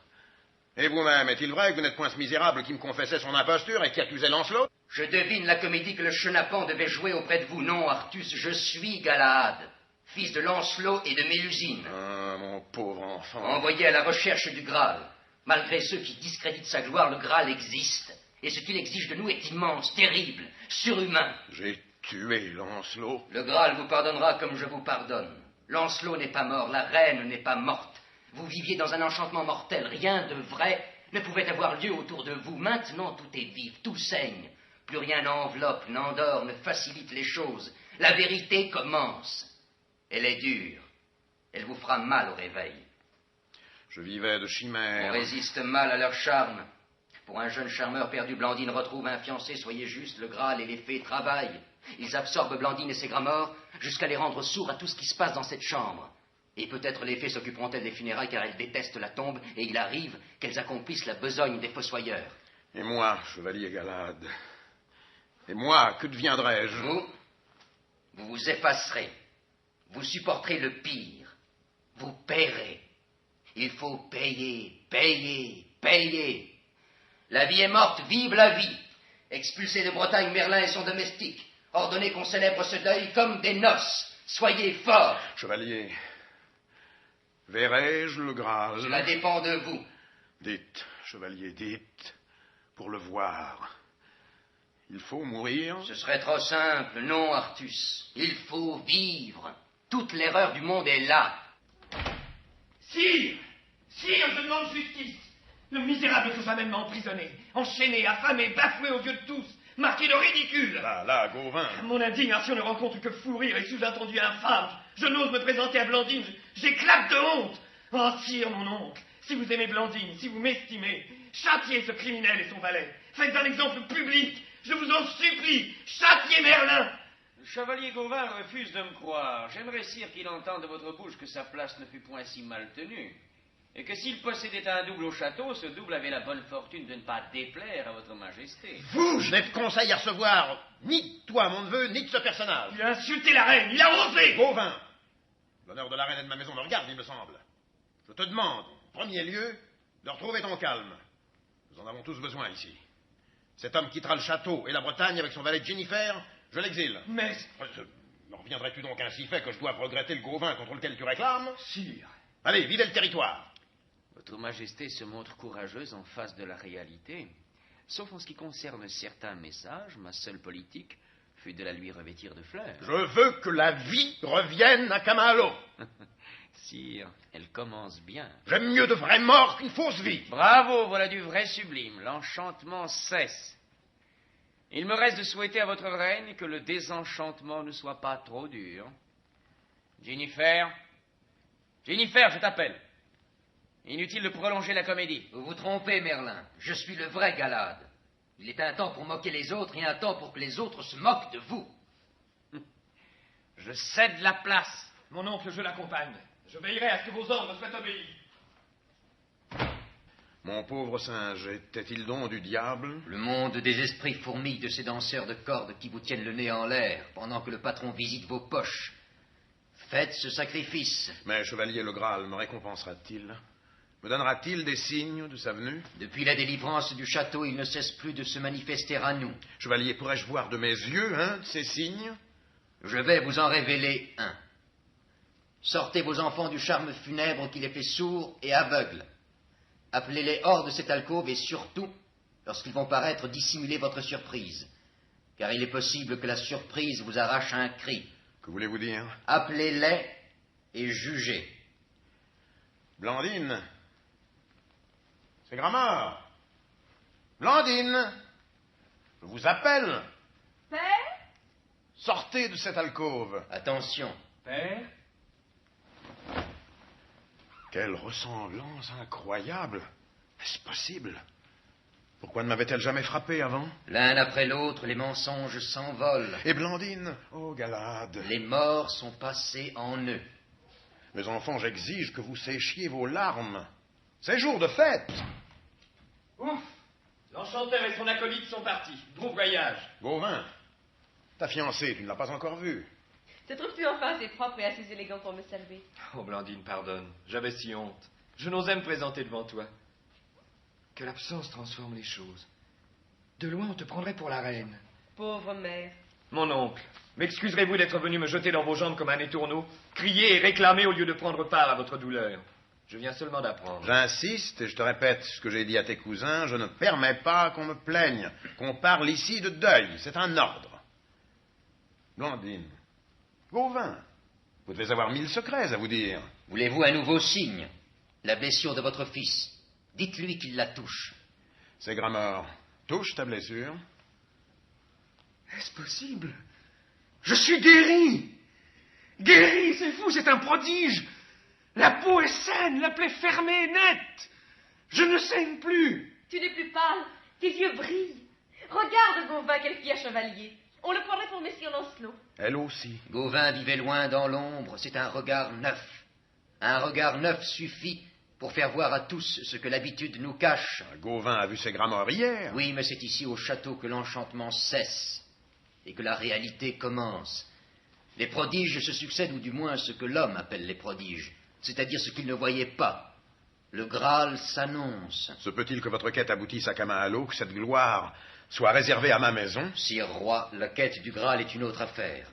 Et vous-même, est-il vrai que vous n'êtes point ce misérable qui me confessait son imposture et qui accusait Lancelot? Je devine la comédie que le chenapan devait jouer auprès de vous. Non, Artus, je suis Galahad, fils de Lancelot et de Mélusine. Ah, mon pauvre enfant. Envoyé à la recherche du Graal. Malgré ceux qui discréditent sa gloire, le Graal existe. Et ce qu'il exige de nous est immense, terrible, surhumain. J'ai tué Lancelot. Le Graal vous pardonnera comme je vous pardonne. Lancelot n'est pas mort, la reine n'est pas morte. Vous viviez dans un enchantement mortel, rien de vrai ne pouvait avoir lieu autour de vous. Maintenant, tout est vif, tout saigne. Plus rien n'enveloppe, n'endort, ne facilite les choses. La vérité commence. Elle est dure. Elle vous fera mal au réveil. Je vivais de chimères. On résiste mal à leur charme. Pour un jeune charmeur perdu, Blandine retrouve un fiancé, soyez juste, le Graal et les fées travaillent. Ils absorbent Blandine et ses Gramors jusqu'à les rendre sourds à tout ce qui se passe dans cette chambre. Et peut-être les fées s'occuperont-elles des funérailles car elles détestent la tombe et il arrive qu'elles accomplissent la besogne des fossoyeurs. Et moi, chevalier Galahad, et moi, que deviendrai-je? Vous vous effacerez. Vous supporterez le pire. Vous paierez. Il faut payer, payer, payer. La vie est morte, vive la vie. Expulsez de Bretagne Merlin et son domestique. Ordonnez qu'on célèbre ce deuil comme des noces. Soyez forts. Chevalier, verrai-je le Graal? Cela dépend de vous. Dites, chevalier, dites, pour le voir. Il faut mourir? Ce serait trop simple. Non, Artus. Il faut vivre. Toute l'erreur du monde est là. Sire, je demande justice. Le misérable que Famenne m'a emprisonné, enchaîné, affamé, bafoué aux yeux de tous, marqué de ridicule. Là, Gauvin. Mon indignation ne rencontre que fou rire et sous-entendu infâme. Je n'ose me présenter à Blandine, j'éclate de honte. Oh, sire, mon oncle, si vous aimez Blandine, si vous m'estimez, châtiez ce criminel et son valet. Faites un exemple public, je vous en supplie, châtiez Merlin. Le chevalier Gauvin refuse de me croire. J'aimerais, sire, qu'il entende de votre bouche que sa place ne fut point si mal tenue. Et que s'il possédait un double au château, ce double avait la bonne fortune de ne pas déplaire à votre majesté. Vous, je n'ai de conseil à recevoir, ni de toi, mon neveu, ni de ce personnage. Il a insulté la reine, il a osé. Gauvin, l'honneur de la reine et de ma maison me regarde, il me semble. Je te demande, en premier lieu, de retrouver ton calme. Nous en avons tous besoin ici. Cet homme quittera le château et la Bretagne avec son valet Jennifer, je l'exile. Mais... reviendrais-tu donc ainsi fait que je doive regretter le Gauvin contre lequel tu réclames? Sire. Allez, videz le territoire. Votre majesté se montre courageuse en face de la réalité. Sauf en ce qui concerne certains messages, ma seule politique fut de la lui revêtir de fleurs. Je veux que la vie revienne à Kamalo. Sire, elle commence bien. J'aime mieux de vraies morts qu'une fausse vie. Bravo, voilà du vrai sublime. L'enchantement cesse. Il me reste de souhaiter à votre reine que le désenchantement ne soit pas trop dur. Jennifer, je t'appelle. Inutile de prolonger la comédie. Vous vous trompez, Merlin. Je suis le vrai Galad. Il est un temps pour moquer les autres et un temps pour que les autres se moquent de vous. Je cède la place. Mon oncle, je l'accompagne. Je veillerai à ce que vos ordres soient obéis. Mon pauvre singe, était-il donc du diable? Le monde des esprits fourmille de ces danseurs de cordes qui vous tiennent le nez en l'air pendant que le patron visite vos poches. Faites ce sacrifice. Mais, chevalier, le Graal me récompensera-t-il? Me donnera-t-il des signes de sa venue? Depuis la délivrance du château, il ne cesse plus de se manifester à nous. Chevalier, pourrais-je voir de mes yeux, de ces signes? Je vais vous en révéler un. Sortez vos enfants du charme funèbre qui les fait sourds et aveugles. Appelez-les hors de cette alcôve et surtout, lorsqu'ils vont paraître, dissimulez votre surprise. Car il est possible que la surprise vous arrache un cri. Que voulez-vous dire? Appelez-les et jugez. Blandine, c'est Gramort. Blandine, je vous appelle. Père? Sortez de cette alcôve. Attention. Père? Quelle ressemblance incroyable. Est-ce possible? Pourquoi ne m'avait-elle jamais frappé avant? L'un après l'autre, les mensonges s'envolent. Et Blandine? Oh, Galad. Les morts sont passés en eux. Mes enfants, j'exige que vous séchiez vos larmes. C'est jour de fête. Ouf! L'enchanteur et son acolyte sont partis. Bon voyage. Gauvin, ta fiancée, tu ne l'as pas encore vue. Te trouves-tu enfin assez propre et assez élégant pour me saluer? Oh, Blandine, pardonne. J'avais si honte. Je n'osais me présenter devant toi. Que l'absence transforme les choses. De loin, on te prendrait pour la reine. Pauvre mère. Mon oncle, m'excuserez-vous d'être venu me jeter dans vos jambes comme un étourneau, crier et réclamer au lieu de prendre part à votre douleur? Je viens seulement d'apprendre. J'insiste et je te répète ce que j'ai dit à tes cousins, je ne permets pas qu'on me plaigne, qu'on parle ici de deuil, c'est un ordre. Blandine, Gauvin, vous devez avoir 1000 secrets à vous dire. Voulez-vous un nouveau signe? La blessure de votre fils. Dites-lui qu'il la touche. C'est Gramort. Touche ta blessure. Est-ce possible? Je suis guéri! Guéri, c'est fou, c'est un prodige! La peau est saine, la plaie fermée, nette! Je ne saigne plus! Tu n'es plus pâle, tes yeux brillent. Regarde, Gauvin, quelle fille à chevalier. On le prendrait pour Messire Lancelot. Elle aussi. Gauvin vivait loin dans l'ombre, c'est un regard neuf. Un regard neuf suffit pour faire voir à tous ce que l'habitude nous cache. Gauvin a vu ses Gramort hier. Oui, mais c'est ici au château que l'enchantement cesse et que la réalité commence. Les prodiges se succèdent, ou du moins ce que l'homme appelle les prodiges, c'est-à-dire ce qu'il ne voyait pas. Le Graal s'annonce. Se peut-il que votre quête aboutisse à Kamalo, que cette gloire soit réservé à ma maison. Sire roi, la quête du Graal est une autre affaire.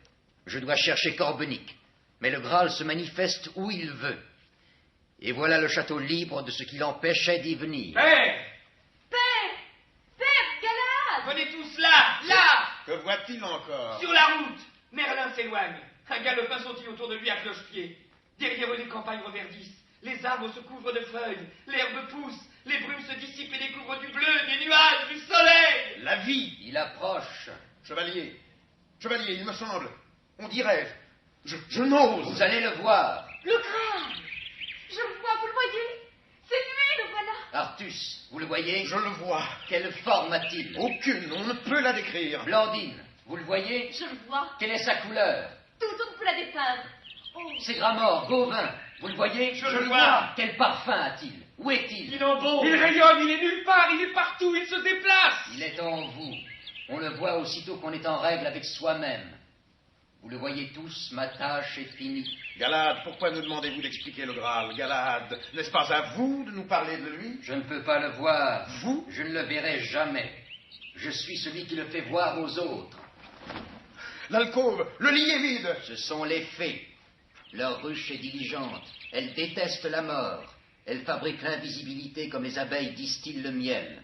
Je dois chercher Corbenic, mais le Graal se manifeste où il veut. Et voilà le château libre de ce qui l'empêchait d'y venir. Père! Père, Galahad! Venez tous là! Là! Que voit-il encore? Sur la route! Merlin s'éloigne. Un galopin sautille autour de lui à cloche-pied. Derrière eux, les campagnes reverdissent. Les arbres se couvrent de feuilles. L'herbe pousse. Les brumes se dissipent et découvrent du bleu, des nuages, du soleil. La vie! Il approche. Chevalier, il me semble. On dirait. Je n'ose. Vous allez le voir. Le Graal! Je le vois, vous le voyez? C'est lui, le voilà! Artus, vous le voyez? Je le vois. Quelle forme a-t-il? Aucune, on ne peut la décrire. Blandine, vous le voyez? Je le vois. Quelle est sa couleur? Tout, on ne peut la dépeindre. Oh. C'est Gramort, Gauvin. Vous le voyez? Je le vois. Quel parfum a-t-il? Où est-il? Il embaume. Il rayonne, il est nulle part, il est partout, il se déplace. Il est en vous. On le voit aussitôt qu'on est en règle avec soi-même. Vous le voyez tous, ma tâche est finie. Galahad, pourquoi nous demandez-vous d'expliquer le Graal? Galahad, n'est-ce pas à vous de nous parler de lui? Je ne peux pas le voir. Vous? Je ne le verrai jamais. Je suis celui qui le fait voir aux autres. L'alcôve, le lit est vide. Ce sont les fées. Leur ruche est diligente. Elles détestent la mort. Elles fabriquent l'invisibilité comme les abeilles distillent le miel.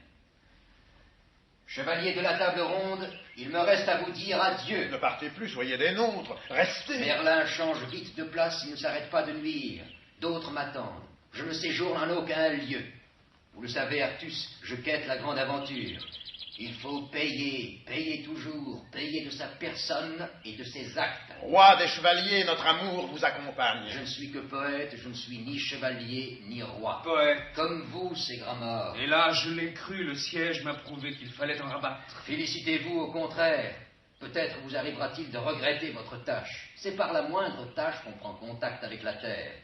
Chevalier de la table ronde, il me reste à vous dire adieu. Ne partez plus, soyez des nôtres. Restez. Merlin change vite de place, il ne s'arrête pas de nuire. D'autres m'attendent. Je ne séjourne en aucun lieu. Vous le savez, Artus, je quête la grande aventure. Il faut payer, payer toujours, payer de sa personne et de ses actes. Roi des chevaliers, notre amour vous accompagne. Je ne suis que poète, je ne suis ni chevalier, ni roi. Poète. Comme vous, c'est Gramort. Et là, je l'ai cru, le siège m'a prouvé qu'il fallait en rabattre. Félicitez-vous au contraire. Peut-être vous arrivera-t-il de regretter votre tâche. C'est par la moindre tâche qu'on prend contact avec la terre.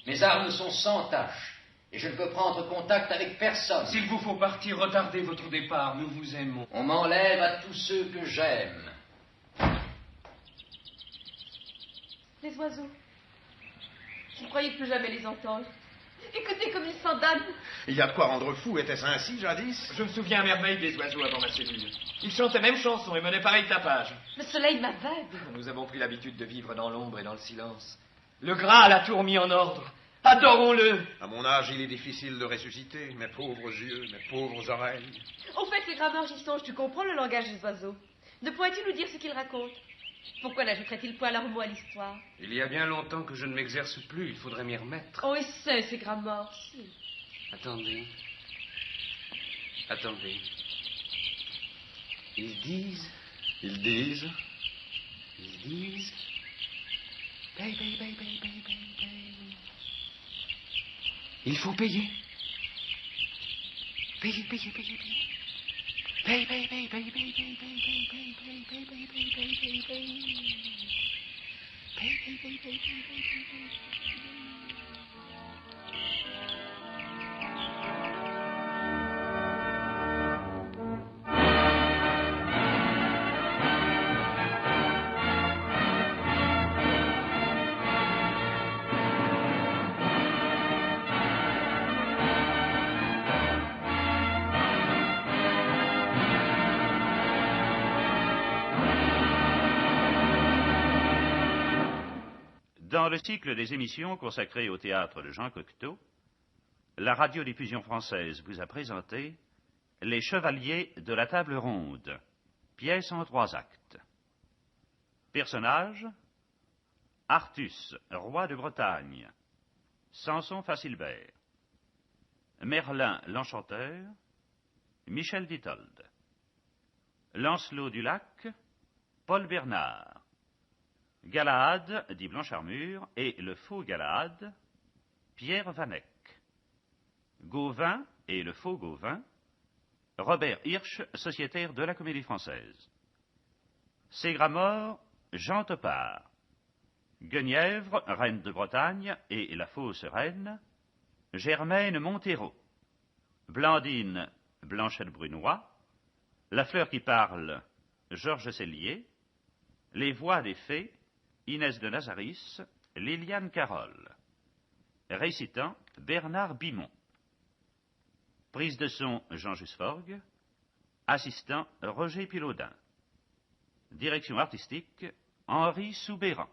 Mes armes sont sans tâche. Et je ne peux prendre contact avec personne. S'il vous faut partir, retardez votre départ. Nous vous aimons. On m'enlève à tous ceux que j'aime. Les oiseaux. Je ne croyais plus jamais les entendre. Écoutez comme ils s'endamnent. Il y a de quoi rendre fou, était-ce ainsi jadis? Je me souviens à merveille des oiseaux avant ma cellule. Ils chantent la même chanson et menaient pareil tapage. Le soleil m'aveugle. Nous avons pris l'habitude de vivre dans l'ombre et dans le silence. Le Graal a tout remis en ordre. Adorons-le. À mon âge, il est difficile de ressusciter. Mes pauvres yeux, mes pauvres oreilles. Au fait, les Gramort, j'y songe, tu comprends le langage des oiseaux. Ne pourrais-tu nous dire ce qu'ils racontent? Pourquoi n'ajouterait-il point leurs mots à l'histoire? Il y a bien longtemps que je ne m'exerce plus. Il faudrait m'y remettre. Oh, et c'est Gramort. Si. Attendez. Attendez. Ils disent... Ils disent... Ils disent... Paye, paye, paye, paye, paye, paye, paye. Il faut payer. Payer, payer, payer, payer. Paye, paye, paye, paye, paye, paye, paye, paye, paye, paye, paye, paye, paye, paye, paye, paye. Paye, paye, paye, paye, paye, paye, paye, paye. Dans le cycle des émissions consacrées au théâtre de Jean Cocteau, la radiodiffusion française vous a présenté Les Chevaliers de la Table Ronde, pièce en 3 actes. Personnages: Artus, roi de Bretagne, Samson Facilbert, Merlin l'Enchanteur, Michel d'Itold, Lancelot du Lac, Paul Bernard, Galahad, dit Blancharmure, et le faux Galahad, Pierre Vanek. Gauvin et le faux Gauvin, Robert Hirsch, sociétaire de la Comédie Française. Ségramort, Jean Topard. Guenièvre, reine de Bretagne, et la fausse reine, Germaine Montero. Blandine, Blanchette Brunois. La fleur qui parle, Georges Sellier. Les voix des fées, Inès de Nazaris, Liliane Carole. Récitant, Bernard Bimont. Prise de son, Jean Jusforgue. Assistant Roger Pilaudin. Direction artistique Henri Soubéran.